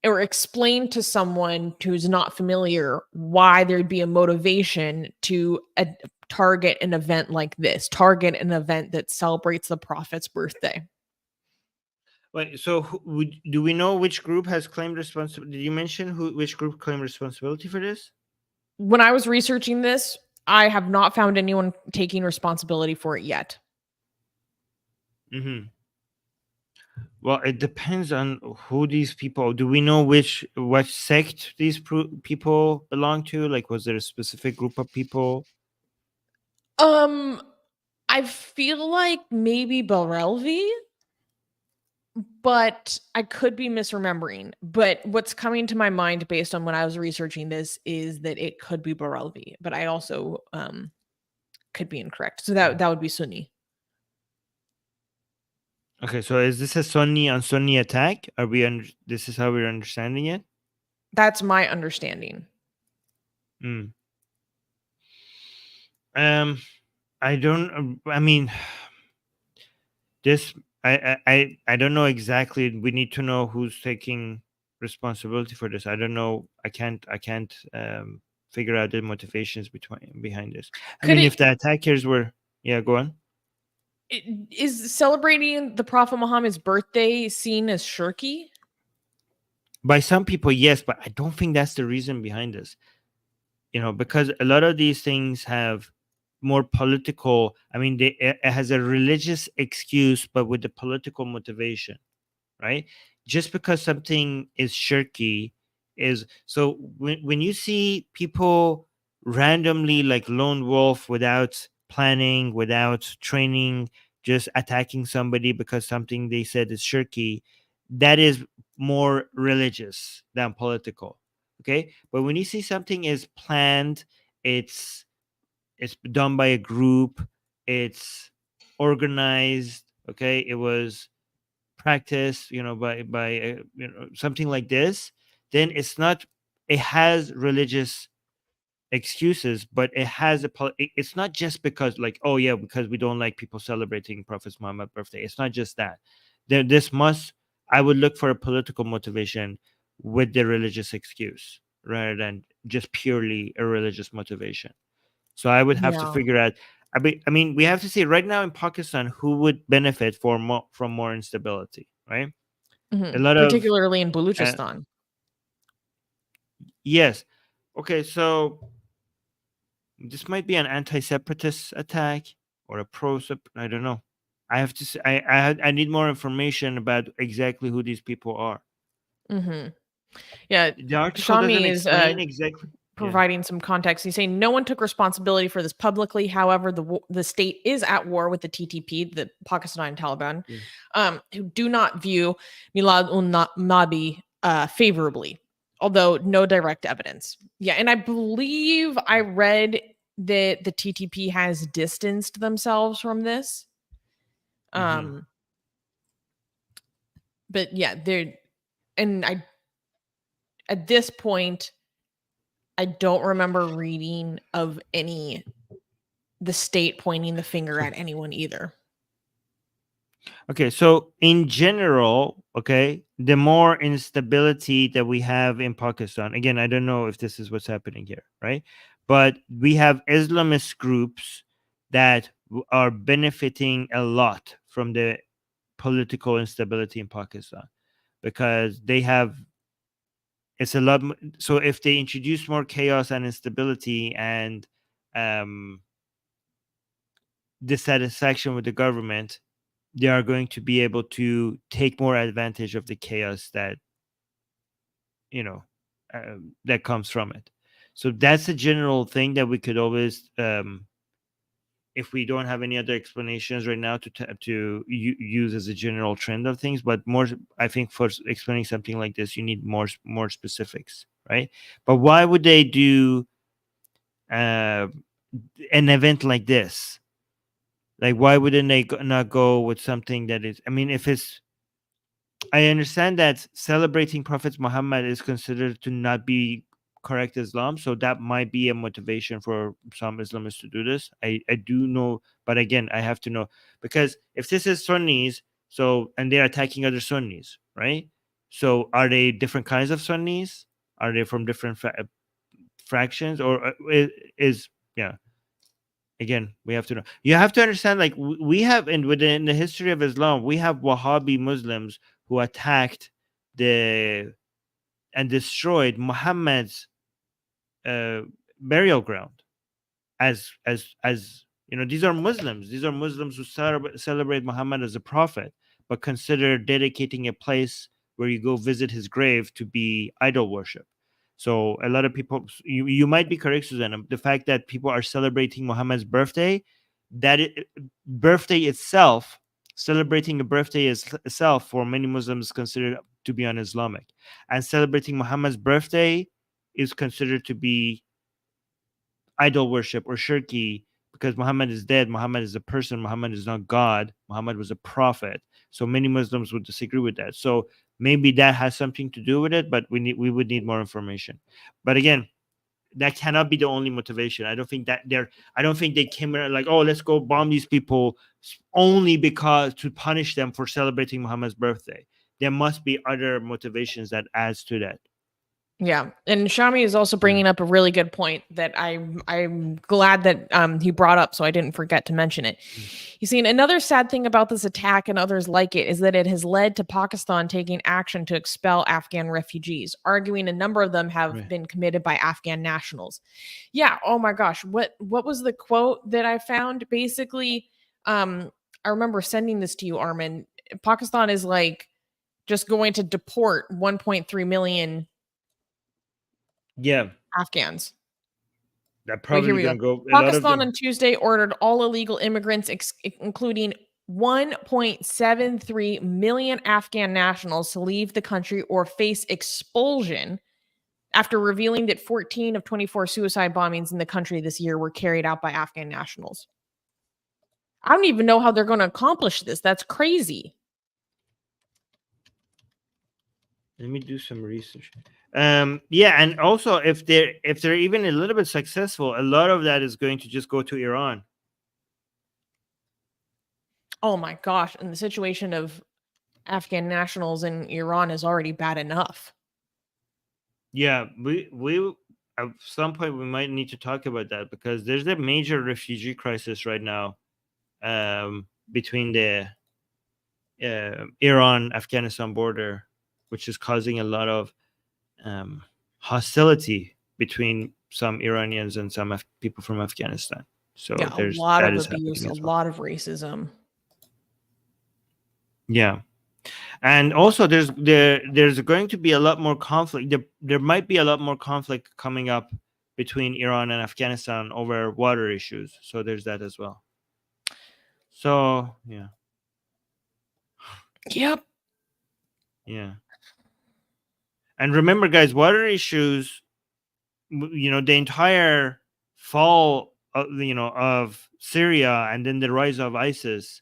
or explain to someone who's not familiar, why there'd be a motivation to target an event like this, target an event that celebrates the Prophet's birthday? Wait, so do we know which group has claimed responsibility? Did you mention which group claimed responsibility for this? When I was researching this, I have not found anyone taking responsibility for it yet. Mm-hmm. Well, it depends on who these people. Do we know what sect these people belong to? Like, was there a specific group of people? I feel like maybe Barelvi, but I could be misremembering. But what's coming to my mind based on when I was researching this is that it could be Barelvi, but I also could be incorrect. So that would be Sunni. Okay, so is this a Sunni on Sunni attack? Are we this is how we're understanding it? That's my understanding. I don't. I mean, this. I don't know exactly. We need to know who's taking responsibility for this. I don't know. I can't figure out the motivations behind this. If the attackers were, yeah, go on. Is celebrating the Prophet Muhammad's birthday seen as shirky? By some people, yes, but I don't think that's the reason behind this. Because a lot of these things have more political. It has a religious excuse, but with the political motivation, right? Just because something is shirky is so when you see people randomly, like lone wolf, without planning, without training, just attacking somebody because something they said is shirky, that is more religious than political. Okay, but when you see something is planned, it's done by a group, it's organized, okay, it was practiced, by something like this, then it has religious excuses, but it has it's not just because, like, oh yeah, because we don't like people celebrating Prophet Muhammad's birthday. It's not just that. I would look for a political motivation with the religious excuse rather than just purely a religious motivation. So I would have to figure out. We have to see right now in Pakistan who would benefit from more instability, right? Mm-hmm. A lot particularly in Baluchistan. Yes. Okay, so this might be an anti-separatist attack or a I don't know. I have to say, I need more information about exactly who these people are. Mm-hmm. Yeah, The article doesn't explain exactly. Providing some context. He's saying no one took responsibility for this publicly. However, the state is at war with the TTP, the Pakistani Taliban, who do not view Milad Nabi favorably, although no direct evidence. Yeah, and I believe I read that the TTP has distanced themselves from this. But yeah, at this point, I don't remember reading of the state pointing the finger at anyone either. Okay, so in general, okay, the more instability that we have in Pakistan. Again, I don't know if this is what's happening here, right? But we have Islamist groups that are benefiting a lot from the political instability in Pakistan, because they have, it's a lot. So if they introduce more chaos and instability and um, dissatisfaction with the government, they are going to be able to take more advantage of the chaos that, you know, that comes from it. So that's a general thing that we could always, if we don't have any other explanations right now, to use as a general trend of things. But more, I think for explaining something like this, you need more specifics, right? But why would they do uh, an event like this? Like, why wouldn't they not go with something that is? I mean, if it's, I understand that celebrating Prophet Muhammad is considered to not be correct Islam, so that might be a motivation for some Islamists to do this. I do know, but again, I have to know, because if this is Sunnis, so, and they're attacking other Sunnis, right? So are they different kinds of Sunnis? Are they from different fractions, or is, yeah? Again, we have to know. You have to understand, like, we have, and within the history of Islam, we have Wahhabi Muslims who attacked the and destroyed Muhammad's burial ground. As you know, these are Muslims. These are Muslims who celebrate Muhammad as a prophet, but consider dedicating a place where you go visit his grave to be idol worship. So a lot of people, you might be correct, Susanna. The fact that people are celebrating Muhammad's birthday, birthday itself, celebrating a birthday itself for many Muslims is considered to be un-Islamic, and celebrating Muhammad's birthday is considered to be idol worship or shirky, because Muhammad is dead. Muhammad is a person. Muhammad is not God. Muhammad was a prophet. So many Muslims would disagree with that. So maybe that has something to do with it, but we would need more information. But again, that cannot be the only motivation. I don't think that I don't think they came around like, oh, let's go bomb these people only because to punish them for celebrating Muhammad's birthday. There must be other motivations that adds to that. Yeah, and Shami is also bringing up a really good point that I'm glad that he brought up, so I didn't forget to mention it. You see, another sad thing about this attack and others like it is that it has led to Pakistan taking action to expel Afghan refugees, arguing a number of them have been committed by Afghan nationals. Yeah, oh my gosh, what was the quote that I found? Basically, I remember sending this to you, Armin. Pakistan is like just going to deport 1.3 million Afghans. That probably going to go. Pakistan on Tuesday ordered all illegal immigrants, including 1.73 million Afghan nationals, to leave the country or face expulsion after revealing that 14 of 24 suicide bombings in the country this year were carried out by Afghan nationals. I don't even know how they're going to accomplish this. That's crazy. Let me do some research. Yeah, and also if they're even a little bit successful, a lot of that is going to just go to Iran. Oh my gosh, and the situation of Afghan nationals in Iran is already bad enough. Yeah, we at some point we might need to talk about that, because there's a major refugee crisis right now between the Iran-Afghanistan border, which is causing a lot of hostility between some Iranians and some people from Afghanistan. So yeah, there's a lot of abuse, a lot of racism. Yeah, and also there's going to be a lot more conflict. There might be a lot more conflict coming up between Iran and Afghanistan over water issues. So there's that as well. So yeah. Yep. Yeah. And remember, guys, water issues, you know, the entire fall of, you know, of Syria and then the rise of ISIS,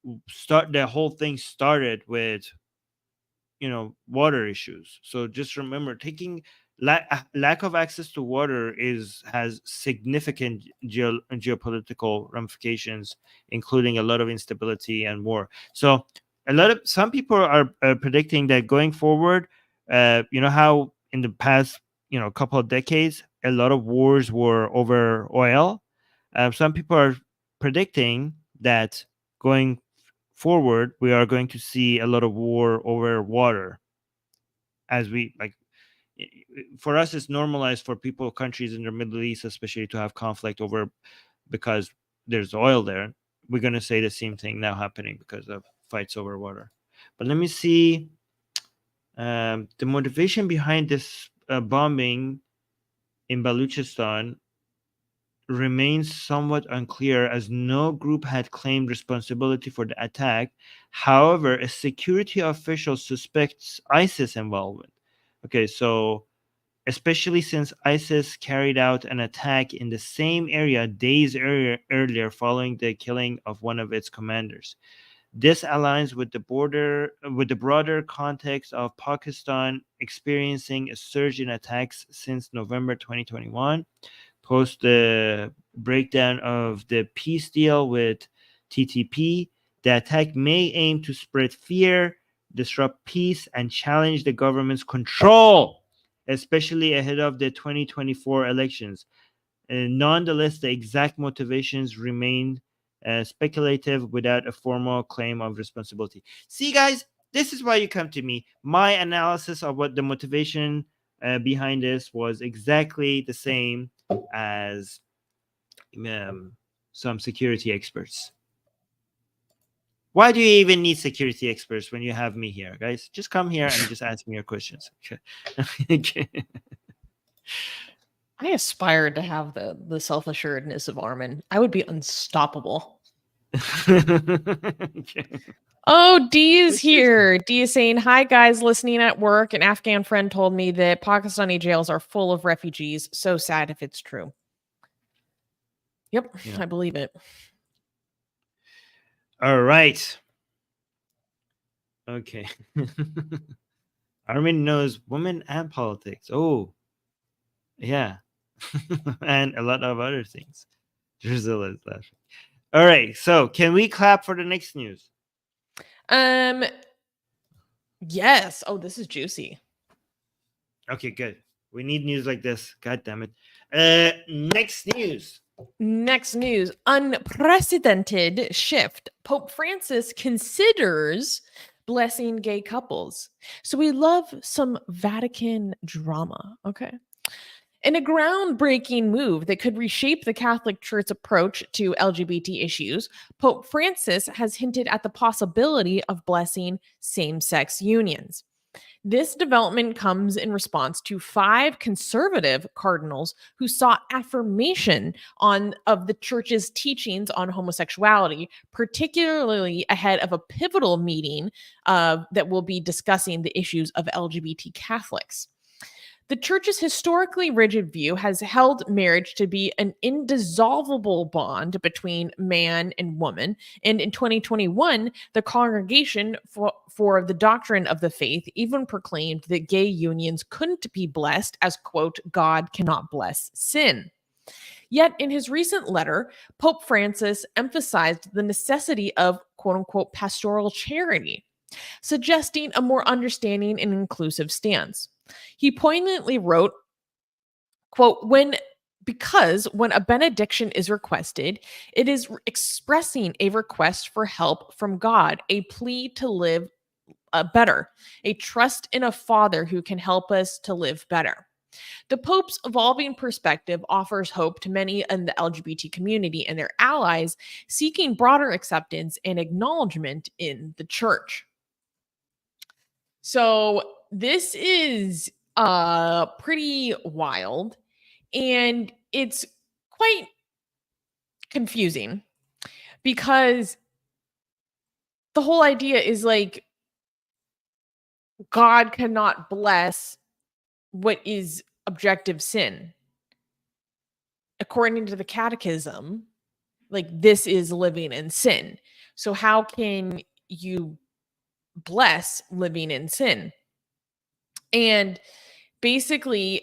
the whole thing started with, you know, water issues. So just remember, taking lack of access to water has significant geopolitical ramifications, including a lot of instability and war. So some people are predicting that going forward, you know how in the past, couple of decades, a lot of wars were over oil. Some people are predicting that going forward, we are going to see a lot of war over water. As we like, for us, it's normalized for people, countries in the Middle East, especially, to have conflict over because there's oil there. We're going to say the same thing now happening because of fights over water. But let me see. The motivation behind this bombing in Baluchistan remains somewhat unclear, as no group had claimed responsibility for the attack. However, a security official suspects ISIS involvement. Okay, so especially since ISIS carried out an attack in the same area days earlier following the killing of one of its commanders. This aligns with the broader context of Pakistan experiencing a surge in attacks since November 2021, post the breakdown of the peace deal with TTP. The attack may aim to spread fear, disrupt peace, and challenge the government's control, especially ahead of the 2024 elections. Nonetheless, the exact motivations remain speculative without a formal claim of responsibility. See, guys, this is why you come to me. My analysis of what the motivation behind this was exactly the same as some security experts. Why do you even need security experts when you have me here, guys? Just come here and just ask me your questions. Okay. I aspired to have the self-assuredness of Armin. I would be unstoppable. Okay. Oh, D is here. D is saying, hi, guys, listening at work. An Afghan friend told me that Pakistani jails are full of refugees. So sad if it's true. Yep, Yeah. I believe it. All right. Okay. Armin knows women and politics. Oh, yeah. And a lot of other things. Drusilla is laughing. All right. So can we clap for the next news? Yes. Oh, this is juicy. Okay, good. We need news like this. God damn it. Next news. Next news. Unprecedented shift. Pope Francis considers blessing gay couples. So we love some Vatican drama. Okay. In a groundbreaking move that could reshape the Catholic Church's approach to LGBT issues, Pope Francis has hinted at the possibility of blessing same sex unions. This development comes in response to 5 conservative cardinals who sought affirmation of the church's teachings on homosexuality, particularly ahead of a pivotal meeting that will be discussing the issues of LGBT Catholics. The church's historically rigid view has held marriage to be an indissoluble bond between man and woman. And in 2021, the Congregation for the Doctrine of the Faith even proclaimed that gay unions couldn't be blessed as, quote, God cannot bless sin. Yet in his recent letter, Pope Francis emphasized the necessity of, quote unquote, pastoral charity, suggesting a more understanding and inclusive stance. He poignantly wrote, quote, because when a benediction is requested, it is expressing a request for help from God, a plea to live better, a trust in a Father who can help us to live better. The Pope's evolving perspective offers hope to many in the LGBT community and their allies seeking broader acceptance and acknowledgement in the church. So this is pretty wild, and it's quite confusing because the whole idea is like God cannot bless what is objective sin. According to the catechism, like this is living in sin. So how can you bless living in sin? And basically,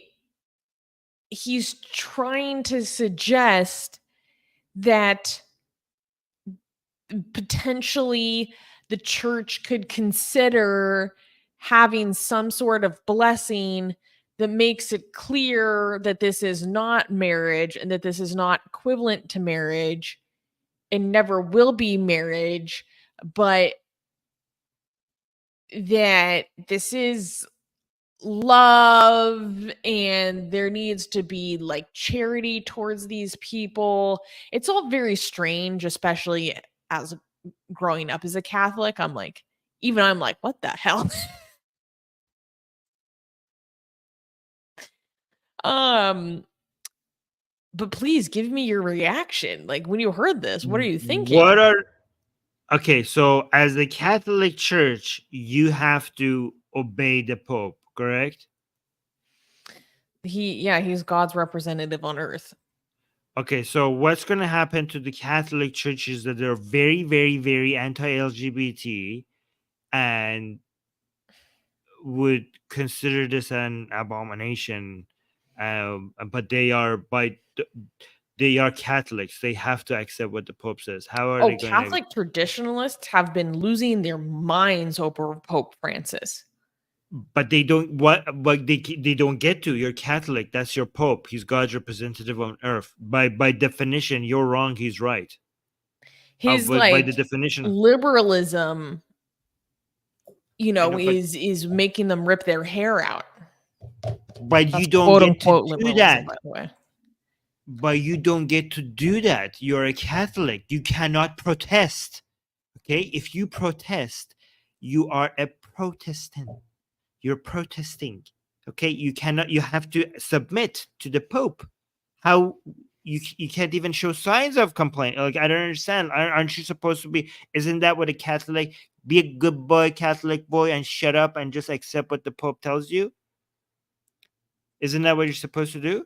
he's trying to suggest that potentially the church could consider having some sort of blessing that makes it clear that this is not marriage and that this is not equivalent to marriage and never will be marriage, but that this is love and there needs to be like charity towards these people. It's all very strange, especially as growing up as a Catholic. I'm like, what the hell? But please give me your reaction. Like, when you heard this, what are you thinking? Okay, so as the Catholic Church, you have to obey the Pope, correct? He's God's representative on earth. Okay, so what's going to happen to the Catholic Church is that they're very, very, very anti-LGBT and would consider this an abomination. But they are Catholics. They have to accept what the Pope says. How are they going Catholic traditionalists have been losing their minds over Pope Francis. But they don't they don't get to. You're Catholic. That's your Pope. He's God's representative on earth. By definition, you're wrong. He's right. His by the definition, liberalism, is making them rip their hair out. But you don't get to do that. By the way. But you don't get to do that. You're a Catholic. You cannot protest. Okay? If you protest, you are a Protestant. You're protesting. Okay? You have to submit to the Pope. How you can't even show signs of complaint. Like, I don't understand. Aren't you supposed to be? Isn't that what a Catholic? Be a good boy, Catholic boy, and shut up and just accept what the Pope tells you? Isn't that what you're supposed to do?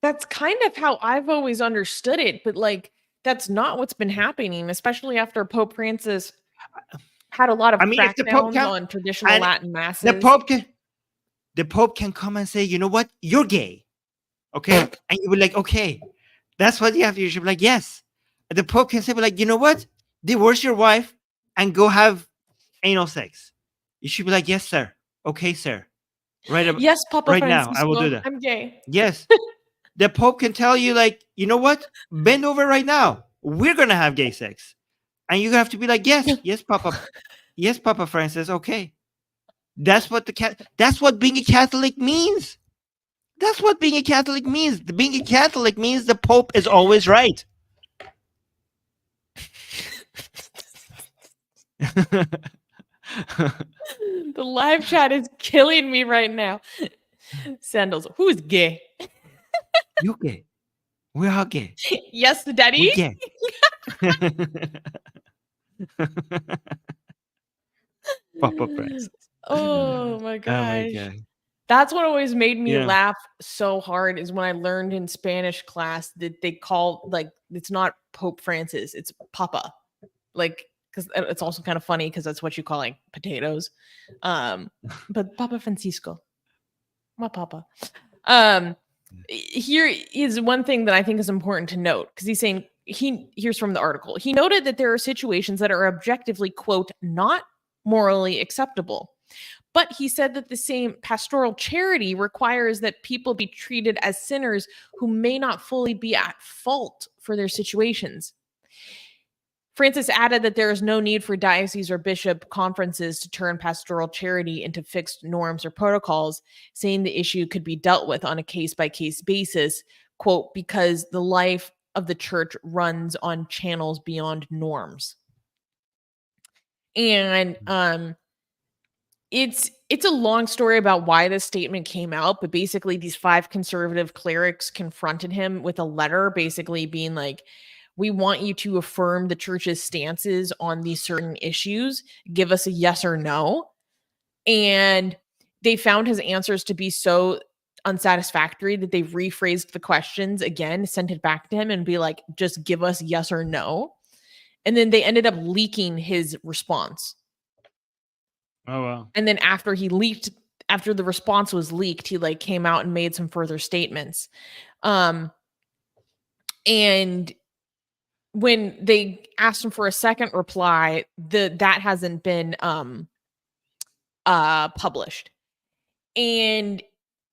That's kind of how I've always understood it, but like, that's not what's been happening, especially after Pope Francis had a lot of crackdowns on traditional Latin masses. The Pope can come and say, you know what? You're gay. Okay? And you be like, okay. That's what you have to do. You should be like, yes. And the Pope can say, like, you know what? Divorce your wife and go have anal sex. You should be like, yes, sir. Okay, sir. Yes, Papa right Francisco, now, I will do that. I'm gay. Yes. The Pope can tell you, like, you know what? Bend over right now. We're going to have gay sex. And you have to be like, yes, Papa. Yes, Papa Francis. Okay. That's what being a Catholic means. That's what being a Catholic means. Being a Catholic means the Pope is always right. The live chat is killing me right now. Sandals, who's gay? You gay. We're all gay. Yes, daddy. We're gay. Papa Francis. Oh my gosh. Oh my God. That's what always made me laugh so hard is when I learned in Spanish class that they call, like, it's not Pope Francis, it's Papa. Like, because it's also kind of funny because that's what you call like potatoes. But Papa Francisco. My Papa. Here is one thing that I think is important to note, because he's saying, here's from the article. He noted that there are situations that are objectively, quote, not morally acceptable. But he said that the same pastoral charity requires that people be treated as sinners who may not fully be at fault for their situations. Francis added that there is no need for diocese or bishop conferences to turn pastoral charity into fixed norms or protocols, saying the issue could be dealt with on a case-by-case basis, quote, because the life of the church runs on channels beyond norms. And it's a long story about why this statement came out, but basically these 5 conservative clerics confronted him with a letter basically being like, we want you to affirm the church's stances on these certain issues. Give us a yes or no. And they found his answers to be so unsatisfactory that they rephrased the questions again, sent it back to him and be like, just give us yes or no. And then they ended up leaking his response. Oh, wow. And then after the response was leaked, he like came out and made some further statements. And when they asked him for a second reply, that hasn't been published. And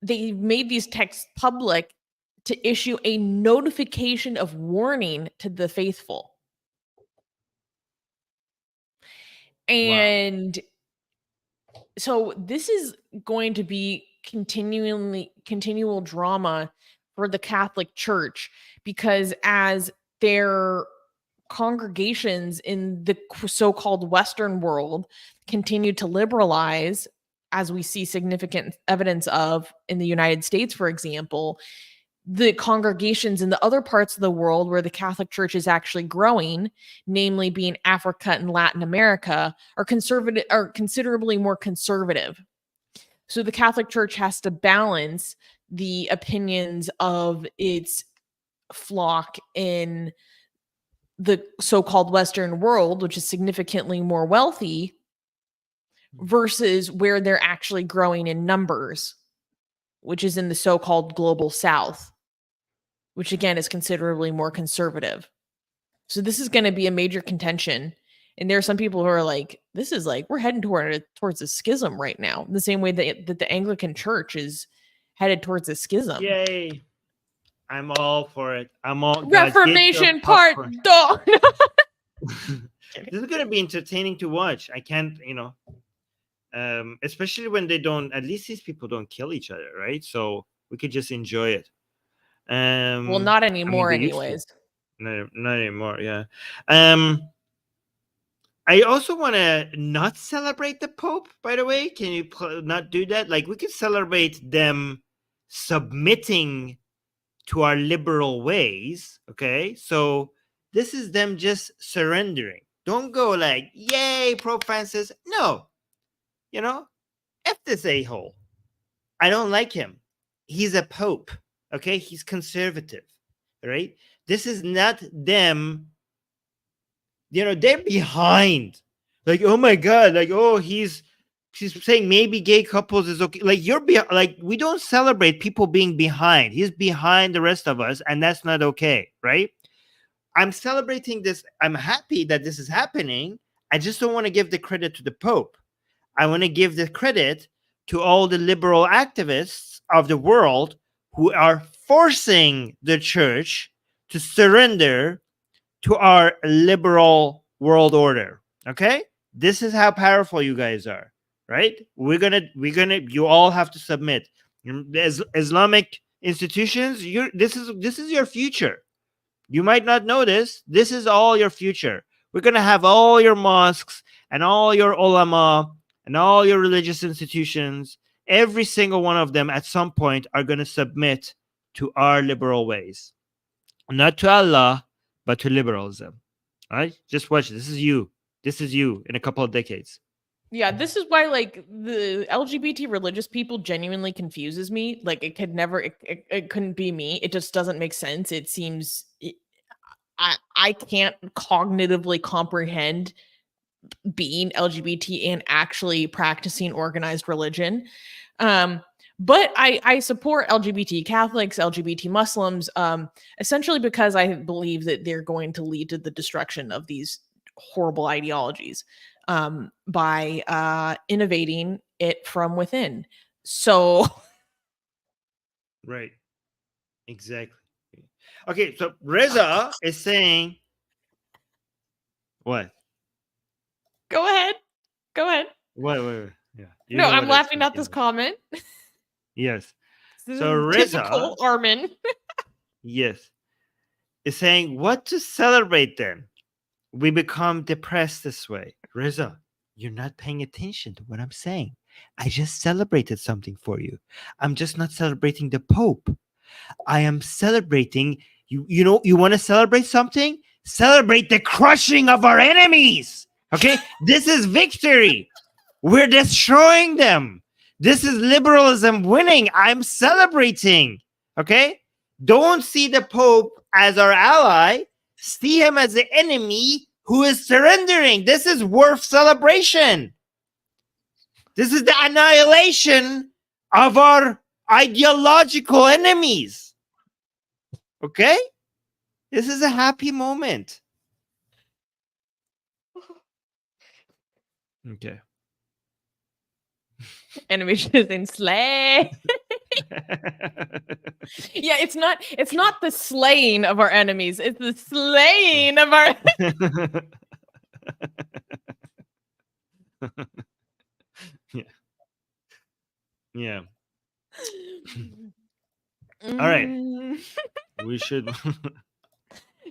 they made these texts public to issue a notification of warning to the faithful. And so this is going to be continual drama for the Catholic Church, because as their congregations in the so-called Western world continue to liberalize, as we see significant evidence of in the United States, for example, the congregations in the other parts of the world where the Catholic Church is actually growing, namely being Africa and Latin America, are considerably more conservative. So the Catholic Church has to balance the opinions of its flock in the so-called Western world, which is significantly more wealthy, versus where they're actually growing in numbers, which is in the so-called global South, which again is considerably more conservative. So this is going to be a major contention. And there are some people who are like, this is like, we're heading towards a schism right now, the same way that the Anglican Church is headed towards a schism. Yay. I'm all for it. I'm all Reformation Part 2. This is going to be entertaining to watch. I can't, especially when they don't, at least these people don't kill each other, right? So we could just enjoy it. Well, not anymore, anyways. Not anymore, yeah. I also want to not celebrate the Pope, by the way. Can you not do that? Like, we could celebrate them submitting to our liberal ways, okay? So this is them just surrendering. Don't go like, yay, Pope Francis. No. F this a-hole. I don't like him. He's a pope, okay? He's conservative, right? This is not them. They're behind. Like, oh my God, like, oh, she's saying maybe gay couples is okay. Like, like, we don't celebrate people being behind. He's behind the rest of us, and that's not okay, right? I'm celebrating this. I'm happy that this is happening. I just don't want to give the credit to the Pope. I want to give the credit to all the liberal activists of the world who are forcing the church to surrender to our liberal world order. Okay? This is how powerful you guys are, right? You all have to submit. The Islamic institutions, this is your future. You might not know this. This is all your future. We're going to have all your mosques and all your ulama and all your religious institutions, every single one of them at some point are going to submit to our liberal ways. Not to Allah, but to liberalism. All right? Just watch. This is you. This is you in a couple of decades. Yeah, this is why, like, the LGBT religious people genuinely confuses me. Like, it couldn't be me. It just doesn't make sense. It seems, I can't cognitively comprehend being LGBT and actually practicing organized religion. But I support LGBT Catholics, LGBT Muslims, essentially because I believe that they're going to lead to the destruction of these horrible ideologies by innovating it from within. So, right, exactly. Okay, so Reza is saying, what? Go ahead. Wait. Yeah. No, I'm laughing at this comment. Yes. This so Reza, typical Armin. Yes, is saying, what to celebrate then? We become depressed this way. Reza, you're not paying attention to what I'm saying. I just celebrated something for you. I'm just not celebrating the Pope. I am celebrating, you want to celebrate something? Celebrate the crushing of our enemies. Okay? This is victory. We're destroying them. This is liberalism winning. I'm celebrating. Okay? Don't see the Pope as our ally. See him as the enemy who is surrendering. This is worth celebration. This is the annihilation of our ideological enemies. Okay? This is a happy moment. Okay. Animation is in slay. Yeah, it's not the slaying of our enemies, it's the slaying of our Yeah. Yeah. All right. We should.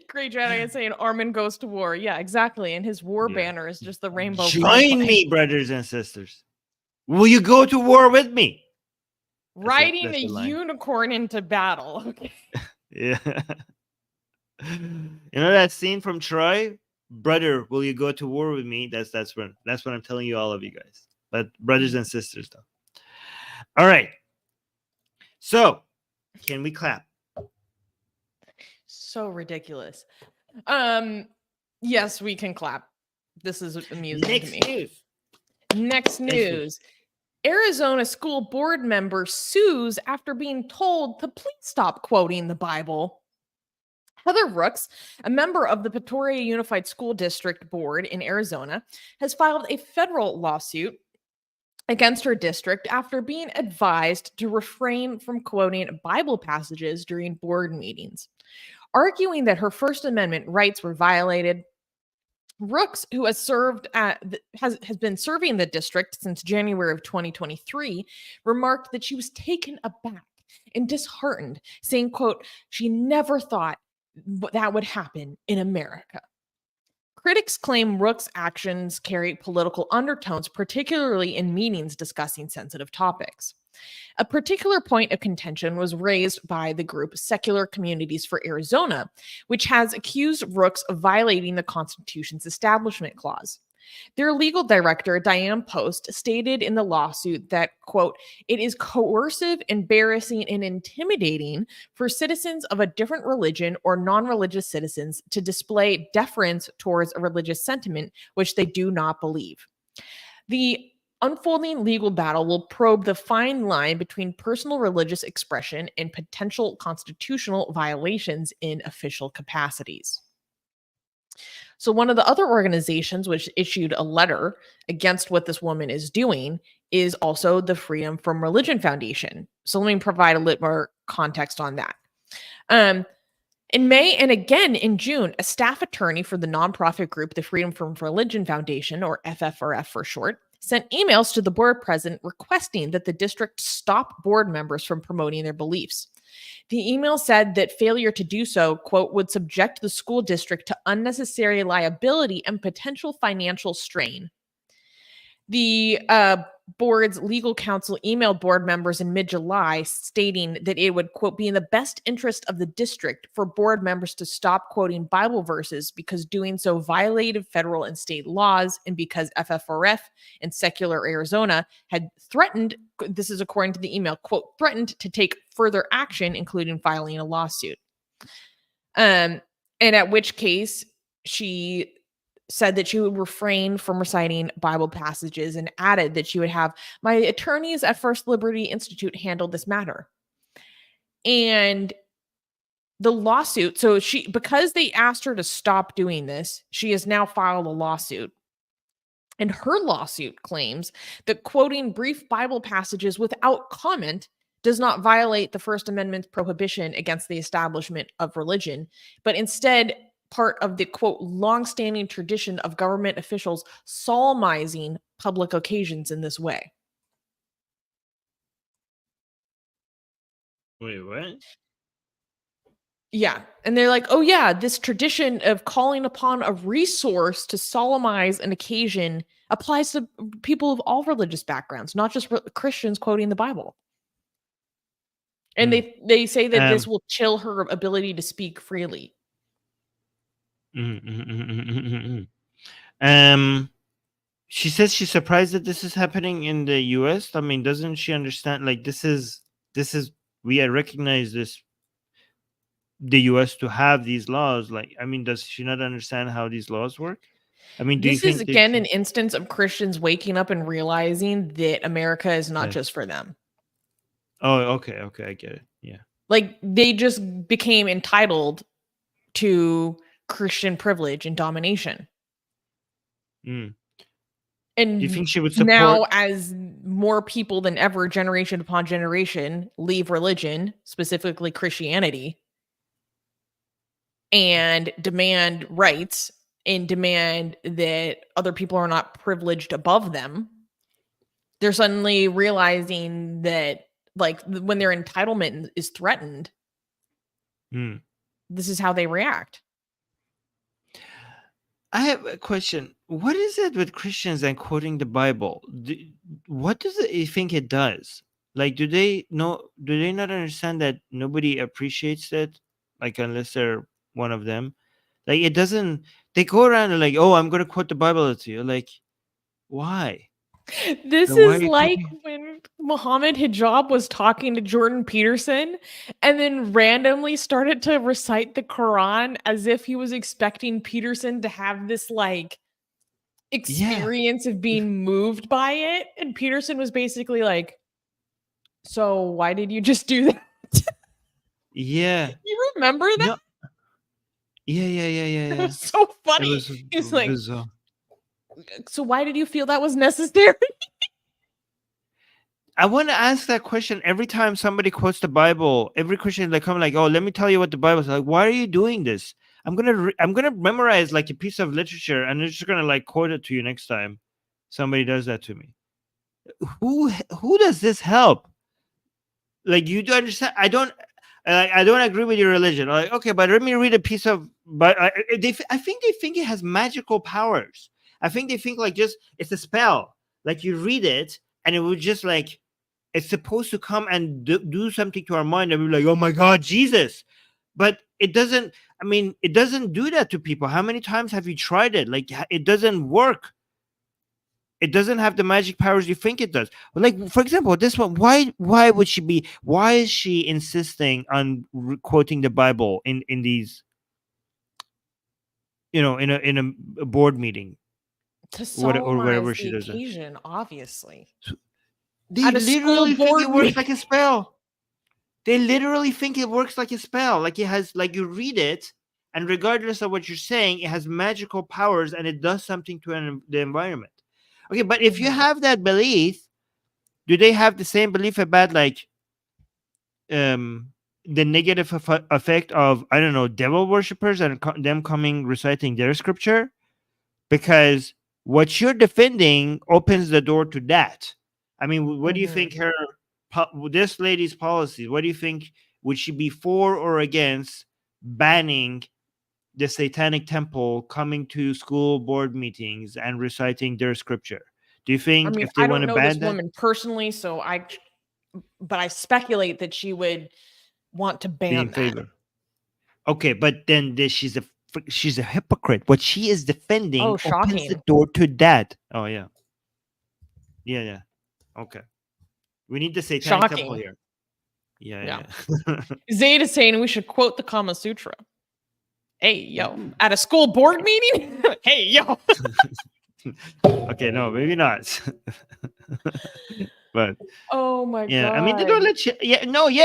Great Dragon saying Armin goes to war. Yeah, exactly. And his war Yeah. banner is just the rainbow. Join me, brothers and sisters. Will you go to war with me? Riding that's a the line. unicorn into battle. Okay. Yeah. You know that scene from Troy? Brother, will you go to war with me? That's what I'm telling you, all of you guys. But brothers and sisters, though. All right. So, can we clap? So ridiculous. Yes, we can clap. This is amusing to me. News. Next news. Arizona school board member sues after being told to please stop quoting the Bible. Heather Rooks, a member of the Peoria Unified School District Board in Arizona, has filed a federal lawsuit against her district after being advised to refrain from quoting Bible passages during board meetings. Arguing that her First Amendment rights were violated, Rooks, who has been serving the district since January of 2023, remarked that she was taken aback and disheartened, saying, quote, she never thought that would happen in America. Critics claim Rooks' actions carry political undertones, particularly in meetings discussing sensitive topics. A particular point of contention was raised by the group Secular Communities for Arizona, which has accused Rooks of violating the Constitution's Establishment Clause. Their legal director, Diane Post, stated in the lawsuit that, quote, it is coercive, embarrassing, and intimidating for citizens of a different religion or non-religious citizens to display deference towards a religious sentiment which they do not believe. The unfolding legal battle will probe the fine line between personal religious expression and potential constitutional violations in official capacities. So one of the other organizations which issued a letter against what this woman is doing is also the Freedom from Religion Foundation. So let me provide a little more context on that. In May and again in June, a staff attorney for the nonprofit group, the Freedom from Religion Foundation, or FFRF for short, sent emails to the board president requesting that the district stop board members from promoting their beliefs. The email said that failure to do so, quote, would subject the school district to unnecessary liability and potential financial strain. The board's legal counsel emailed board members in mid-July stating that it would, quote, be in the best interest of the district for board members to stop quoting Bible verses because doing so violated federal and state laws and because FFRF and Secular Arizona had threatened, this is according to the email, quote, threatened to take further action, including filing a lawsuit. And at which case she said that she would refrain from reciting Bible passages and added that she would have my attorneys at First Liberty Institute handle this matter. And the lawsuit, so because they asked her to stop doing this, she has now filed a lawsuit. And her lawsuit claims that quoting brief Bible passages without comment does not violate the First Amendment's prohibition against the establishment of religion, but instead part of the, quote, long-standing tradition of government officials solemnizing public occasions in this way. Wait, what? Yeah. And they're like, oh yeah, this tradition of calling upon a resource to solemnize an occasion applies to people of all religious backgrounds, not just Christians quoting the Bible. And they say that this will chill her ability to speak freely. She says she's surprised that this is happening in the US. I mean, doesn't she understand? Like, this is we recognize this, the US, to have these laws. Like, I mean, does she not understand how these laws work? I mean, this is again an instance of Christians waking up and realizing that America is not just for them. Oh, okay, I get it. Yeah. Like, they just became entitled to Christian privilege and domination. And And do you think she would support now, as more people than ever, generation upon generation, leave religion, specifically Christianity, and demand rights and demand that other people are not privileged above them, they're suddenly realizing that, like, when their entitlement is threatened, this is how they react. I have a question. What is it with Christians and quoting the Bible? What does you think it does? Like, do they not understand that nobody appreciates it? Like, unless they're one of them. Like, it doesn't. They go around and like, oh, I'm going to quote the Bible to you. Like, why? This Then why are is you like quoting? when Muhammad Hijab was talking to Jordan Peterson and then randomly started to recite the Quran as if he was expecting Peterson to have this like experience of being moved by it. And Peterson was basically like, so why did you just do that? Yeah. You remember that? No. Yeah. It was so funny. It was He's like, bizarre. so why did you feel that was necessary? I want to ask that question every time somebody quotes the Bible. Every Christian, they come like, "Oh, let me tell you what the Bible says." Like, why are you doing this? I'm gonna memorize like a piece of literature, and I'm just gonna like quote it to you next time somebody does that to me. Who does this help? Like, you do understand? I don't agree with your religion. Like, okay, but let me read a piece of. But I think they think it has magical powers. I think they think like just it's a spell. Like, you read it, and it would just like it's supposed to come and do something to our mind, and we're like, oh my God, Jesus. But it doesn't. I mean, it doesn't do that to people. How many times have you tried it? Like, it doesn't work. It doesn't have the magic powers you think it does. Like, for example, this one. Why would she be? Why is she insisting on quoting the Bible in these? In a board meeting, To or wherever solemnize she the does it. occasion, obviously. They At a school literally think board it works meeting. like a spell. They literally think it works like a spell. Like, it has, like, you read it, and regardless of what you're saying, it has magical powers and it does something to the environment. Okay, but if you have that belief, do they have the same belief about like the negative effect of, I don't know, devil worshippers and them coming reciting their scripture? Because what you're defending opens the door to that. I mean, what do you think this lady's policies? What do you think? Would she be for or against banning the Satanic Temple coming to school board meetings and reciting their scripture? Do you I think mean, if they I want don't to know this ban that? woman personally, but I speculate that she would want to Be ban in that. favor. Okay, but then she's a hypocrite. What she is defending opens shocking. the door to that. Oh yeah. Yeah. Okay. We need the Satanic Temple Shocking. here. Yeah. Zayd is saying we should quote the Kama Sutra. Hey, yo. At a school board meeting? Hey, yo. Okay, no, maybe not. But oh my god. I mean, they don't let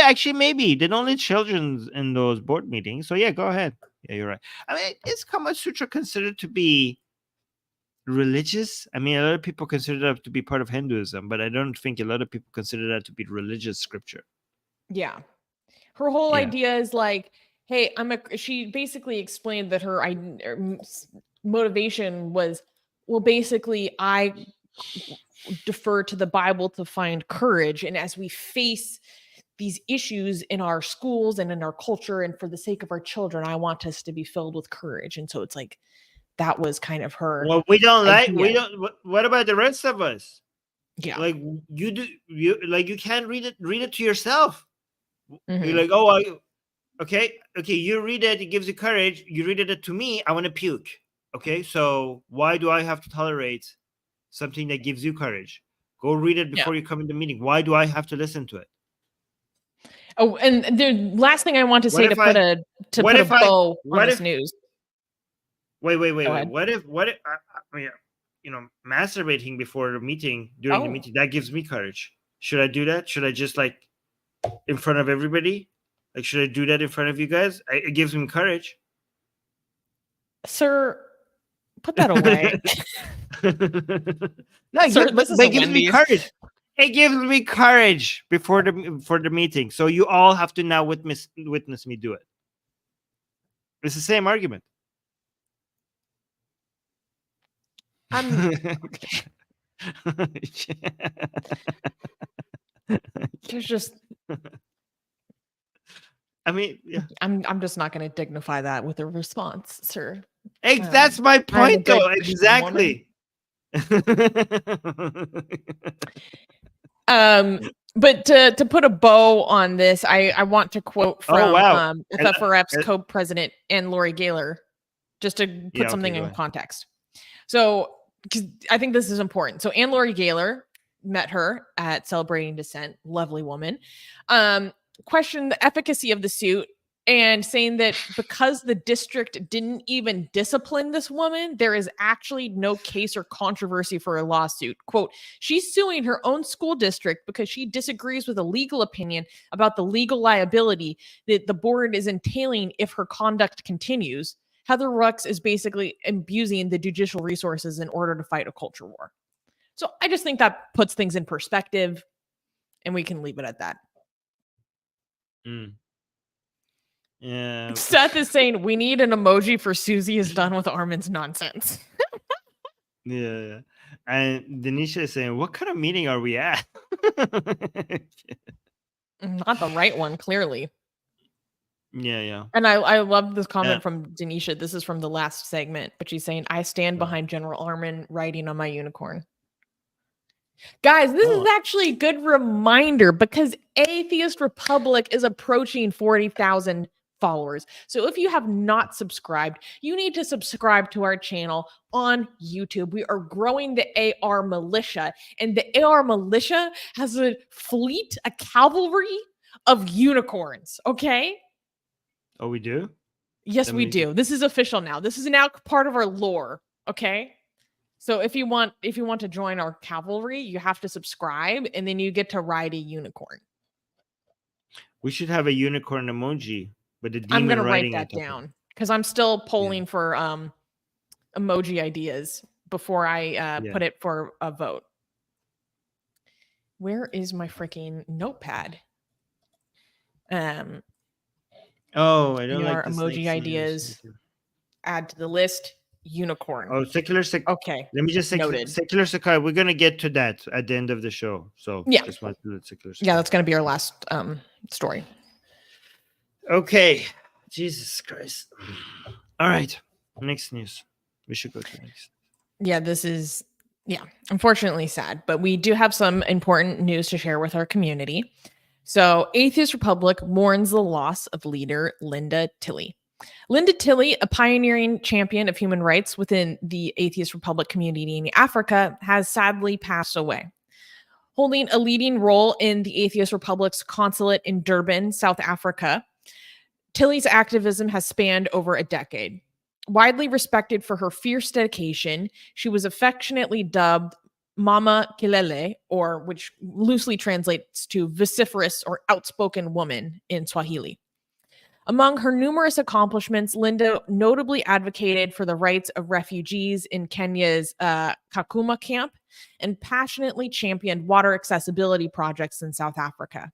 actually maybe they don't let children in those board meetings. So yeah, go ahead. Yeah, you're right. I mean, is Kama Sutra considered to be religious? I mean, a lot of people consider that to be part of Hinduism, but I don't think a lot of people consider that to be religious scripture. Yeah. Her whole idea is like, hey, she basically explained that her motivation was, well, basically, I defer to the Bible to find courage. And as we face these issues in our schools and in our culture, and for the sake of our children, I want us to be filled with courage. And so it's like, that was kind of her. Well, we don't. What about the rest of us? Yeah. Like, you can't read it to yourself. Mm-hmm. You're like, oh, okay, you read it, it gives you courage. You read it to me, I want to puke. Okay, so why do I have to tolerate something that gives you courage? Go read it before you come in the meeting. Why do I have to listen to it? Oh, and the last thing I want to say to put a bow on this news. Wait. What if I mean, masturbating before the meeting, during the meeting, that gives me courage. Should I do that? Should I just like in front of everybody? Like, should I do that in front of you guys? It gives me courage. Sir, put that away. No, Sir, but this is it a gives me Wendy's. courage. It gives me courage before the meeting. So you all have to now witness me do it. It's the same argument. There's just I mean, yeah. I'm just not going to dignify that with a response, sir. That's my point, though. Exactly. But to put a bow on this, I want to quote from FFRF's co-president Anne Lori Gaylor, just to put something in context. So, because I think this is important. So Anne Lori Gaylor, met her at Celebrating Dissent, lovely woman, questioned the efficacy of the suit and saying that because the district didn't even discipline this woman, there is actually no case or controversy for a lawsuit. Quote, she's suing her own school district because she disagrees with a legal opinion about the legal liability that the board is entailing if her conduct continues. Heather Rux is basically abusing the judicial resources in order to fight a culture war. So I just think that puts things in perspective, and we can leave it at that. Yeah. Seth is saying we need an emoji for Susie is done with Armin's nonsense. Yeah. And Denisha is saying, what kind of meeting are we at? Not the right one, clearly. Yeah. And I love this comment from Denisha. This is from the last segment, but she's saying, I stand behind General Armin riding on my unicorn. Guys, this is actually a good reminder because Atheist Republic is approaching 40,000 followers. So if you have not subscribed, you need to subscribe to our channel on YouTube. We are growing the AR militia, and the AR militia has a fleet, a cavalry of unicorns. Okay. Oh, we do? Yes, we do. This is official now. This is now part of our lore. Okay. So if you want to join our cavalry, you have to subscribe, and then you get to ride a unicorn. We should have a unicorn emoji, but the demon. I'm gonna write that down because I'm still polling for emoji ideas before I put it for a vote. Where is my freaking notepad? I don't like this emoji ideas. Add to the list. Unicorn. Oh, secular. Okay. Let me just say secular Sakai. We're gonna get to that at the end of the show. So just want to do secular. Yeah, that's gonna be our last story. Okay. Jesus Christ. All right. Next news. We should go to next. Yeah, this is unfortunately sad, but we do have some important news to share with our community. So, Atheist Republic mourns the loss of leader Linda Tilley. Linda Tilley, a pioneering champion of human rights within the Atheist Republic community in Africa, has sadly passed away. Holding a leading role in the Atheist Republic's consulate in Durban, South Africa, Tilley's activism has spanned over a decade. Widely respected for her fierce dedication, she was affectionately dubbed Mama Kilele, or which loosely translates to vociferous or outspoken woman in Swahili. Among her numerous accomplishments, Linda notably advocated for the rights of refugees in Kenya's Kakuma camp and passionately championed water accessibility projects in South Africa.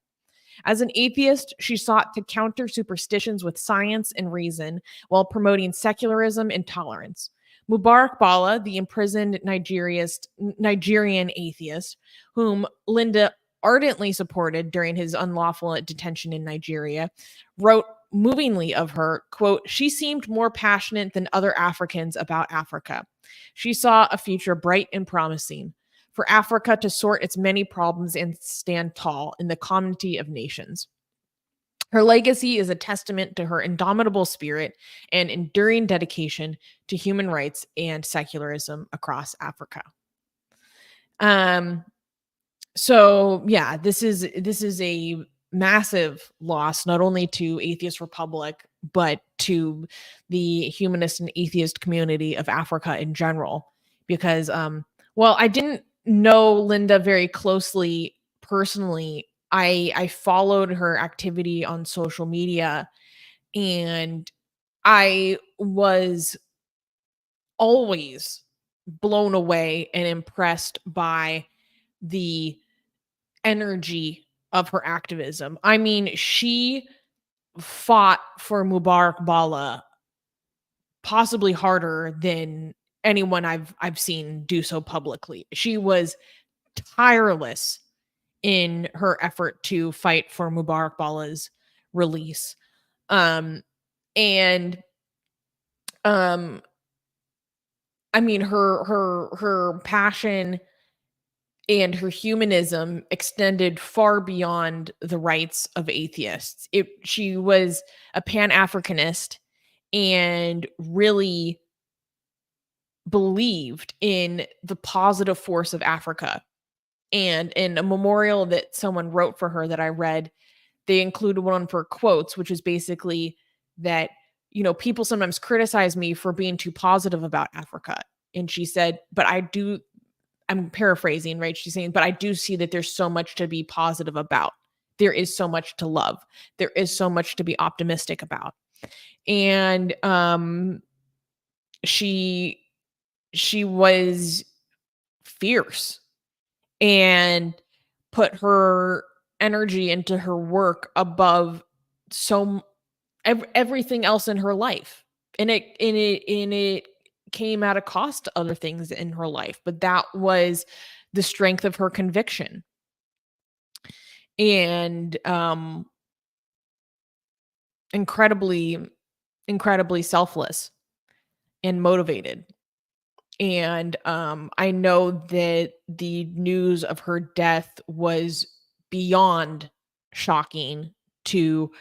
As an atheist, she sought to counter superstitions with science and reason while promoting secularism and tolerance. Mubarak Bala, the imprisoned Nigerian atheist, whom Linda ardently supported during his unlawful detention in Nigeria, wrote movingly of her, quote, she seemed more passionate than other Africans about Africa. She saw a future bright and promising for Africa to sort its many problems and stand tall in the community of nations. Her legacy is a testament to her indomitable spirit and enduring dedication to human rights and secularism across Africa. So yeah, this is a massive loss, not only to Atheist Republic, but to the humanist and atheist community of Africa in general. Because, I didn't know Linda very closely personally. I followed her activity on social media, and I was always blown away and impressed by the energy of her activism. I mean, she fought for Mubarak Bala possibly harder than anyone I've seen do so publicly. She was tireless in her effort to fight for Mubarak Bala's release. And I mean, her passion and her humanism extended far beyond the rights of atheists. She was a Pan-Africanist and really believed in the positive force of Africa. And in a memorial that someone wrote for her that I read, they included one for quotes, which is basically that, you know, people sometimes criticize me for being too positive about Africa. And she said, but I'm paraphrasing, right? She's saying, but I do see that there's so much to be positive about. There is so much to love. There is so much to be optimistic about. And she was fierce and put her energy into her work above everything else in her life. And it came at a cost to other things in her life, but that was the strength of her conviction. And incredibly selfless and motivated. And I know that the news of her death was beyond shocking to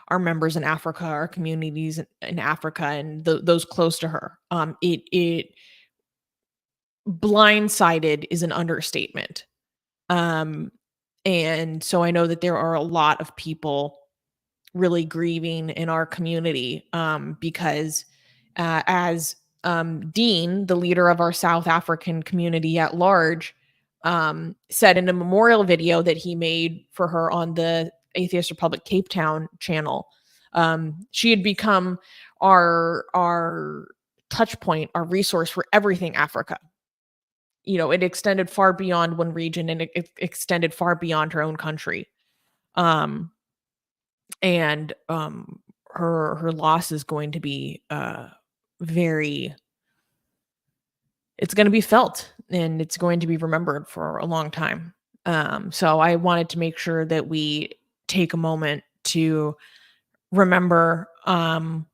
our members in Africa, our communities in Africa, and those close to her. It blindsided is an understatement. And so I know that there are a lot of people really grieving in our community because as Dean, the leader of our South African community at large, said in a memorial video that he made for her on the Atheist Republic Cape Town channel, she had become our touch point, our resource for everything Africa. You know, it extended far beyond one region, and it extended far beyond her own country. And her loss is going to be it's going to be felt, and it's going to be remembered for a long time. So I wanted to make sure that we take a moment to remember her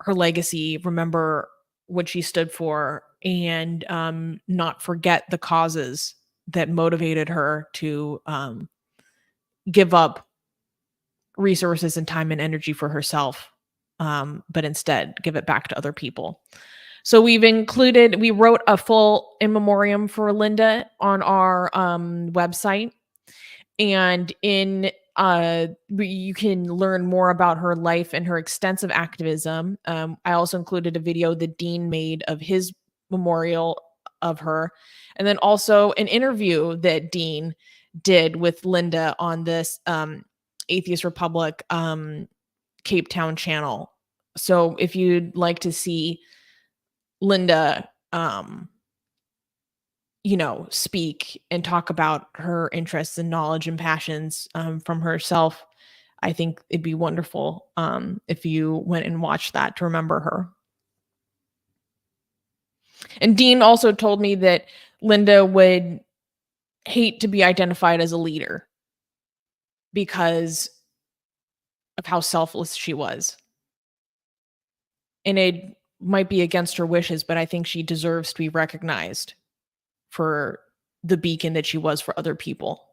legacy, remember what she stood for, and not forget the causes that motivated her to give up resources and time and energy for herself, but instead give it back to other people. So we wrote a full in memoriam for Linda on our website, and you can learn more about her life and her extensive activism. I also included a video that Dean made of his memorial of her, and then also an interview that Dean did with Linda on this Atheist Republic Cape Town channel. So if you'd like to see Linda speak and talk about her interests and knowledge and passions from herself, I think it'd be wonderful if you went and watched that to remember her. And Dean also told me that Linda would hate to be identified as a leader because of how selfless she was. And it might be against her wishes, but I think she deserves to be recognized for the beacon that she was for other people.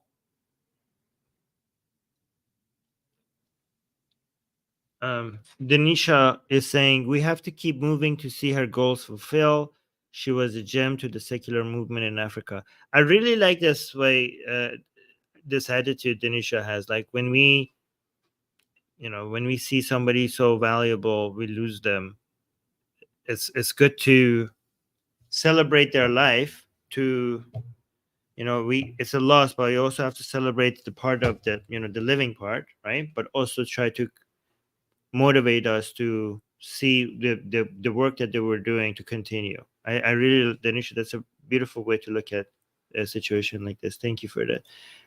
Denisha is saying we have to keep moving to see her goals fulfill. She was a gem to the secular movement in Africa. I really like this way, this attitude Denisha has. Like when we see somebody so valuable, we lose them. It's good to celebrate their life. It's a loss, but you also have to celebrate the part of the living part, right? But also try to motivate us to see the work that they were doing to continue, I really, Danisha, that's a beautiful way to look at a situation like this. Thank you for that.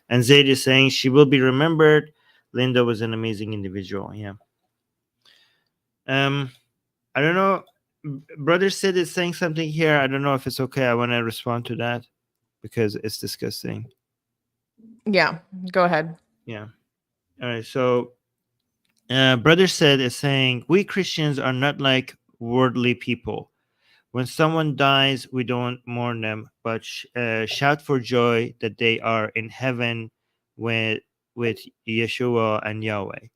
And Zaid is saying she will be remembered. Linda was an amazing individual. Yeah. I don't know. Brother Sid is saying something here. I don't know if it's okay. I want to respond to that because it's disgusting. Yeah, go ahead. Yeah. All right. So, Brother Sid is saying we Christians are not like worldly people. When someone dies, we don't mourn them, but shout for joy that they are in heaven with Yeshua and Yahweh.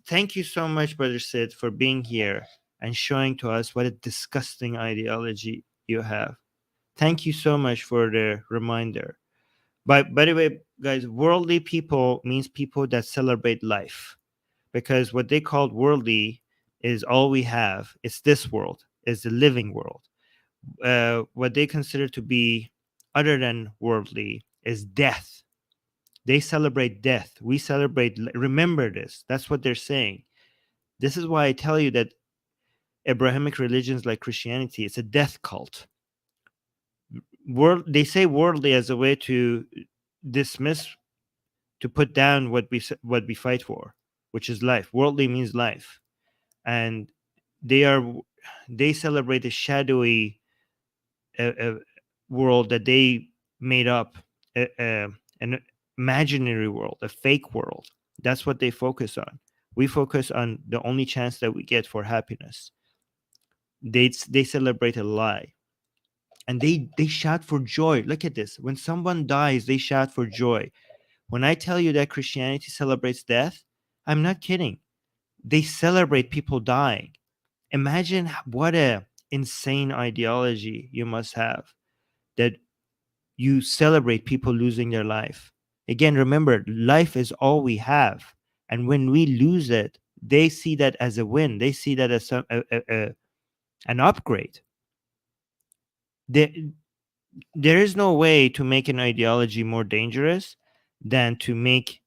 Thank you so much, Brother Sid, for being here and showing to us what a disgusting ideology you have. Thank you so much for the reminder. By the way, guys, worldly people means people that celebrate life, because what they called worldly is all we have. It's this world, is the living world. What they consider to be other than worldly is death. They celebrate death. We celebrate. Remember this. That's what they're saying. This is why I tell you that Abrahamic religions like Christianity, it's a death cult. They say worldly as a way to dismiss, to put down what we fight for, which is life. Worldly means life, and they celebrate a shadowy world that they made up, an imaginary world, a fake world. That's what they focus on. We focus on the only chance that we get for happiness. They celebrate a lie, and they shout for joy. Look at this. When someone dies, they shout for joy. When I tell you that Christianity celebrates death, I'm not kidding. They celebrate people dying. Imagine what a insane ideology you must have, that you celebrate people losing their life. Again, remember, life is all we have. And when we lose it, they see that as a win. They see that as an upgrade. There is no way to make an ideology more dangerous than to make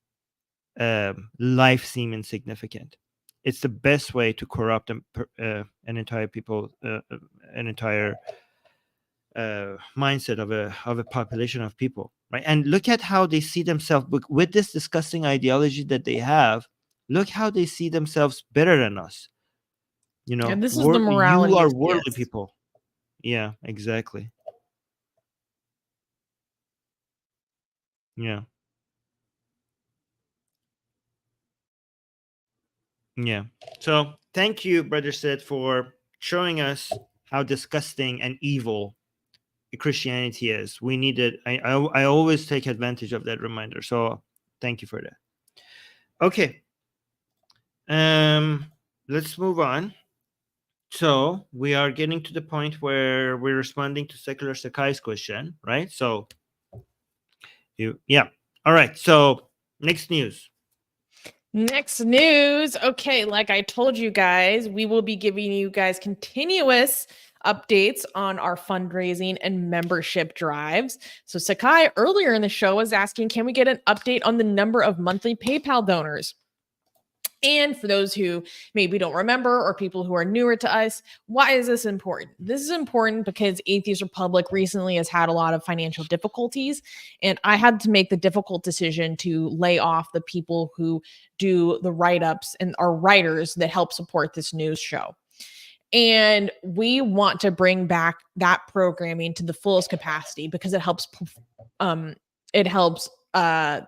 life seem insignificant. It's the best way to corrupt an entire people, an entire mindset of a population of people, right? And look at how they see themselves with this disgusting ideology that they have. Look how they see themselves better than us. You know, And this is the morality you are of worldly theists. people. Yeah, exactly. Yeah. Yeah. So thank you, Brother Sid, for showing us how disgusting and evil Christianity is. We need it. I always take advantage of that reminder. So thank you for that. Okay. Let's move on. So we are getting to the point where we're responding to Secular Sakai's question, right? So yeah. All right. So next news. Next news. Okay, like I told you guys, we will be giving you guys continuous updates on our fundraising and membership drives. So Sakai earlier in the show was asking, can we get an update on the number of monthly PayPal donors? And for those who maybe don't remember or people who are newer to us, why is this important? This is important because Atheist Republic recently has had a lot of financial difficulties, and I had to make the difficult decision to lay off the people who do the write-ups and are writers that help support this news show. And we want to bring back that programming to the fullest capacity because it helps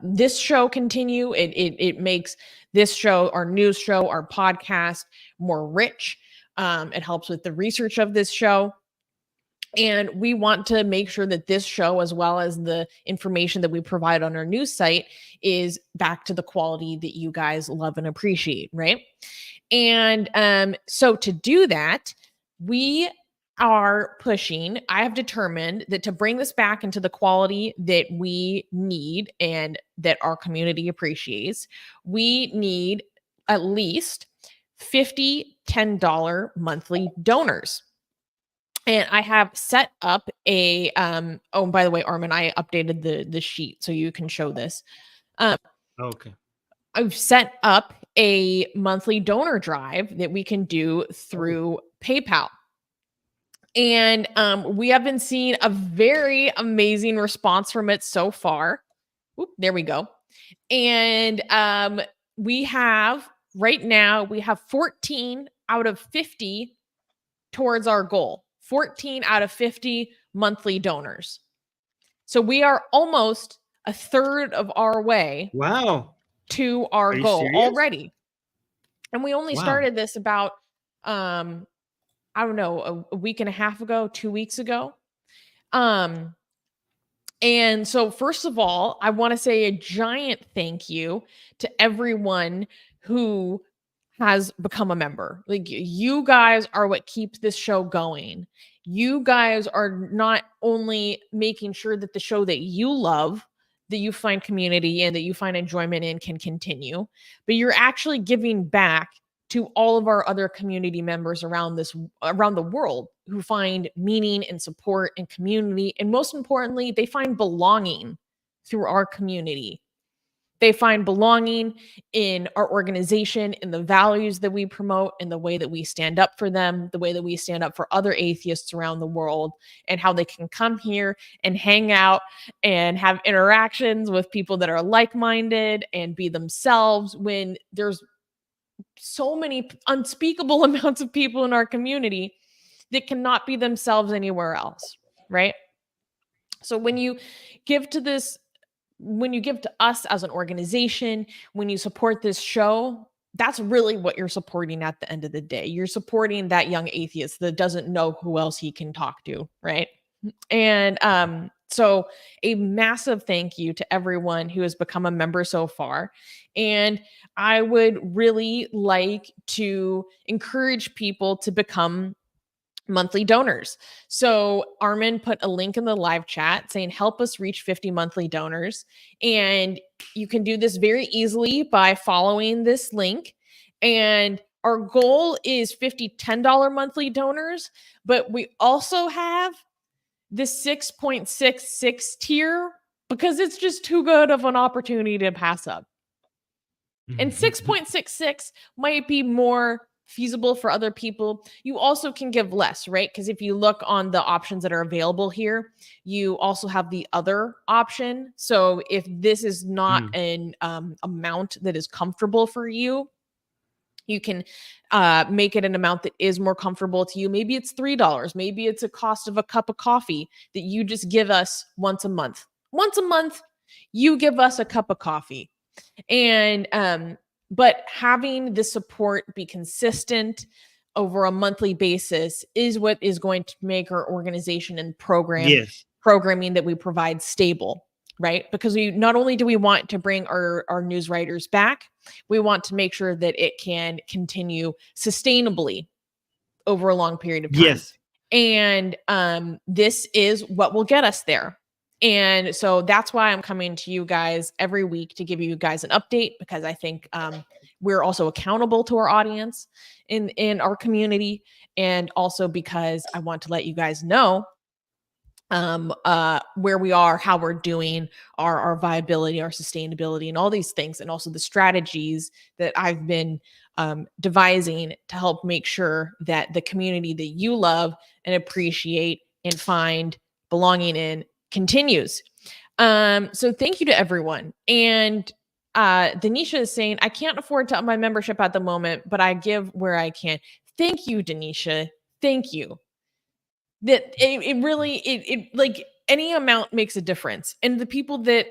this show continue. It makes this show, our news show, our podcast more rich. It helps with the research of this show. And we want to make sure that this show, as well as the information that we provide on our news site, is back to the quality that you guys love and appreciate, right? And so to do that, we are pushing. I have determined that to bring this back into the quality that we need and that our community appreciates, we need at least 50 $10 monthly donors. And I have set up a oh, by the way, Armin, I updated the sheet so you can show this. Okay. I've set up a monthly donor drive that we can do through PayPal. And we have been seeing a very amazing response from it so far. Oop, there we go. And we have right now, we have 14 out of 50 towards our goal. 14 out of 50 monthly donors. So we are almost a third of our way Wow. to our Are you goal serious? already. And we only Wow. started this about I don't know, a week and a half ago, 2 weeks ago. And so first of all, I want to say a giant thank you to everyone who has become a member. Like, you guys are what keeps this show going. You guys are not only making sure that the show that you love, that you find community in, that you find enjoyment in, can continue, but you're actually giving back to all of our other community members around the world who find meaning and support and community. And most importantly, they find belonging through our community. They find belonging in our organization, in the values that we promote, in the way that we stand up for them, the way that we stand up for other atheists around the world, and how they can come here and hang out and have interactions with people that are like-minded and be themselves, when there's so many unspeakable amounts of people in our community that cannot be themselves anywhere else, right? So when you give to us as an organization, when you support this show, that's really what you're supporting at the end of the day. You're supporting that young atheist that doesn't know who else he can talk to, right? And so a massive thank you to everyone who has become a member so far. And I would really like to encourage people to become monthly donors. So Armin put a link in the live chat saying, help us reach 50 monthly donors. And you can do this very easily by following this link. And our goal is 50 $10 monthly donors, but we also have the 6.66 tier because it's just too good of an opportunity to pass up. And 6.66 might be more feasible for other people. You also can give less, right? Because if you look on the options that are available here, you also have the other option. So if this is not an amount that is comfortable for you, you can make it an amount that is more comfortable to you. Maybe it's $3. Maybe it's a cost of a cup of coffee that you just give us once a month. Once a month, you give us a cup of coffee. And but having the support be consistent over a monthly basis is what is going to make our organization and programming that we provide stable, right? Because we not only do we want to bring our news writers back, we want to make sure that it can continue sustainably over a long period of time. Yes. And this is what will get us there. And so that's why I'm coming to you guys every week to give you guys an update, because I think we're also accountable to our audience in our community. And also because I want to let you guys know where we are, how we're doing, our viability, our sustainability, and all these things. And also the strategies that I've been devising to help make sure that the community that you love and appreciate and find belonging in continues. So thank you to everyone. And Denisha is saying, I can't afford to up my membership at the moment, but I give where I can. Thank you, Denisha. Thank you. That it really like any amount makes a difference. And the people that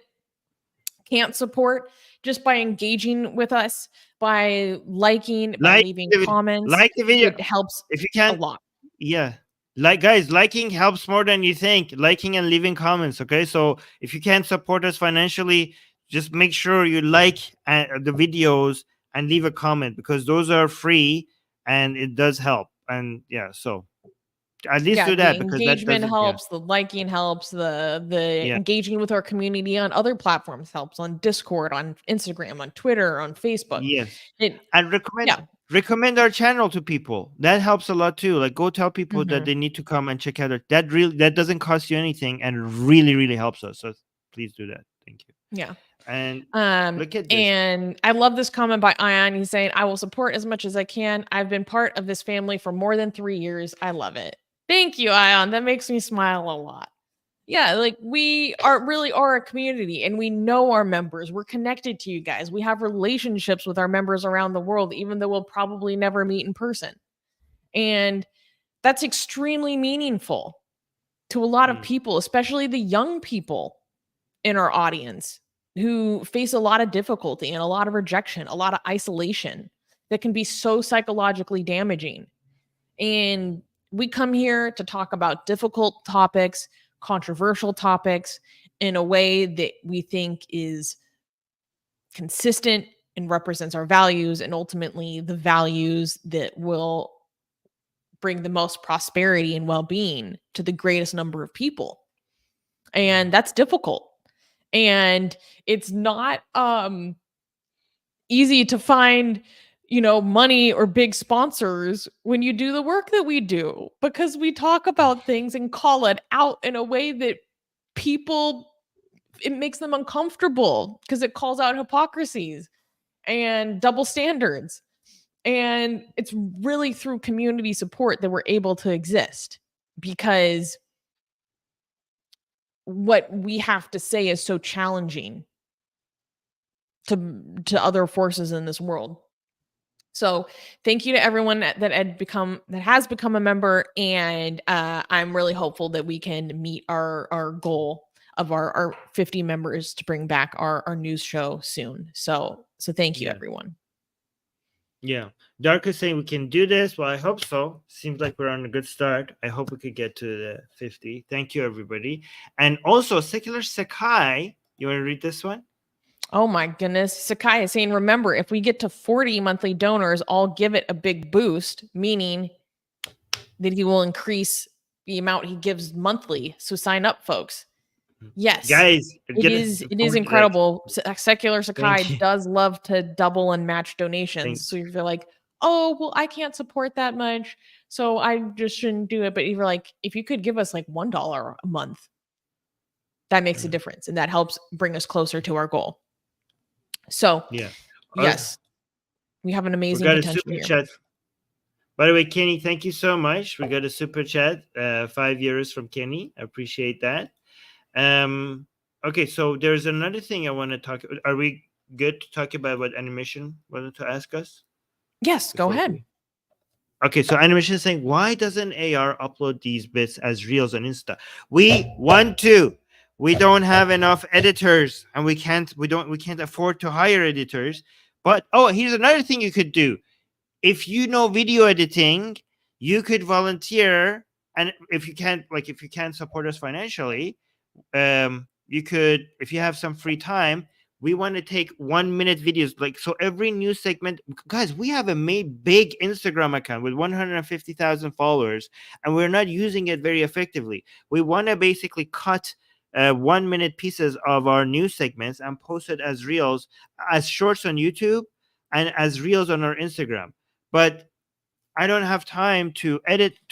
can't support, just by engaging with us, by liking, by leaving comments, like the video, it helps if you can a lot. Yeah. Guys, liking helps more than you think. Liking and leaving comments. Okay. So if you can't support us financially, just make sure you like the videos and leave a comment, because those are free and it does help. And yeah, so at least do that, the because engagement that helps, the liking helps, the engaging with our community on other platforms helps, on Discord, on Instagram, on Twitter, on Facebook. Yes. And recommend our channel to people. That helps a lot too. Like, go tell people that they need to come and check out that doesn't cost you anything and really helps us. So please do that. Thank you. Yeah. And look at this. And I love this comment by Ion. He's saying, I will support as much as I can. I've been part of this family for more than 3 years. I love it. Thank you, Ion. That makes me smile a lot. Yeah, like we really are a community and we know our members. We're connected to you guys. We have relationships with our members around the world, even though we'll probably never meet in person. And that's extremely meaningful to a lot of people, especially the young people in our audience who face a lot of difficulty and a lot of rejection, a lot of isolation that can be so psychologically damaging. And we come here to talk about difficult topics, controversial topics in a way that we think is consistent and represents our values and ultimately the values that will bring the most prosperity and well-being to the greatest number of people. And that's difficult. And it's not easy to find, money or big sponsors when you do the work that we do, because we talk about things and call it out in a way that people, it makes them uncomfortable because it calls out hypocrisies and double standards. And it's really through community support that we're able to exist, because what we have to say is so challenging to other forces in this world. So thank you to everyone that has become a member, and I'm really hopeful that we can meet our goal of our 50 members to bring back our news show soon. So thank you, everyone. Yeah, Dark is saying we can do this. Well, I hope so. Seems like we're on a good start. I hope we could get to the 50. Thank you, everybody. And also, Secular Sakai, you want to read this one? Oh my goodness. Sakai is saying, remember, if we get to 40 monthly donors, I'll give it a big boost, meaning that he will increase the amount he gives monthly. So sign up, folks. Yes. Guys, it is incredible. Secular Sakai does love to double and match donations. So if you're like, oh, well, I can't support that much, so I just shouldn't do it. But if you're like, if you could give us like $1 a month, that makes a difference. And that helps bring us closer to our goal. So, yes, we have an amazing potential here. Chat. By the way, Kenny, thank you so much. We got a super chat, 5 euros from Kenny. I appreciate that. Okay, so there's another thing I want to talk about. Are we good to talk about what Animation wanted to ask us? Yes, go ahead. Okay, so Animation is saying, why doesn't AR upload these bits as reels on Insta? We want to. We don't have enough editors, and we can't afford to hire editors. But here's another thing you could do. If you know video editing, you could volunteer, and if you can't support us financially, you could, if you have some free time, we want to take 1 minute videos. Like, so every news segment, guys, we have a big Instagram account with 150,000 followers, and we're not using it very effectively. We want to basically cut 1 minute pieces of our news segments and post it as reels, as shorts on YouTube, and as reels on our Instagram. But I don't have time to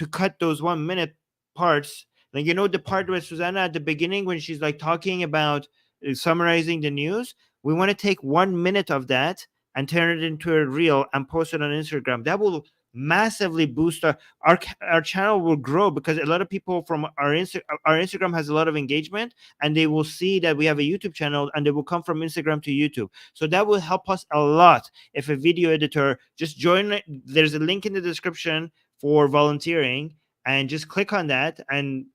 cut those 1 minute parts. Like, the part with Susanna at the beginning when she's like talking about summarizing the news, we want to take 1 minute of that and turn it into a reel and post it on Instagram. That will massively boost our channel will grow, because a lot of people from our Instagram has a lot of engagement, and they will see that we have a YouTube channel, and they will come from Instagram to YouTube. So that will help us a lot. If a video editor, just join, there's a link in the description for volunteering, and just click on that, and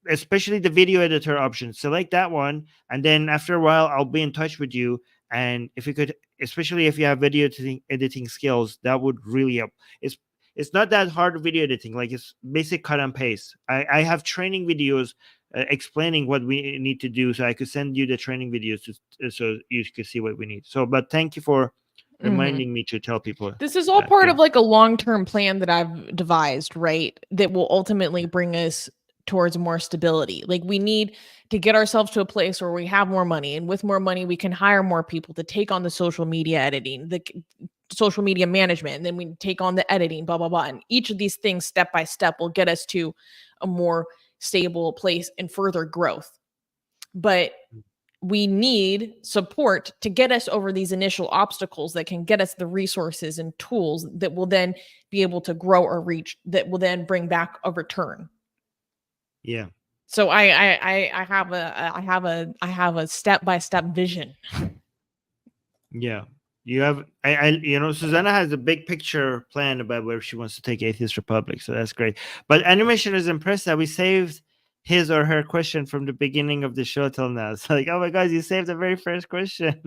especially the video editor option, select that one, and then after a while I'll be in touch with you. And if you could, especially if you have video editing skills, that would really help. It's not that hard video editing, like it's basic cut and paste. I have training videos explaining what we need to do, so I could send you the training videos so you can see what we need. So, but thank you for reminding me to tell people. This is all part of like a long-term plan that I've devised, right? That will ultimately bring us towards more stability. Like, we need to get ourselves to a place where we have more money, and with more money we can hire more people to take on the social media editing, the social media management, and then we take on the editing, blah blah blah. And each of these things, step by step, will get us to a more stable place and further growth. But we need support to get us over these initial obstacles that can get us the resources and tools that will then be able to grow or reach, that will then bring back a return. Yeah. So I have a step-by-step vision. Yeah. You have, Susanna has a big picture plan about where she wants to take Atheist Republic. So that's great. But Animation is impressed that we saved his or her question from the beginning of the show till now. It's like, oh my God, you saved the very first question.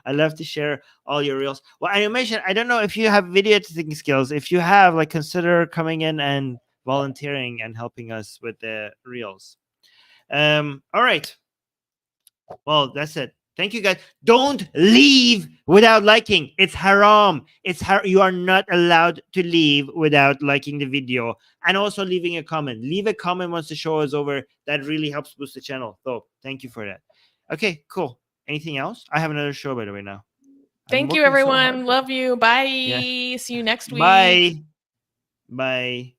I love to share all your reels. Well, Animation, I don't know if you have video editing skills. If you have, like, consider coming in and volunteering and helping us with the reels. All right. Well, that's it. Thank you, guys. Don't leave without liking. It's haram. You are not allowed to leave without liking the video and also leaving a comment. Leave a comment once the show is over. That really helps boost the channel. So thank you for that. Okay, cool. Anything else? I have another show, by the way, now. Thank you, everyone. Love you. Bye. See you next week. Bye. Bye.